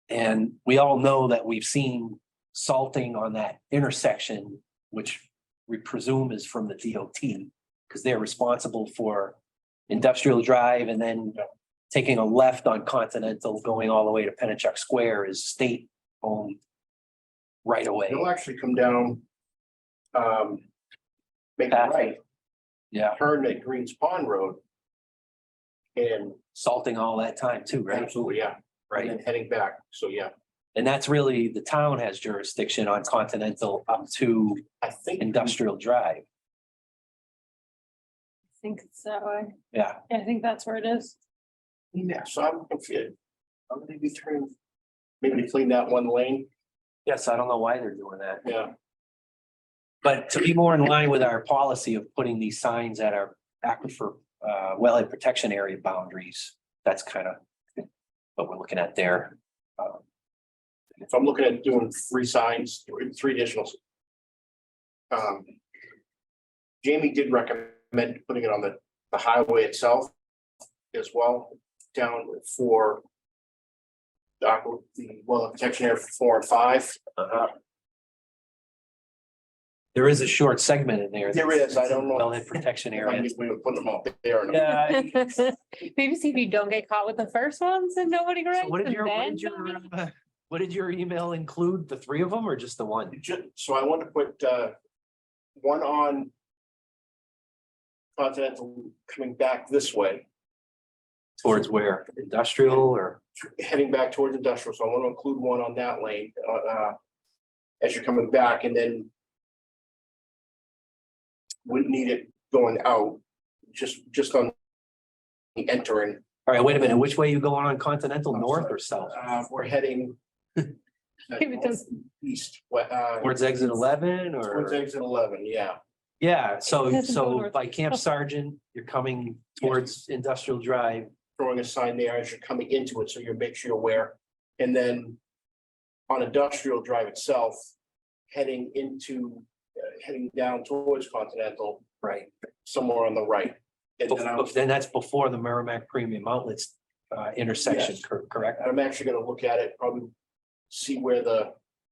And we all know that we've seen salting on that intersection, which we presume is from the DOT, because they're responsible for Industrial Drive, and then taking a left on Continental going all the way to Pennachuck Square is state owned right away.
They'll actually come down, make a right,
Yeah,
turn at Greens Pond Road. And
salting all that time too, right?
absolutely, yeah, and
Right.
then heading back, so yeah.
And that's really, the town has jurisdiction on Continental up to
I think.
Industrial Drive.
I think it's that way.
Yeah,
Yeah, I think that's where it is.
Yeah, so I'm confused. I'm gonna be turning, maybe clean that one lane,
yes, I don't know why they're doing that.
yeah.
But to be more in line with our policy of putting these signs at our aquifer, wellhead protection area boundaries, that's kind of what we're looking at there.
If I'm looking at doing 3 signs, 3 additionals. Jamie did recommend putting it on the highway itself as well, down for the well protection area for 4 and 5.
There is a short segment in there.
There is, I don't know.
Wellhead protection
I
area.
guess we would put them up there. and-
Yeah.
Maybe see if you don't get caught with the first ones and nobody
So
writes.
what did
and
your,
then-
what did your email include? The 3 of them or just the one?
So I want to put one on Continental coming back this way,
Towards where? Industrial or?
heading back towards industrial. So I want to include one on that lane as you're coming back, and then wouldn't need it going out, just on the entering.
All right, wait a minute. Which way you going on Continental, north or south?
We're heading
It does-
east,
Towards exit 11
towards
or?
exit 11, yeah.
Yeah,
It
so,
doesn't go
so
north.
by Camp Sargent, you're coming towards Industrial Drive.
Throwing a sign there as you're coming into it, so you make sure you're aware. And then on Industrial Drive itself, heading down towards Continental,
Right.
somewhere on the right. And then
Then that's before the Merrimack Premium Outlets intersection,
Yes.
correct?
I'm actually gonna look at it, probably see where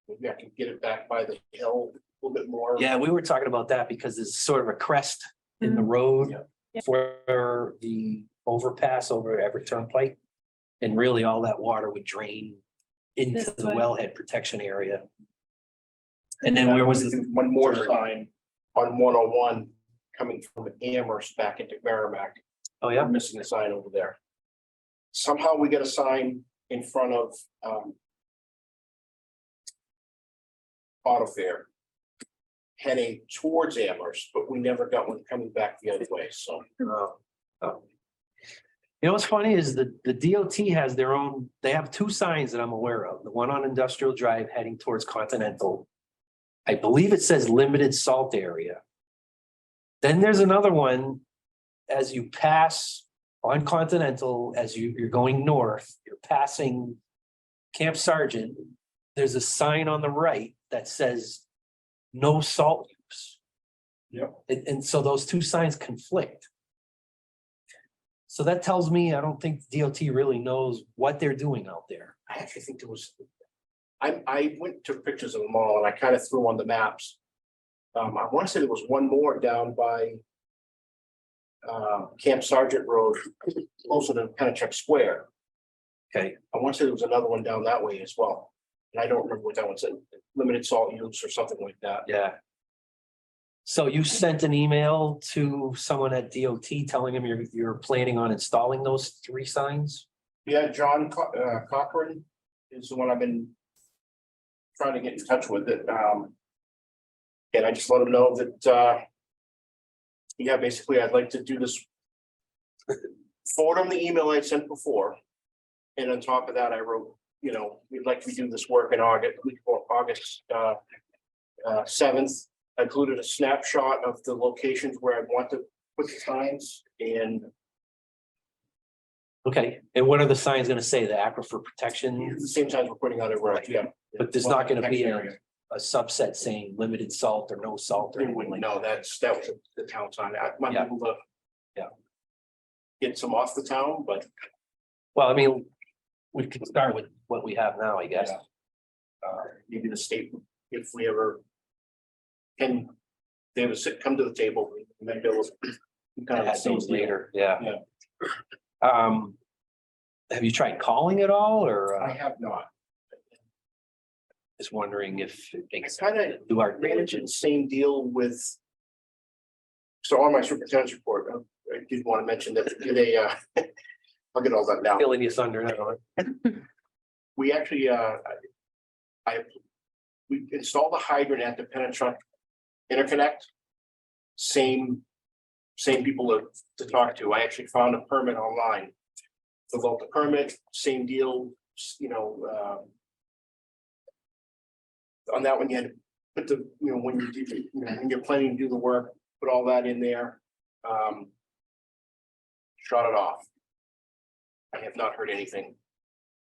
maybe I can get it back by the hill a little bit more.
Yeah, we were talking about that because there's sort of a crest in the road for the overpass over Everett Turnpike. And really all that water would drain into
This
the
way.
wellhead protection area. And then where was the,
One more sign on 101 coming from Amherst back into Merrimack.
oh yeah,
I'm missing a sign over there. Somehow we got a sign in front of Auto Fair heading towards Amherst, but we never got one coming back the other way, so.
oh. You know, what's funny is the DOT has their own, they have 2 signs that I'm aware of. The one on Industrial Drive heading towards Continental. I believe it says limited salt area. Then there's another one as you pass on Continental, as you're going north, you're passing Camp Sargent. There's a sign on the right that says no salt use.
Yep.
And so those 2 signs conflict. So that tells me, I don't think DOT really knows what they're doing out there.
I actually think there was, I went, took pictures of them all, and I kind of threw on the maps. I want to say there was one more down by Camp Sargent Road, closer to Pennachuck Square.
Okay,
I want to say there was another one down that way as well. And I don't remember what that one said, limited salt use or something like that.
yeah. So you sent an email to someone at DOT telling them you're planning on installing those 3 signs?
Yeah, John Cochran is the one I've been trying to get in touch with it. And I just let him know that, yeah, basically I'd like to do this. Forward on the email I sent before. And on top of that, I wrote, we'd like to do this work in August 7th. I included a snapshot of the locations where I want to put the signs and
Okay, and what are the signs gonna say? The aquifer protection,
the same signs we're putting out everywhere, yeah.
but there's not gonna be
Area.
a subset saying limited salt or no salt or
They
anything
wouldn't
like
know,
that.
that was the town sign, I might be
Yeah.
able to.
Yeah.
Get some off the town, but
Well, I mean, we could start with what we have now, I guess.
maybe the state, if we ever. Can, they ever come to the table, we might be able to. kind of
Add those later, yeah.
Yeah.
Have you tried calling at all or
I have not,
just wondering if it
I
makes
kind of
do our
ran into the
diligence?
same deal with. So on my superintendent's report, I did want to mention that we did a, I'll get all that now.
Filling you thunder now.
We actually, we installed the hydrant at the Penachuk interconnect. Same people to talk to. I actually found a permit online. Filled out the permit, same deal, on that one, you had to put the, when you do, when you're planning to do the work, put all that in there. Shut it off. I have not heard anything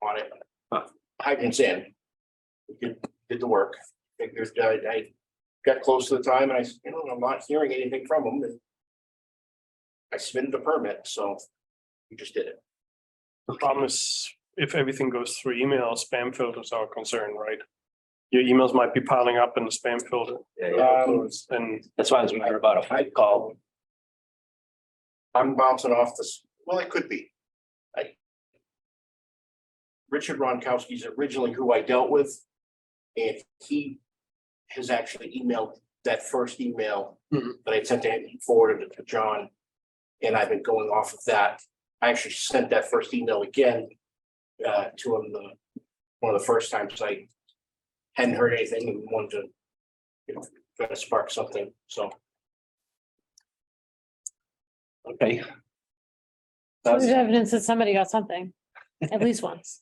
on it. Hydrant's in. We did the work. I got close to the time and I'm not hearing anything from them. And I submitted a permit, so we just did it.
The problem is, if everything goes through email, spam filters are a concern, right? Your emails might be piling up in the spam filter. And
That's why I was wondering about a phone call.
I'm bouncing off this, well, it could be. Richard Ronkowski is originally who I dealt with. And he has actually emailed that first email that I sent to him, he forwarded it to John. And I've been going off of that. I actually sent that first email again to him one of the first times I hadn't heard anything and wanted to try to spark something, so.
Okay.
There's evidence that somebody got something, at least once.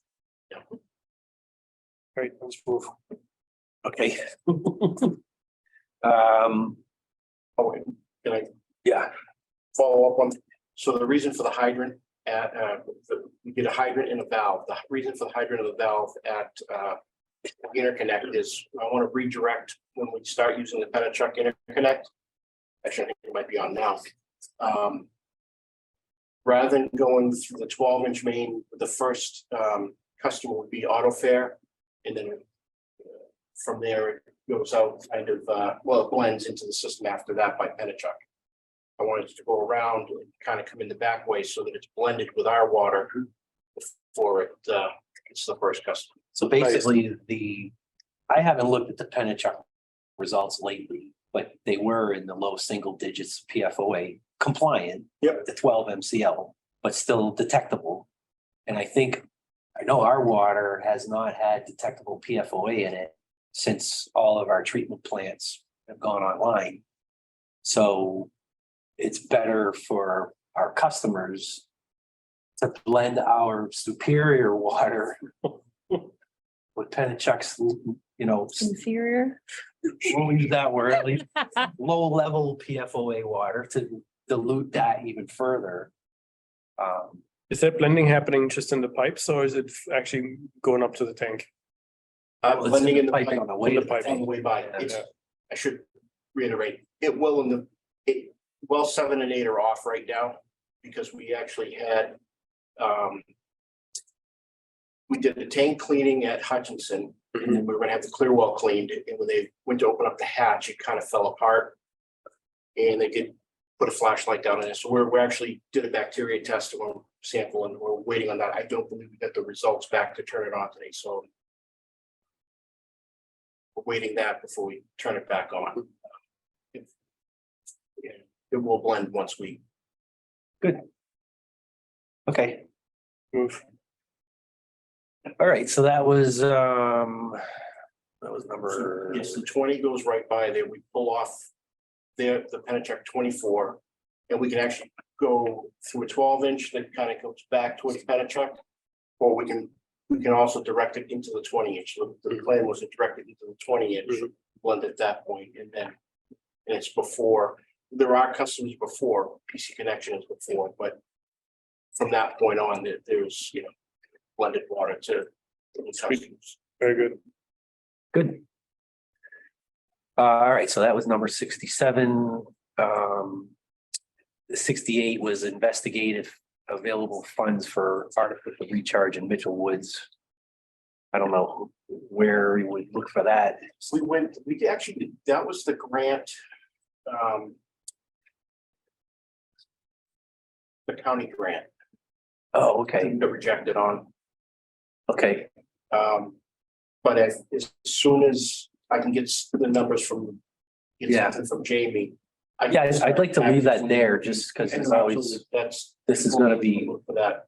Great, let's move.
Okay.
Oh, can I
Yeah,
follow up on, so the reason for the hydrant at, we did a hydrant and a valve. The reason for the hydrant and the valve at interconnect is I want to redirect when we start using the Penachuk interconnect. Actually, I think it might be on now. Rather than going through the 12-inch main, the first customer would be Autofair, and then from there it goes out kind of it blends into the system after that by Penachuk. I wanted to go around and kind of come in the back way so that it's blended with our water before it's the first customer.
so basically I haven't looked at the Penachuk results lately, but they were in the low single digits PFOA compliant.
Yep.
The 12 MCL, but still detectable. And I know our water has not had detectable PFOA in it since all of our treatment plants have gone online. So it's better for our customers to blend our superior water with Penachuk's,
Inferior.
we'll use that word, at least low level PFOA water to dilute that even further.
Is that blending happening just in the pipes or is it actually going up to the tank?
Well, it's
Blending in the
pipe
pipe
on the way to the
on the way by. It's, I should reiterate, it will well 7 and 8 are off right now because we actually had we did the tank cleaning at Hutchinson and then we were gonna have the clear well cleaned, and when they went to open up the hatch, it kind of fell apart. And they did put a flashlight down in it. So we actually did a bacteria test and sample and we're waiting on that. I don't believe we got the results back to turn it on today, so we're waiting that before we turn it back on. It will blend once we.
Good. Okay,
Move.
all right, so that was number.
Yes, the 20 goes right by there. We pull off the Penachuk 24, and we can actually go through a 12-inch that kind of goes back towards Penachuk, or we can also direct it into the 20-inch. The plan was to direct it into the 20-inch, blend at that point, and it's before. There are customers before, PC connection is before, but from that point on, there's blended water to the customers.
Very good.
Good. All right, so that was number 67. 68 was investigative available funds for artificial recharge in Mitchell Woods. I don't know where we would look for that.
We actually, that was the grant. The county grant.
Oh, okay,
Got rejected on.
okay,
But as soon as I can get the numbers from. Something from Jamie.
yeah, I'd like to leave that there just because it's always, this is gonna be,
For that.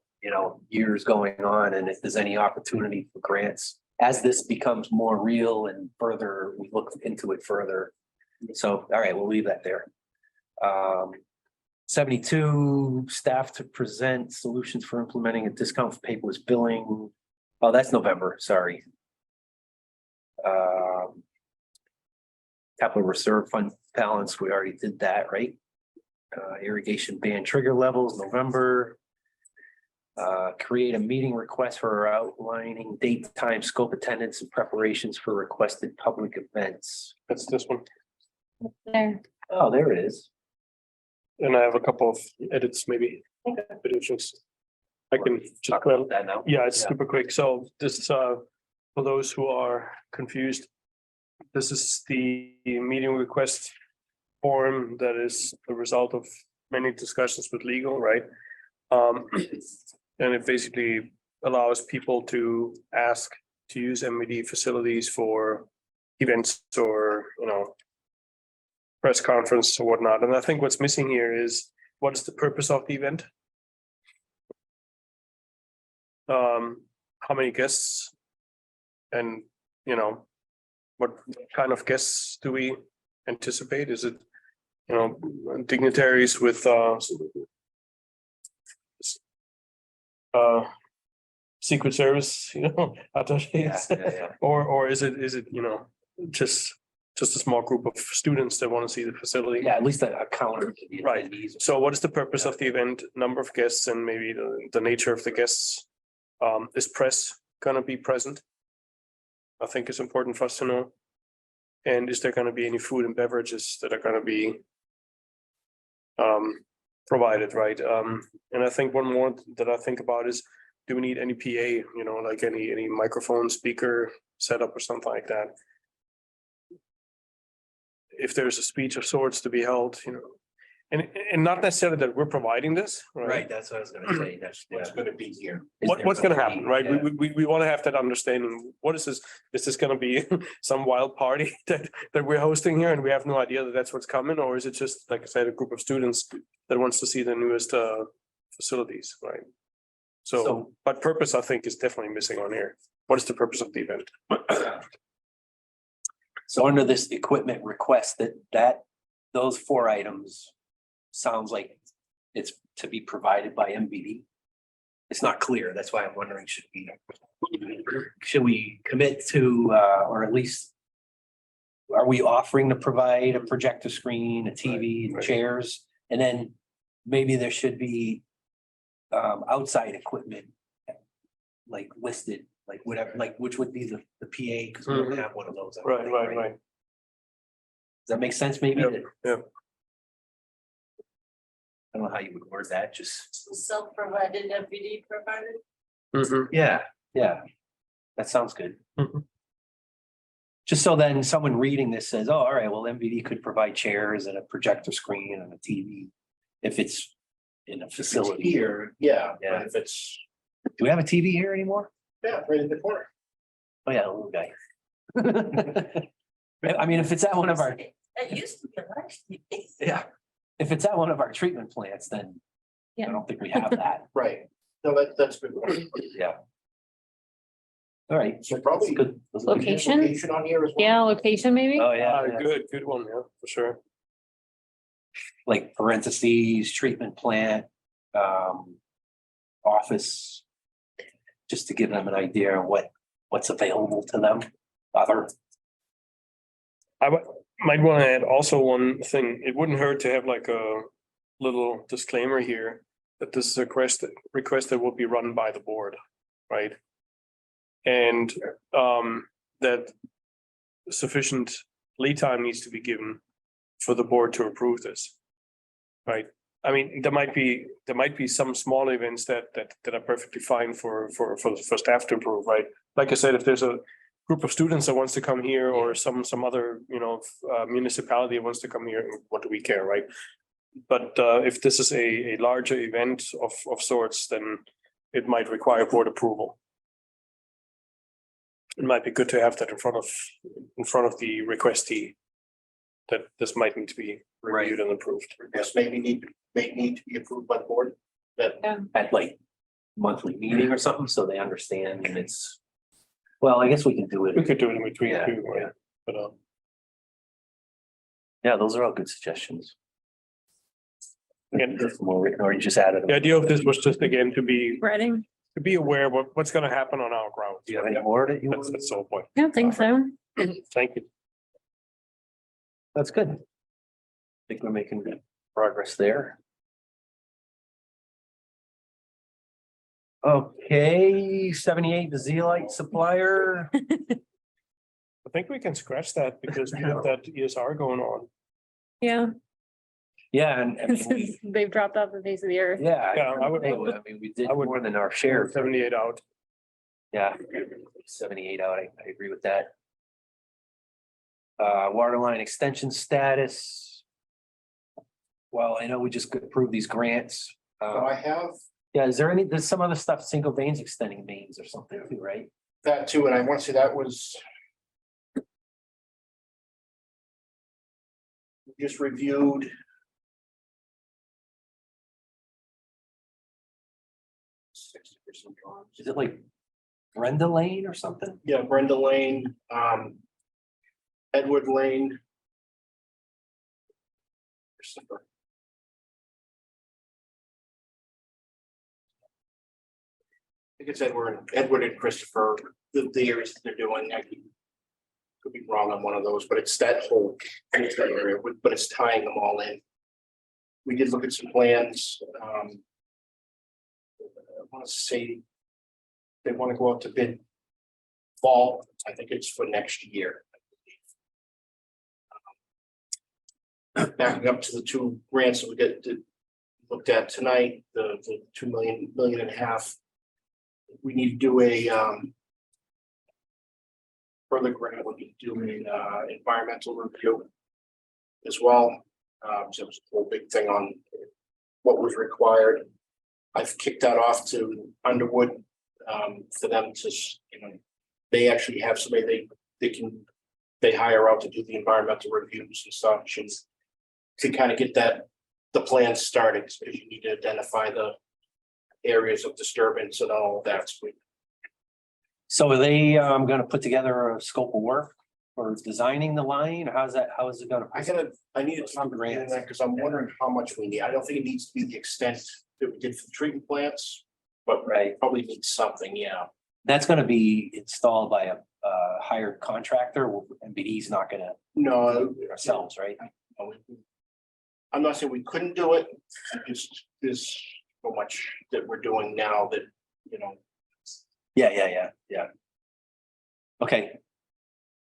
years going on, and if there's any opportunity for grants as this becomes more real and further, we look into it further. So, all right, we'll leave that there. 72, staff to present solutions for implementing a discount for paperless billing. Oh, that's November, sorry. Capital reserve fund balance, we already did that, right? Irrigation ban trigger levels, November. Create a meeting request for outlining date, time, scope, attendance, and preparations for requested public events.
That's this one.
There.
Oh, there it is.
And I have a couple of edits, maybe additions. I can just,
Talk about that now.
yeah, it's super quick. So this is for those who are confused. This is the meeting request form that is the result of many discussions with legal, right? And it basically allows people to ask to use MVD facilities for events or, press conference or whatnot. And I think what's missing here is what is the purpose of the event? How many guests? And, what kind of guests do we anticipate? Is it, dignitaries with Secret Service, attaches, or is it, just a small group of students that want to see the facility?
Yeah, at least a counter. to the
Right.
attendees.
So what is the purpose of the event, number of guests, and maybe the nature of the guests? Is press gonna be present? I think it's important for us to know. And is there gonna be any food and beverages that are gonna be provided, right? And I think one more that I think about is, do we need any PA, like any microphone, speaker setup or something like that? If there's a speech of sorts to be held, and not necessarily that we're providing this, right?
Right, that's what I was gonna say. That's
What's gonna be here?
What's gonna happen, right?
Yeah.
We want to have that understanding. What is this? Is this gonna be some wild party that we're hosting here and we have no idea that that's what's coming? Or is it just, like I said, a group of students that wants to see the newest facilities, right? So, but purpose, I think, is definitely missing on here. What is the purpose of the event?
So under this equipment request, those 4 items sounds like it's to be provided by MVD. It's not clear. That's why I'm wondering, should we commit to, or at least are we offering to provide a projector screen, a TV,
Right.
chairs? And then maybe there should be outside equipment like listed, like whatever, like which would be the PA, because we don't have one of those. I don't think,
Right.
Does that make sense, maybe?
Yep, yep.
I don't know how you would word that, just,
Self-provided, MVD provided.
Mhm.
yeah, that sounds good.
Mhm.
Just so then someone reading this says, oh, all right, well, MVD could provide chairs and a projector screen and a TV. If it's in a facility.
Here, yeah,
Yeah.
but if it's,
Do we have a TV here anymore?
yeah, right in the corner.
Oh, yeah, the little guy. I mean, if it's at one of our,
It used to be actually.
yeah, if it's at one of our treatment plants, then I
Yeah.
don't think we have that.
Right. No, that's good.
Yeah. All right.
So probably.
That's good. That's good.
Location?
Location on here as well.
Yeah, location maybe?
Oh, yeah.
Good one, yeah, for sure.
Like parentheses, treatment plant, office. Just to give them an idea of what's available to them.
Might want to add also one thing. It wouldn't hurt to have like a little disclaimer here that this is a request that will be run by the board, right? And that sufficient lead time needs to be given for the board to approve this. Right? I mean, there might be some small events that are perfectly fine for staff to approve, right? Like I said, if there's a group of students that wants to come here or some other, municipality wants to come here, what do we care, right? But if this is a larger event of sorts, then it might require board approval. It might be good to have that in front of the requestee, that this might need to be reviewed and approved.
Yes, may need to be approved by the board. That
At like monthly meeting or something, so they understand and it's. Well, I guess we can do
We
it.
could do it in between
Yeah,
too,
yeah.
right? But,
Yeah, those are all good suggestions.
again,
Or you just added them.
the idea of this was just again to be
Reading?
aware of what's gonna happen on our grounds.
Do you have any more that you
That's,
want?
that's the whole point.
I don't think so.
Thank you.
That's good. I think we're making good progress there. Okay, 78, the Zeolite supplier.
I think we can scratch that because we have that ESR going on.
Yeah,
Yeah, and
they've dropped off the face of the earth.
yeah,
Yeah, I would-
I mean, we did
I would-
more than our share.
78 out.
Yeah, 78 out, I agree with that. Water line extension status. Well, I know we just approved these grants.
So I have
Yeah, there's some other stuff, single veins extending mains or something too, right?
that too, and I want to say that was. Just reviewed.
Is it like Brenda Lane or something?
Yeah, Brenda Lane, Edward Lane. Christopher. I think it's Edward and Christopher, the areas that they're doing, I could be wrong on one of those, but it's that whole area, but it's tying them all in. We did look at some plans, I want to say they want to go out to bid fall, I think it's for next year. Backing up to the two grants that we looked at tonight, the 2 million and a half. We need to do a further grant, we need to do an environmental review as well. So it was a whole big thing on what was required. I've kicked that off to Underwood for them to, they actually have somebody they hire out to do the environmental reviews and such, and to kind of get the plan started, because you need to identify the areas of disturbance and all of that.
So are they gonna put together a scope of work for designing the line? How is it gonna?
I need to talk to Rand that, because I'm wondering how much we need. I don't think it needs to be the extent that we did for the treatment plants, but
Right,
probably needs something, yeah.
that's gonna be installed by a hired contractor. MVD's not gonna
No,
do it ourselves, right?
I'm not saying we couldn't do it, just there's so much that we're doing now that,
Yeah. Okay.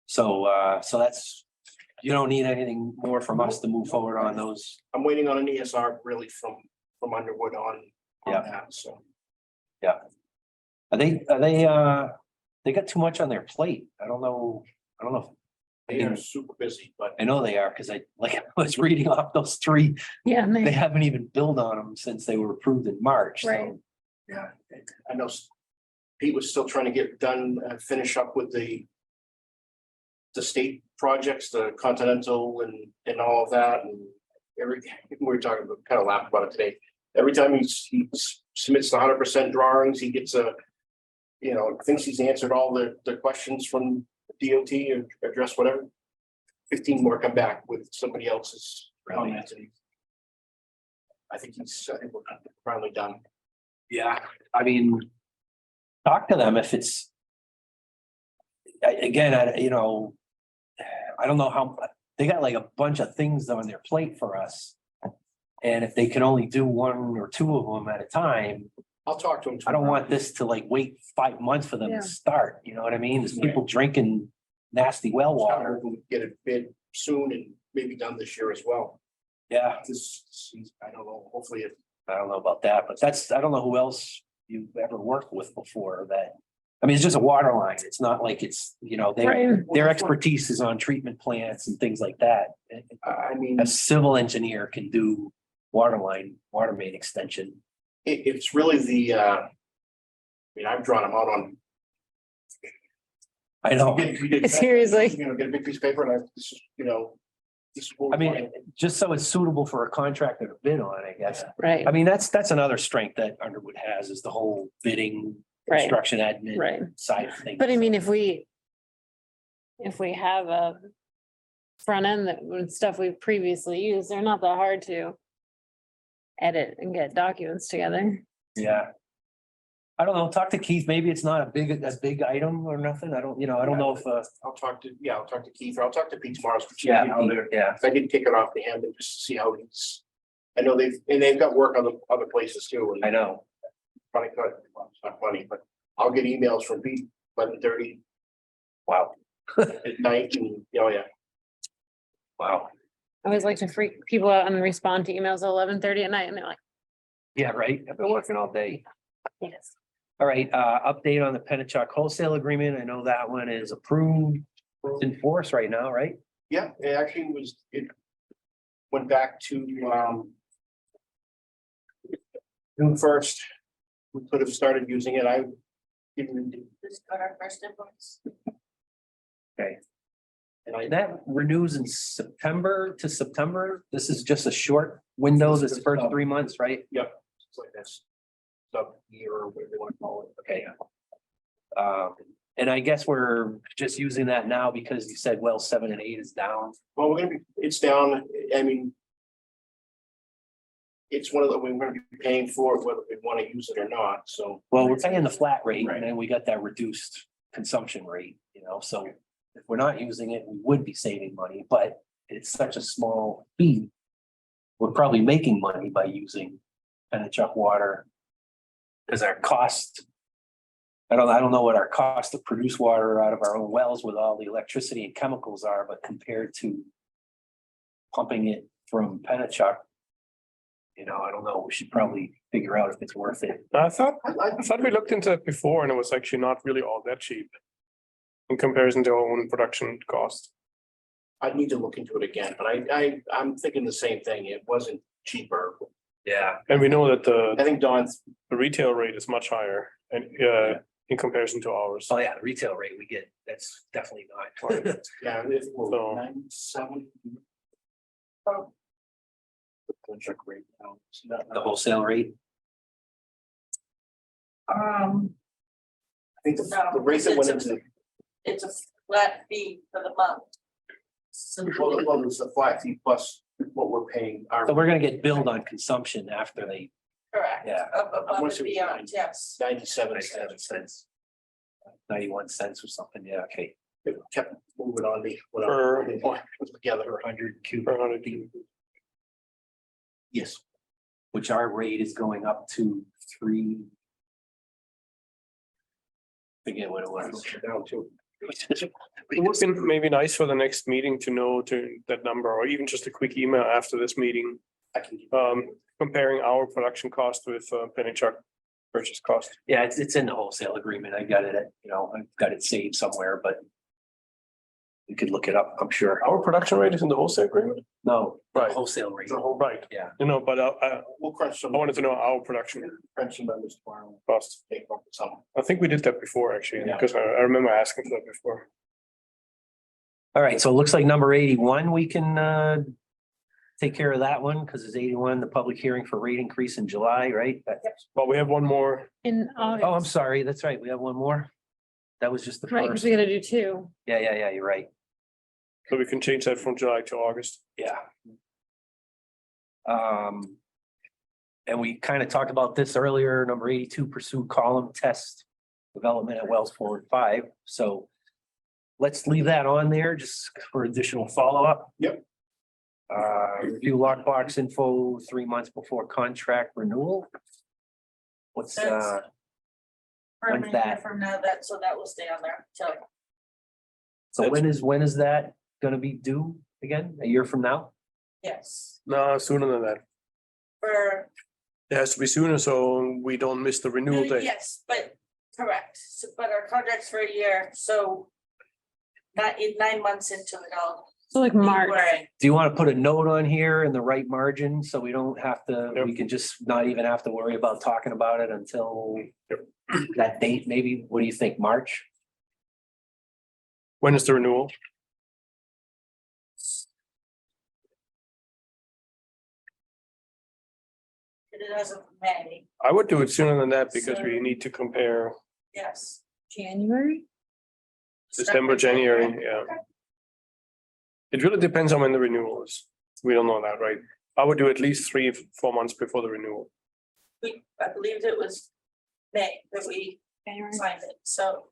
So that's, you don't need anything more from us to move forward on those.
I'm waiting on an ESR really from Underwood on
Yeah.
that, so.
Are they got too much on their plate. I don't know.
They are super busy, but
I know they are, because I was reading off those three.
Yeah, and
They
they-
haven't even built on them since they were approved in March. so-
Right.
yeah, I know Pete was still trying to get done, finish up with the state projects, the Continental and all of that, and we were talking about, kind of laughed about it today. Every time he submits the 100% drawings, he gets thinks he's answered all the questions from DOT or addressed whatever. 15 more come back with somebody else's comments. And I think we're finally done.
Yeah, I mean, talk to them if it's. Again, I don't know how, they got like a bunch of things on their plate for us. And if they can only do one or two of them at a time,
I'll talk to him.
I don't
tomorrow.
want this to like wait 5 months for them
Yeah.
to start, you know what I mean? There's people drinking nasty well water.
We'll get it bid soon and maybe done this year as well.
Yeah,
I don't know, hopefully
I don't know about that, but I don't know who else you've ever worked with before that. I mean, it's just a water line. It's not like it's,
Right.
their expertise is on treatment plants and things like that.
I mean,
A civil engineer can do water main extension.
it's really I've drawn them out on.
I know.
We did-
Seriously.
Get a big piece of paper and this is what
I
we
mean, just so it's suitable for a contractor to bid on, I guess.
Right.
I mean, that's another strength that Underwood has, is the whole bidding
Right.
construction admin
Right.
side of things.
But I mean, if we have a front end that with stuff we've previously used, they're not that hard to edit and get documents together.
Yeah. I don't know, talk to Keith, maybe it's not a big item or nothing, I don't know if,
I'll talk to Keith, or I'll talk to Pete tomorrow. So see
yeah,
how they're,
yeah,
if I did kick it off to him and just see how he's. I know they've got work on the other places too. And
I know,
Funny, well, it's not funny, but I'll get emails from Pete 11:30
wow,
at night and, oh yeah.
wow,
I always like to freak people out and respond to emails at 11:30 at night and they're like,
yeah, right, I've been working all day.
yes.
All right, update on the Pennachuck wholesale agreement, I know that one is approved, it's in force right now, right?
Yeah, it actually it went back to, June 1st. We could have started using it. I didn't.
Just got our first invoice.
And that renews in September to September, this is just a short window, this first 3 months, right?
Yep. It's like this. Sub year or whatever they want to call it.
Okay. And I guess we're just using that now because you said well 7 and 8 is down.
Well, it's down. I mean. It's one of the, we're gonna be paying for it whether we want to use it or not, so.
Well, we're paying the flat rate
Right.
and then we got that reduced consumption rate, so if we're not using it, we would be saving money, but it's such a small fee. We're probably making money by using Pennachuck water. Cause our cost. I don't know what our cost to produce water out of our own wells with all the electricity and chemicals are, but compared to. Pumping it from Pennachuck. I don't know, we should probably figure out if it's worth it.
I thought we looked into it before and it was actually not really all that cheap. In comparison to our own production cost.
I need to look into it again, but I'm thinking the same thing. It wasn't cheaper.
Yeah.
And we know that
I think Don's,
the retail rate is much higher and in comparison to ours.
Oh, yeah, the retail rate we get, that's definitely not.
yeah, it's
So-
97.
Oh.
Check rate now. It's not-
The wholesale rate,
I think the
No,
rate that went
it's
into,
It's a flat fee for the month. So
well, it's the flat fee plus what we're paying our.
so we're gonna get billed on consumption after they,
correct.
Yeah.
Above
Once
and
it was
beyond,
nine.
yes.
97
97
cents.
cents. 91 cents or something, yeah, okay,
It kept moving on me. when I
Per-
was put together.
100 cubic
Per 100
feet,
Yes,
which our rate is going up to 3. Forget what it was.
down too.
It would be maybe nice for the next meeting to know that number, or even just a quick email after this meeting.
I can.
Comparing our production cost with Pennachuck purchase cost.
Yeah, it's in the wholesale agreement, I got it at, I've got it saved somewhere, but. You could look it up, I'm sure.
Our production rate is in the wholesale agreement?
No, the
Right.
wholesale rate,
The whole,
Right.
yeah.
But I
we'll crunch some.
wanted to know our production
Crunch some numbers tomorrow.
cost.
Take up some.
I think we did that before, actually,
Yeah.
because I remember asking for that before.
All right, so it looks like number 81, we can take care of that one, because it's 81, the public hearing for rate increase in July, right?
But we have one more.
In
Oh, I'm
August,
sorry, that's right, we have one more. That was just the
right, because
first.
we gotta do 2.
Yeah, you're right,
So we can change that from July to August.
yeah. And we kind of talked about this earlier, number 82, pursue column test development at wells 4 and 5, so. Let's leave that on there just for additional follow-up.
Yep.
Review lockbox info 3 months before contract renewal. What's
That's- For a
When's
year
that?
from now, so that will stay on there till
so when is that gonna be due again? A year from now?
yes,
No, sooner than that.
for.
It has to be sooner, so we don't miss the renewal date.
Yes, but correct, so, but our contract's for a year, so. Not in 9 months into it all.
So like March.
Right.
Do you want to put a note on here in the right margin so we don't have to,
Yep.
we can just not even have to worry about talking about it until that date, maybe? What do you think, March?
When is the renewal?
It is as of May.
I would do it sooner than that because we need to compare
Yes.
January?
December, January, yeah.
Okay.
It really depends on when the renewal is. We don't know that, right? I would do at least 3-4 months before the renewal.
I believed it was May that we
January.
signed it, so.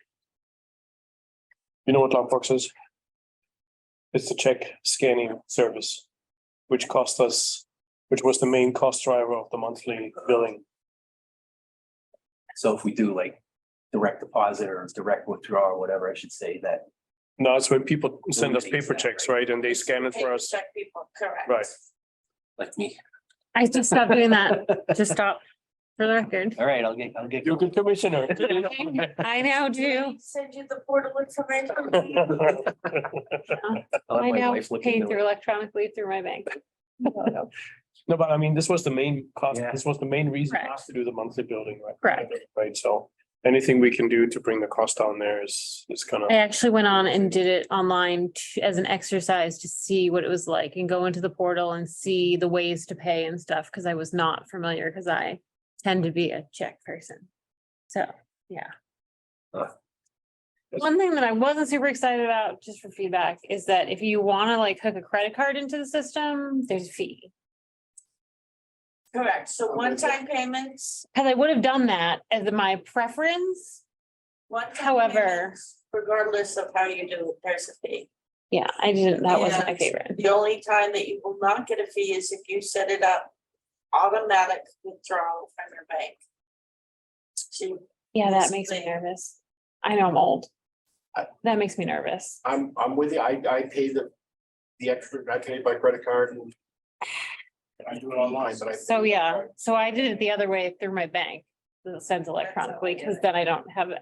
You know what Lockbox is? It's the check scanning service, which cost us, which was the main cost driver of the monthly billing.
So if we do like direct deposit or direct withdrawal or whatever, I should say that.
No, it's when people send us
Eliminates
paper
that,
checks,
right?
right? And they scan it for
Paper
us.
check people, correct.
Right.
Like me.
I just stopped doing that. Just stop for the record.
All right, I'll get.
You're a good commissioner.
I now
Do
do.
we send you the portal information?
I'll have
I
my
now
wife look
pay
into
through
it.
electronically through my bank.
No, but I mean, this was the main cost.
Yeah.
This was the main reason
Correct.
not to do the monthly building, right?
Correct.
Right, so anything we can do to bring the cost down there is gonna,
I actually went on and did it online as an exercise to see what it was like and go into the portal and see the ways to pay and stuff, because I was not familiar, because I tend to be a check person. So, yeah.
Huh.
One thing that I wasn't super excited about, just for feedback, is that if you want to like hook a credit card into the system, there's a fee.
Correct, so one-time payments,
Cause I would have done that as my preference.
one-time
However-
payments, regardless of how you do it, there's a fee.
Yeah, I didn't, that wasn't my
And
favorite.
The only time that you will not get a fee is if you set it up automatic withdrawal from your bank. So
Yeah, that makes me
basically-
nervous. I know I'm old.
I-
That makes me nervous.
I'm with you. I pay the extra, I pay by credit card and I do it online, but I.
So, yeah, so I did it the other way through my bank, that sends electronically, because then I don't have it.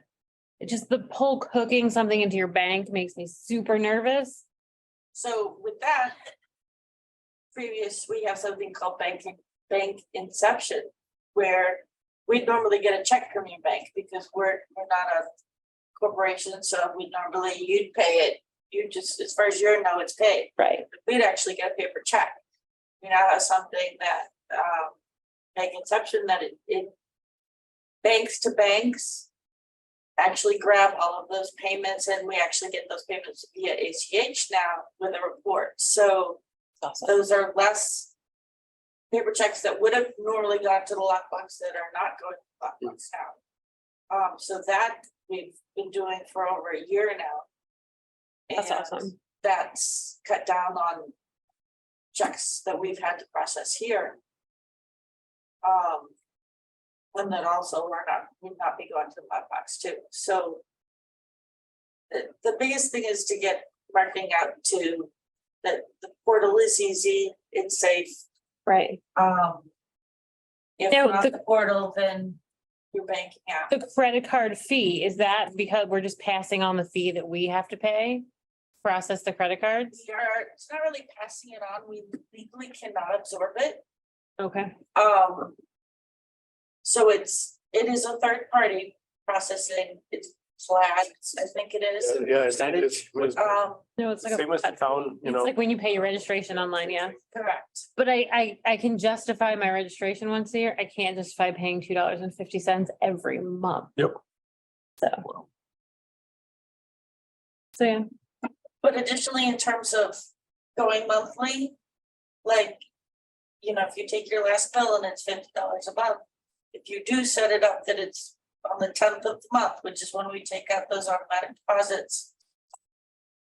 It just the whole hooking something into your bank makes me super nervous.
So with that. We have something called bank inception, where we normally get a check from your bank because we're not a corporation, so we normally, you'd pay it. You just, as far as you know, it's paid.
Right.
We'd actually get a paper check. We now have something that, bank inception, that it banks to banks actually grab all of those payments, and we actually get those payments via ACH now with a report. So those are less paper checks that would have normally gone to the lockbox that are not going to the lockbox now. So that we've been doing for over a year now.
That's
And
awesome.
That's cut down on checks that we've had to process here. And then also we'll not be going to the lockbox too, so. The biggest thing is to get marketing out to that the portal is easy, it's safe.
Right.
If
Now,
not
the-
the portal, then your banking app.
The credit card fee, is that because we're just passing on the fee that we have to pay? Process the credit cards?
It's not really passing it on, we legally cannot absorb it.
Okay.
So it is a third party processing, it's flat, I think it is.
yeah, it's
No, it's like a.
same as the town, you
It's
know.
like when you pay your registration online, yeah.
Correct.
But I can justify my registration once a year. I can't justify paying $2.50 every month.
Yep.
So. So, yeah,
But additionally, in terms of going monthly, like, if you take your last bill and it's $50 a month. If you do set it up that it's on the 10th of the month, which is when we take out those automatic deposits.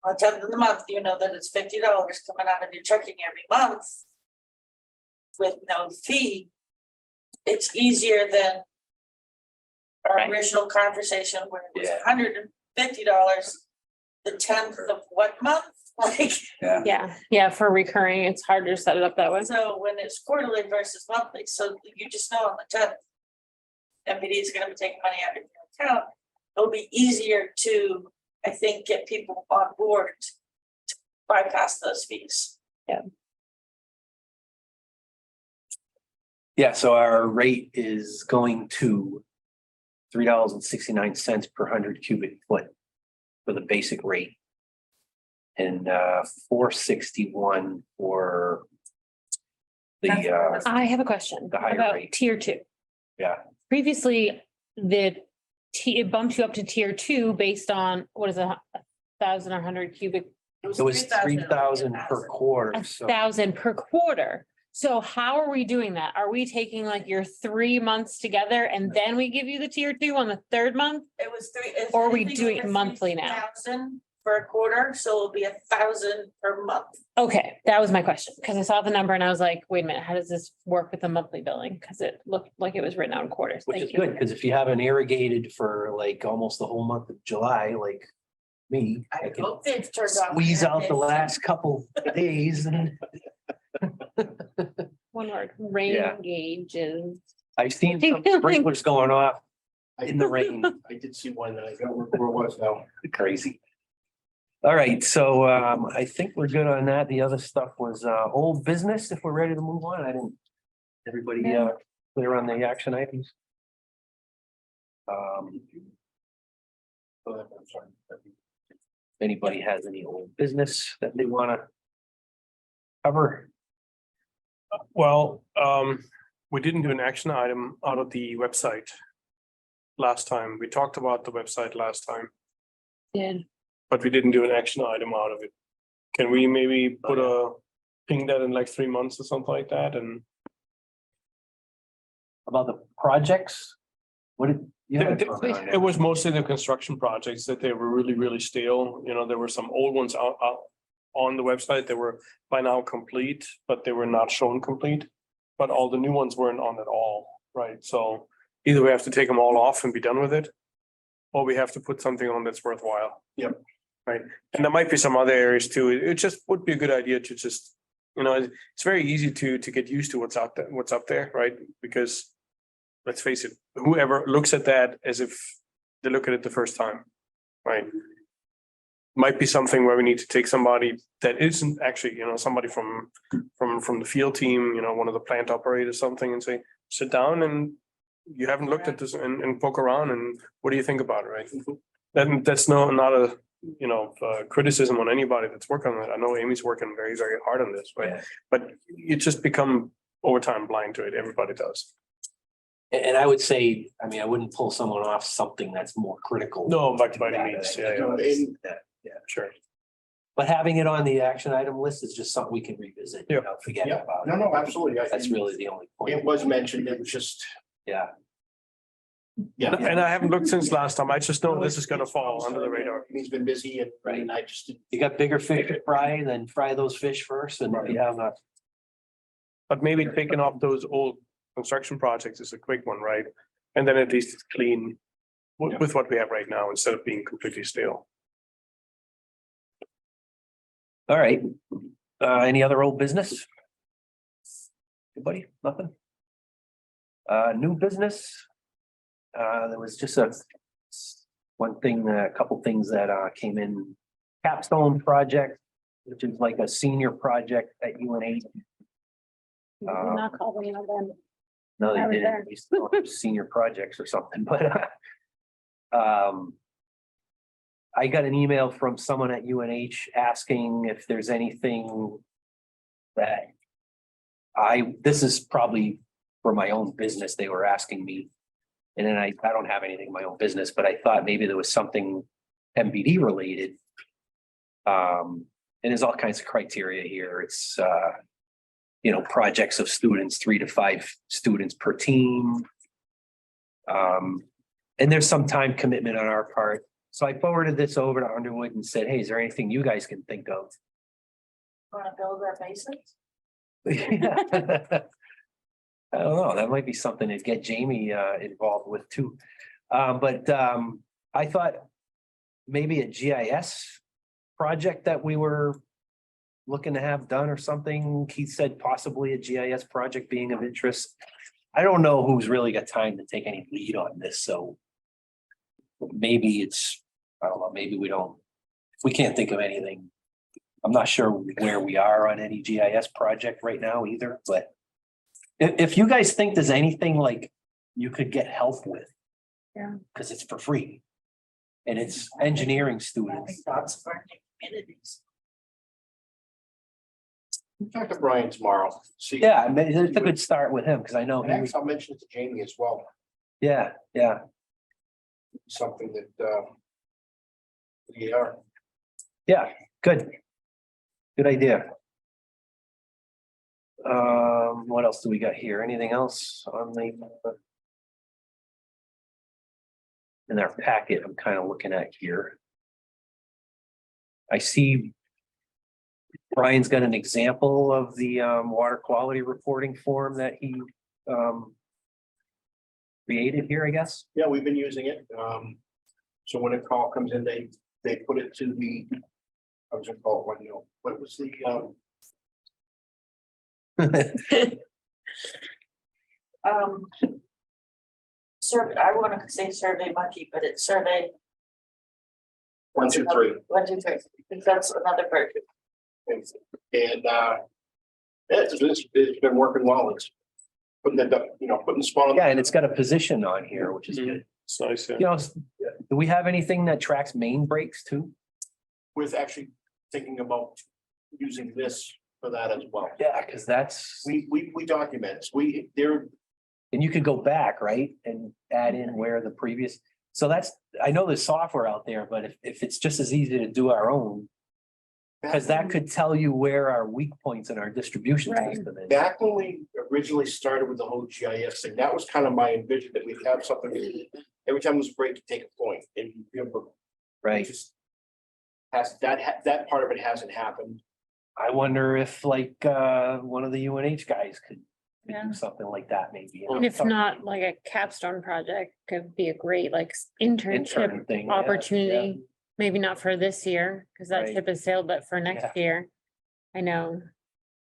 On the 10th of the month, you know that it's $50 coming out of your checking every month. With no fee. It's easier than our
Right.
original conversation where it was
Yeah.
$150. The 10th of what month? Like,
yeah, for recurring, it's harder to set it up that way.
so when it's quarterly versus monthly, so you just know on the 10th. MVD is gonna be taking money out of your account. It'll be easier to, I think, get people on board to bypass those fees.
Yeah, so our rate is going to $3.69 per 100 cubic foot for the basic rate. And $4.61 for the
I have a question
The higher
about
rate.
tier 2.
yeah,
Previously, the it bumps you up to tier 2 based on, what is it, 1,000 or 100 cubic,
It was 3,000 per quarter, so.
1,000 per quarter. So how are we doing that? Are we taking like your 3 months together and then we give you the tier 2 on the third month?
It was three.
Or are we doing it monthly now?
1,000 for a quarter, so it'll be 1,000 per month.
Okay, that was my question, because I saw the number and I was like, wait a minute, how does this work with the monthly billing? Because it looked like it was written out in quarters.
Which is
Thank you.
good, because if you haven't irrigated for like almost the whole month of July, like me, I
I
can
hope they've turned off.
squeeze out the
this.
last couple days and
One word, rain
Yeah.
gauges.
I've seen some sprinklers going off
I-
in the rain.
I did see one that I got where it was now.
Crazy. All right, so I think we're good on that. The other stuff was old business, if we're ready to move on. I didn't. Everybody clear on the action items? I'm sorry. If anybody has any old business that they wanna cover?
Well, we didn't do an action item out of the website. Last time, we talked about the website last time,
Did.
but we didn't do an action item out of it. Can we maybe put ping that in like 3 months or something like that and?
About the projects? What did? you had something on
It
there.
was mostly the construction projects that they were really stale. You know, there were some old ones out on the website. They were by now complete, but they were not shown complete. But all the new ones weren't on at all, right? So either we have to take them all off and be done with it, or we have to put something on that's worthwhile.
Yep.
Right, and there might be some other areas too. It just would be a good idea to just, you know, it's very easy to get used to what's out there, what's up there, right? Because let's face it, whoever looks at that as if they look at it the first time, right? Might be something where we need to take somebody that isn't actually, you know, somebody from the field team, you know, one of the plant operators, something, and say, sit down and you haven't looked at this and poke around and what do you think about it, right? Then that's not a, you know, criticism on anybody that's working on it. I know Amy's working very hard on this,
Yeah.
but you just become over time blind to it. Everybody does.
And I would say, I mean, I wouldn't pull someone off something that's more critical.
No, by any means, yeah.
Yeah,
Sure.
but having it on the action item list is just something we can revisit, you
Yeah.
know, forget
Yeah,
about
no,
it.
no, absolutely.
That's really the only point.
It was mentioned, it was just,
Yeah,
yeah.
And I haven't looked since last time. I just know this is gonna fall under the radar.
He's been busy and
Right.
I just didn't.
you got bigger fish to fry, then fry those fish first and you have a.
But maybe taking off those old construction projects is a quick one, right? And then at least it's clean with what we have right now instead of being completely stale.
All right, any other old business? Anybody, nothing? New business? There was just a couple things that came in. Capstone project, which is like a senior project at UNH.
Did not call them in then.
No,
I
they
was
didn't.
there.
They still have senior projects or something, but I got an email from someone at UNH asking if there's anything that this is probably for my own business, they were asking me. And then I don't have anything in my own business, but I thought maybe there was something MVD related. And there's all kinds of criteria here. It's you know, projects of students, 3 to 5 students per team. And there's some time commitment on our part. So I forwarded this over to Underwood and said, hey, is there anything you guys can think of?
Wanna build our basements?
I don't know, that might be something to get Jamie involved with too. But I thought maybe a GIS project that we were looking to have done or something. Keith said possibly a GIS project being of interest. I don't know who's really got time to take any lead on this, so maybe it's, I don't know, maybe we don't, we can't think of anything. I'm not sure where we are on any GIS project right now either, but if you guys think there's anything like you could get help with.
Yeah.
Because it's for free. And it's engineering students.
Thoughts of our communities.
Talk to Brian tomorrow. See.
Yeah, I mean, it's a good start with him because I know
And
he was,
actually, I'll mention it to Jamie as well.
yeah.
something that, we are.
Yeah, good. Good idea. What else do we got here? Anything else on the? In our packet, I'm kind of looking at here. I see. Brian's got an example of the water quality reporting form that he created here, I guess.
Yeah, we've been using it. So when a call comes in, they put it to the, I was gonna call it one, what was the,
Survey, I wanna say Survey Monkey, but it's Survey.
1, 2, 3.
1, 2, 3, because that's another version.
And it's been working well. It's putting putting the spot on.
Yeah, and it's got a position on here, which is good.
It's nice, yeah.
You know, do we have anything that tracks main breaks too?
With actually thinking about using this for that as well.
Yeah, because that's,
We document,
and you could go back, right, and add in where the previous, so that's, I know there's software out there, but if it's just as easy to do our own. Because that could tell you where our weak points in our distribution
Right.
system is.
back when we originally started with the whole GIS thing, that was kind of my envision, that we'd have something. Every time there's a break, you take a point and you be able to
Right.
just. That part of it hasn't happened.
I wonder if like one of the UNH guys could
Yeah.
do something like that maybe. you know,
And if
some
not, like a capstone project could be a great like internship
intern thing. yeah,
opportunity. Maybe not for this year, because that
Right.
ship has sailed, but for next
Yeah.
year. I know.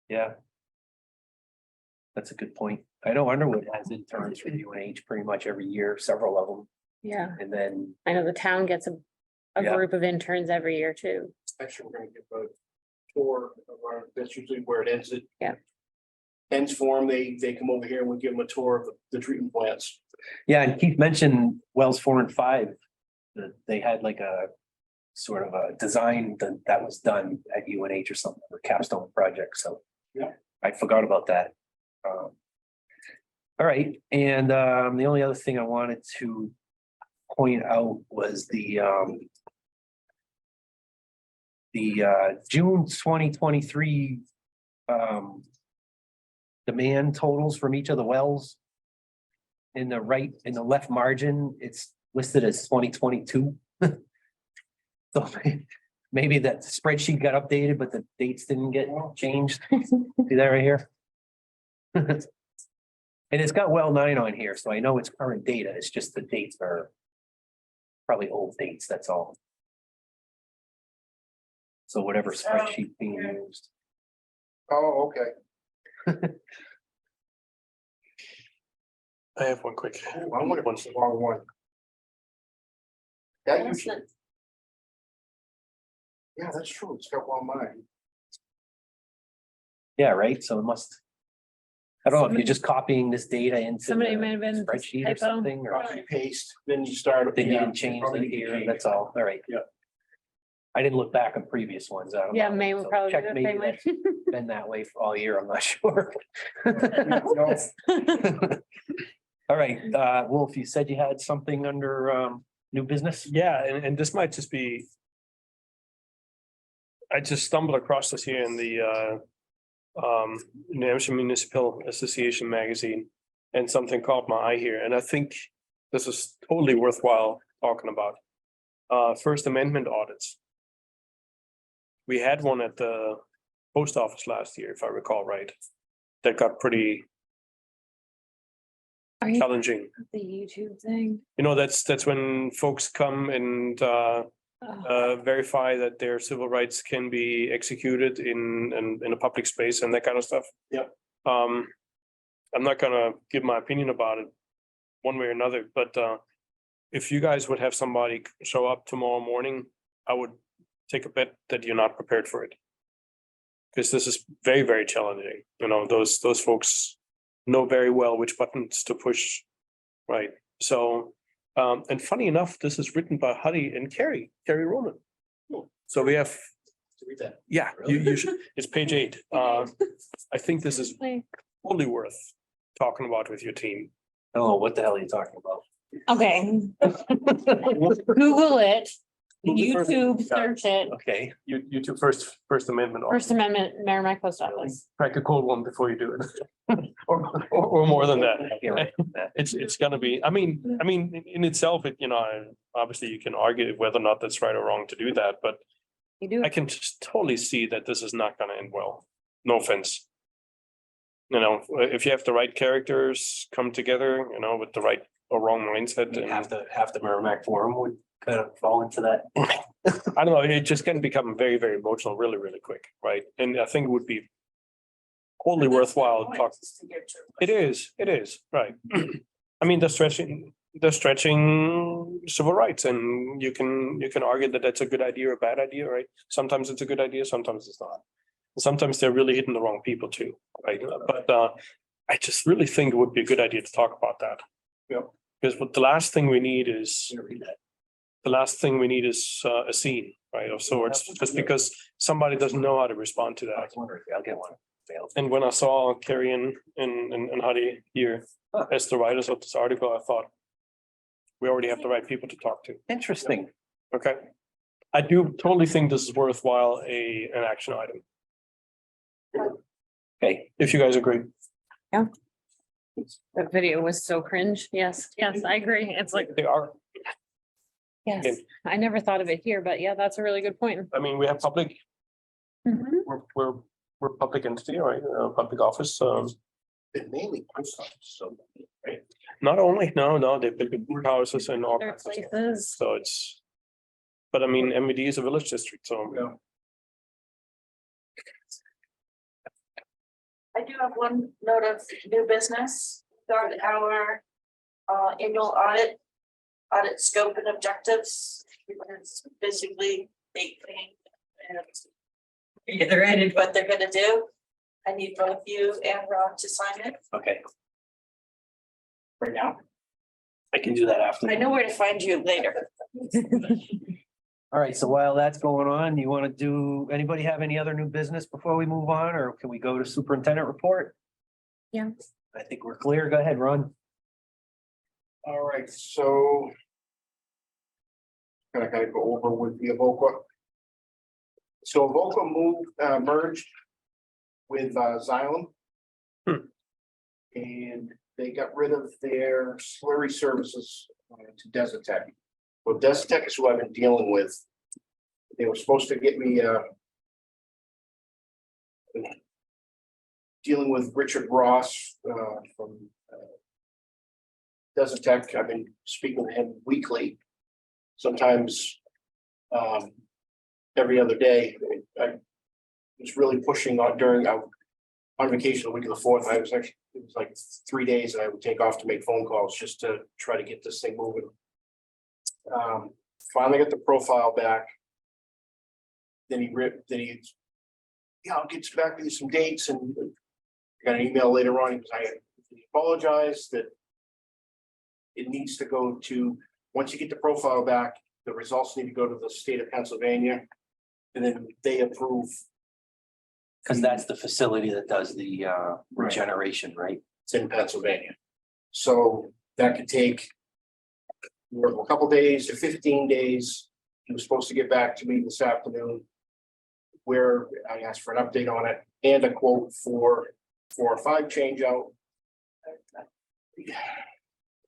Yeah. That's a good point. I know Underwood has interns for UNH pretty much every year, several of them,
Yeah,
and then,
I know the town gets a
Yeah.
group of interns every year too.
Actually, we're gonna give a tour of that's usually where it ends.
Yeah.
Ends form, they come over here and we give them a tour of the treatment plants.
yeah, and Keith mentioned Wells 4 and 5. That they had like a sort of a design that was done at UNH or something for capstone project, so.
Yeah.
I forgot about that. All right, and the only other thing I wanted to point out was the June 2023 demand totals from each of the wells. In the left margin, it's listed as 2022. So maybe that spreadsheet got updated, but the dates didn't get changed. See that right here? And it's got well 9 on here, so I know it's current data. It's just the dates are probably old dates, that's all. So whatever spreadsheet being used.
Oh, okay.
I have one quick.
I wonder what's the wrong one. That
What's
usually,
the-
yeah, that's true. It's got one mine.
Yeah, right, so it must. I don't know if you're just copying this data into
Somebody
the
might have been
spreadsheet or
typo.
something, or
Copy paste, then you start.
then you
yeah,
didn't change
probably
it
need to
here,
change
that's
it.
all, all right.
Yeah.
I didn't look back on previous ones, I don't know.
Yeah, May will
So
probably
check
be the
maybe
same way.
that's been that way for all year, I'm not sure. All right, Wolf, you said you had something under new business?
Yeah, and this might just be. I just stumbled across this here in the New Hampshire Municipal Association magazine. And something caught my eye here, and I think this is totally worthwhile talking about. First Amendment audits. We had one at the post office last year, if I recall right. That got pretty
Are you
challenging.
the YouTube thing?
You know, that's when folks come and
Oh,
verify that their civil rights can be executed in a public space and that kind of stuff.
Yep.
I'm not gonna give my opinion about it one way or another, but if you guys would have somebody show up tomorrow morning, I would take a bet that you're not prepared for it. Because this is very, very challenging. You know, those folks know very well which buttons to push, right? So, and funny enough, this is written by Huddy and Carrie Roman. So we have,
To read that.
yeah, you should, it's page 8. I think this is
like,
totally worth talking about with your team.
I don't know what the hell you're talking about.
Okay. Google it,
Google first.
YouTube,
Yeah.
search it,
Okay,
You two First Amendment.
First Amendment, Merrimack Post Office.
Crack a cold one before you do it. Or more than that.
I'll get right with that.
It's gonna be, I mean, in itself, obviously you can argue whether or not that's right or wrong to do that, but
You do,
I can just totally see that this is not gonna end well. No offense. If you have the right characters come together, with the right or wrong mindset,
You
and
have the Merrimack Forum would kind of fall into that.
I don't know, it just can become very, very emotional really, really quick, right? And I think it would be totally worthwhile talk.
Points to get to.
It is, right. I mean, they're stretching civil rights, and you can argue that that's a good idea or a bad idea, right? Sometimes it's a good idea, sometimes it's not. Sometimes they're really hitting the wrong people too, right? But I just really think it would be a good idea to talk about that.
Yeah.
Because what the last thing we need is a scene, right, of sorts, just because somebody doesn't know how to respond to
I
that.
was wondering if I'll get one. Failed.
And when I saw Carrie and Hadi here as the writers of this article, I thought we already have the right people to talk to.
Interesting.
Okay. I do totally think this is worthwhile an action item,
Okay,
if you guys agree.
the video was so cringe. Yes, I agree. It's like,
They are,
yes, I never thought of it here, but yeah, that's a really good point.
I mean, we have public,
Mhm.
we're public entity, right? Public office,
But mainly post office, so, right?
not only, no, they've been houses and all
There are
kinds of stuff.
places.
So it's, but I mean, MVD is a village district, so.
Yeah.
I do have one note of new business, got our annual audit scope and objectives. It's basically they think and reiterated what they're gonna do. I need both you and Rob to sign it.
okay,
Right now.
I can do that after.
I know where to find you later.
All right, so while that's going on, you want to anybody have any other new business before we move on, or can we go to superintendent report?
Yeah.
I think we're clear. Go ahead, Ron.
All right, so. Kind of go over with the Avoca. So Avoca merged with Xylem. And they got rid of their slurry services to Desitec. Well, Desitec is who I've been dealing with. They were supposed to get me dealing with Richard Ross from Desitec. I've been speaking to him weekly, sometimes every other day. I was really pushing on during on vacation the week of the 4th. It was like 3 days that I would take off to make phone calls just to try to get this thing moving. Finally got the profile back. Then he I'll get back with you some dates, and got an email later on. He apologized that it needs to go to, once you get the profile back, the results need to go to the state of Pennsylvania, and then they approve.
Because that's the facility that does the regeneration, right?
It's in Pennsylvania. So that could take a couple days to 15 days. He was supposed to get back to me this afternoon, where I asked for an update on it and a quote for 4 or 5 change out.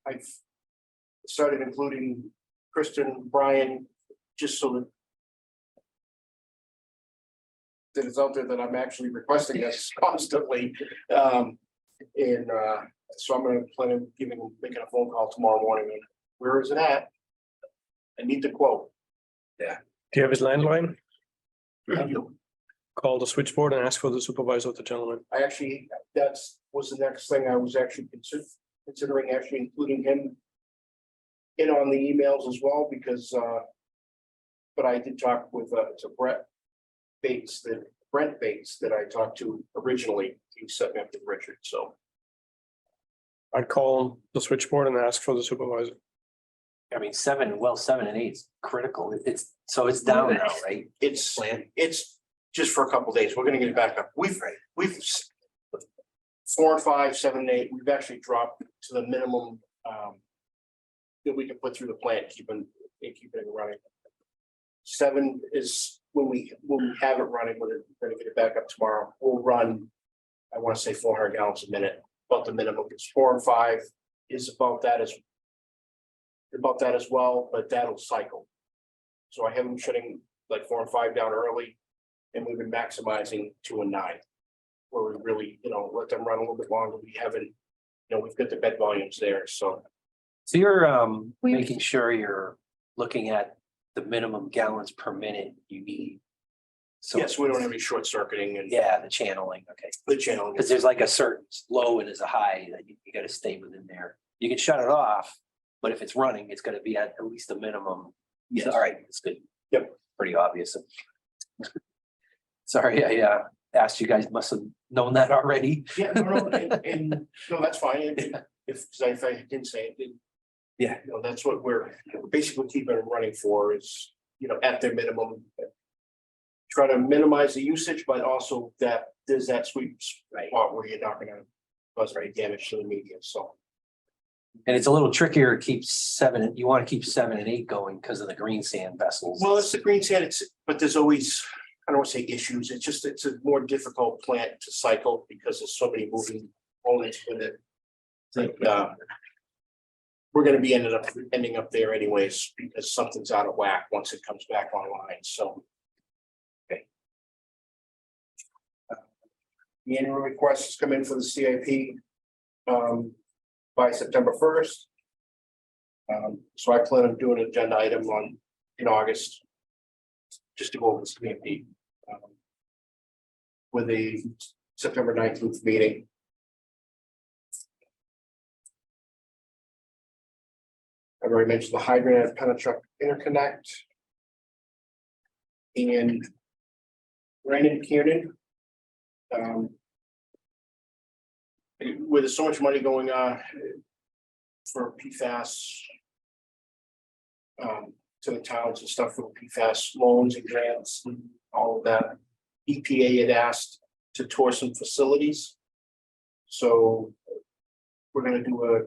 I've started including Kristen, Brian, just so that it's out there that I'm actually requesting this constantly. So I'm gonna plan on making a phone call tomorrow morning. Where is it at? I need the quote.
Do you have his landline?
I do.
Call the switchboard and ask for the supervisor of the gentleman.
I actually, was the next thing I was actually considering actually including him in on the emails as well, because but I did talk with to Brent Bates that I talked to originally. He set me up with Richard, so.
I'd call the switchboard and ask for the supervisor.
I mean, 7 and 8 is critical. It's down now, right?
It's
Plan.
just for a couple days. We're gonna get it back up. We've 4 and 5, 7 and 8. We've actually dropped to the minimum that we can put through the plant, keeping it running. 7 is when we have it running, we're gonna get it back up tomorrow. We'll run, I want to say 400 gallons a minute, about the minimum. It's 4 and 5 is about that as well, but that'll cycle. So I have them shutting like 4 and 5 down early, and we've been maximizing 2 and 9. Where we really, let them run a little bit longer. We haven't, we've got the bed volumes there, so.
So you're
We-
making sure you're looking at the minimum gallons per minute you need. So
Yes, we don't have any short circuiting and
yeah, the channeling, okay.
the channel.
Because there's like a certain low and there's a high that you gotta stay within there. You can shut it off, but if it's running, it's gonna be at least a minimum.
Yes.
All right, that's good.
Yep.
Pretty obvious. Sorry, I asked you guys, must have known that already.
Yeah, no, and no, that's fine. If I didn't say it, then.
Yeah.
That's what we're basically keeping them running for is, at their minimum. Try to minimize the usage, but also that there's that sweet spot where you're not gonna cause any damage to the media, so.
And it's a little trickier to keep 7, you want to keep 7 and 8 going because of the green sand vessels.
Well, it's the green sand, but there's always, I don't want to say issues, it's a more difficult plant to cycle because there's so many moving components with it. We're gonna be ending up there anyways, because something's out of whack once it comes back online, so. Okay. The annual requests come in for the CIP by September 1st. So I plan on doing an agenda item in August. Just to go over the CIP. With a September 19th meeting. I've already mentioned the hydrant at Pennachuck Interconnect. And Brandon Kiernan. With so much money going on for PFAS. To the towns and stuff for PFAS loans and grants and all of that. EPA had asked to tour some facilities. So we're gonna do a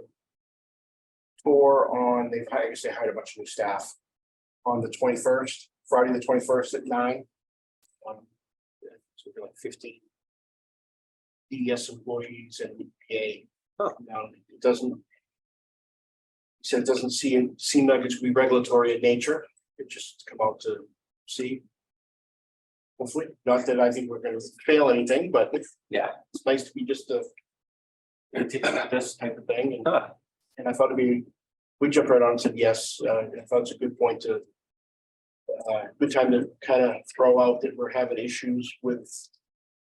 tour on, I guess they hired a bunch of new staff on the 21st, Friday, the 21st at 9. So it'll be like 50 DES employees and EPA. Now, it doesn't, he said it doesn't seem like it's gonna be regulatory in nature. It just come out to see. Hopefully, not that I think we're gonna fail anything, but
Yeah.
it's nice to be just this type of thing. And I thought we jumped right on and said yes. I thought it's a good point to. Good time to kind of throw out that we're having issues with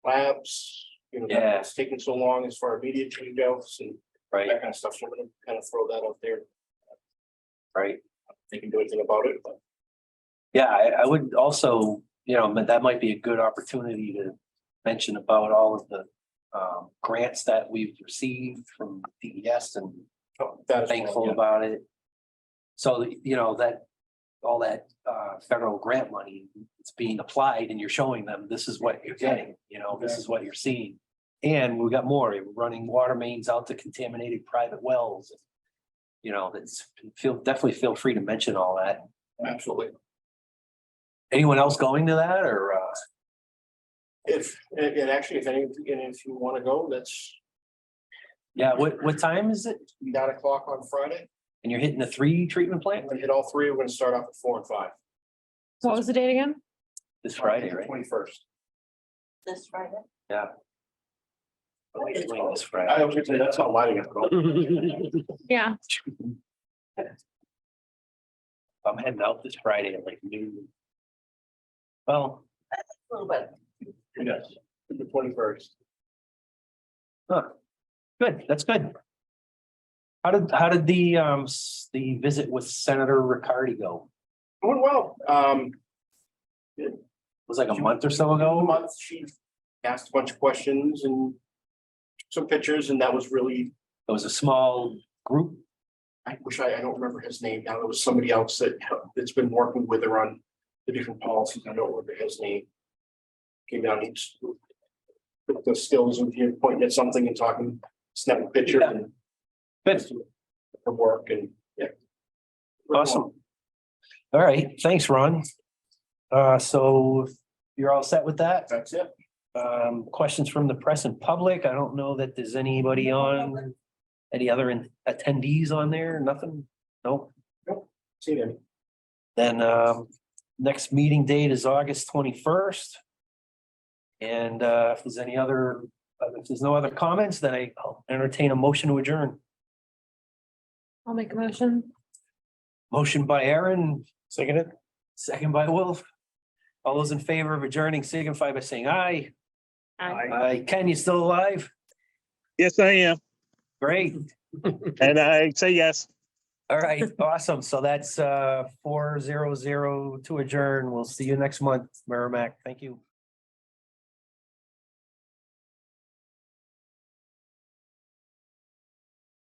labs.
Yeah.
It's taking so long as far as media change outs and
Right,
that kind of stuff. So we're gonna kind of throw that out there.
right.
They can do anything about it, but
Yeah, I would also, but that might be a good opportunity to mention about all of the grants that we've received from DES and
that is.
thankful about it. So, that all that federal grant money, it's being applied and you're showing them, this is what you're getting, this is what you're seeing. And we've got more, we're running water mains out to contaminated private wells. Definitely feel free to mention all that.
Absolutely.
Anyone else going to that or?
If you want to go, that's
Yeah, what time is it?
9 o'clock on Friday.
And you're hitting the 3 treatment
We're
plant
gonna hit all 3. We're gonna start off at 4 and 5.
What was the date again?
this Friday, right?
21st.
This Friday.
Yeah.
It's
This Friday.
I was gonna say, that's how lighting is going.
Yeah,
I'm heading out this Friday at like noon. Well,
A little bit.
Yes, the 21st.
good, that's good. How did the visit with Senator Riccardi go?
Going well.
It was like a month or so
A
ago.
month, she asked a bunch of questions and some pictures, and that was really,
It was a small group.
I wish I don't remember his name now. There was somebody else that's been working with her on the different policies. I don't remember his name. Came down, he took the skills of here pointing at something and talking, snapping pictures and
Good.
her work and yeah.
Awesome. All right, thanks, Ron. So you're all set with that?
That's it.
Questions from the press and public? I don't know that there's anybody on, any other attendees on there? Nothing? Nope.
See you.
Then, next meeting date is August 21st. And, if there's any other, if there's no other comments, then I'll entertain a motion to adjourn.
I'll make a motion.
Motion by Aaron,
Seconded?
second by Wolf. All those in favor of adjourning signify by saying aye.
Aye.
Ken, you still alive?
Yes, I am.
Great.
And I say yes.
All right, awesome. So that's 400 to adjourn. We'll see you next month, Merrimack. Thank you.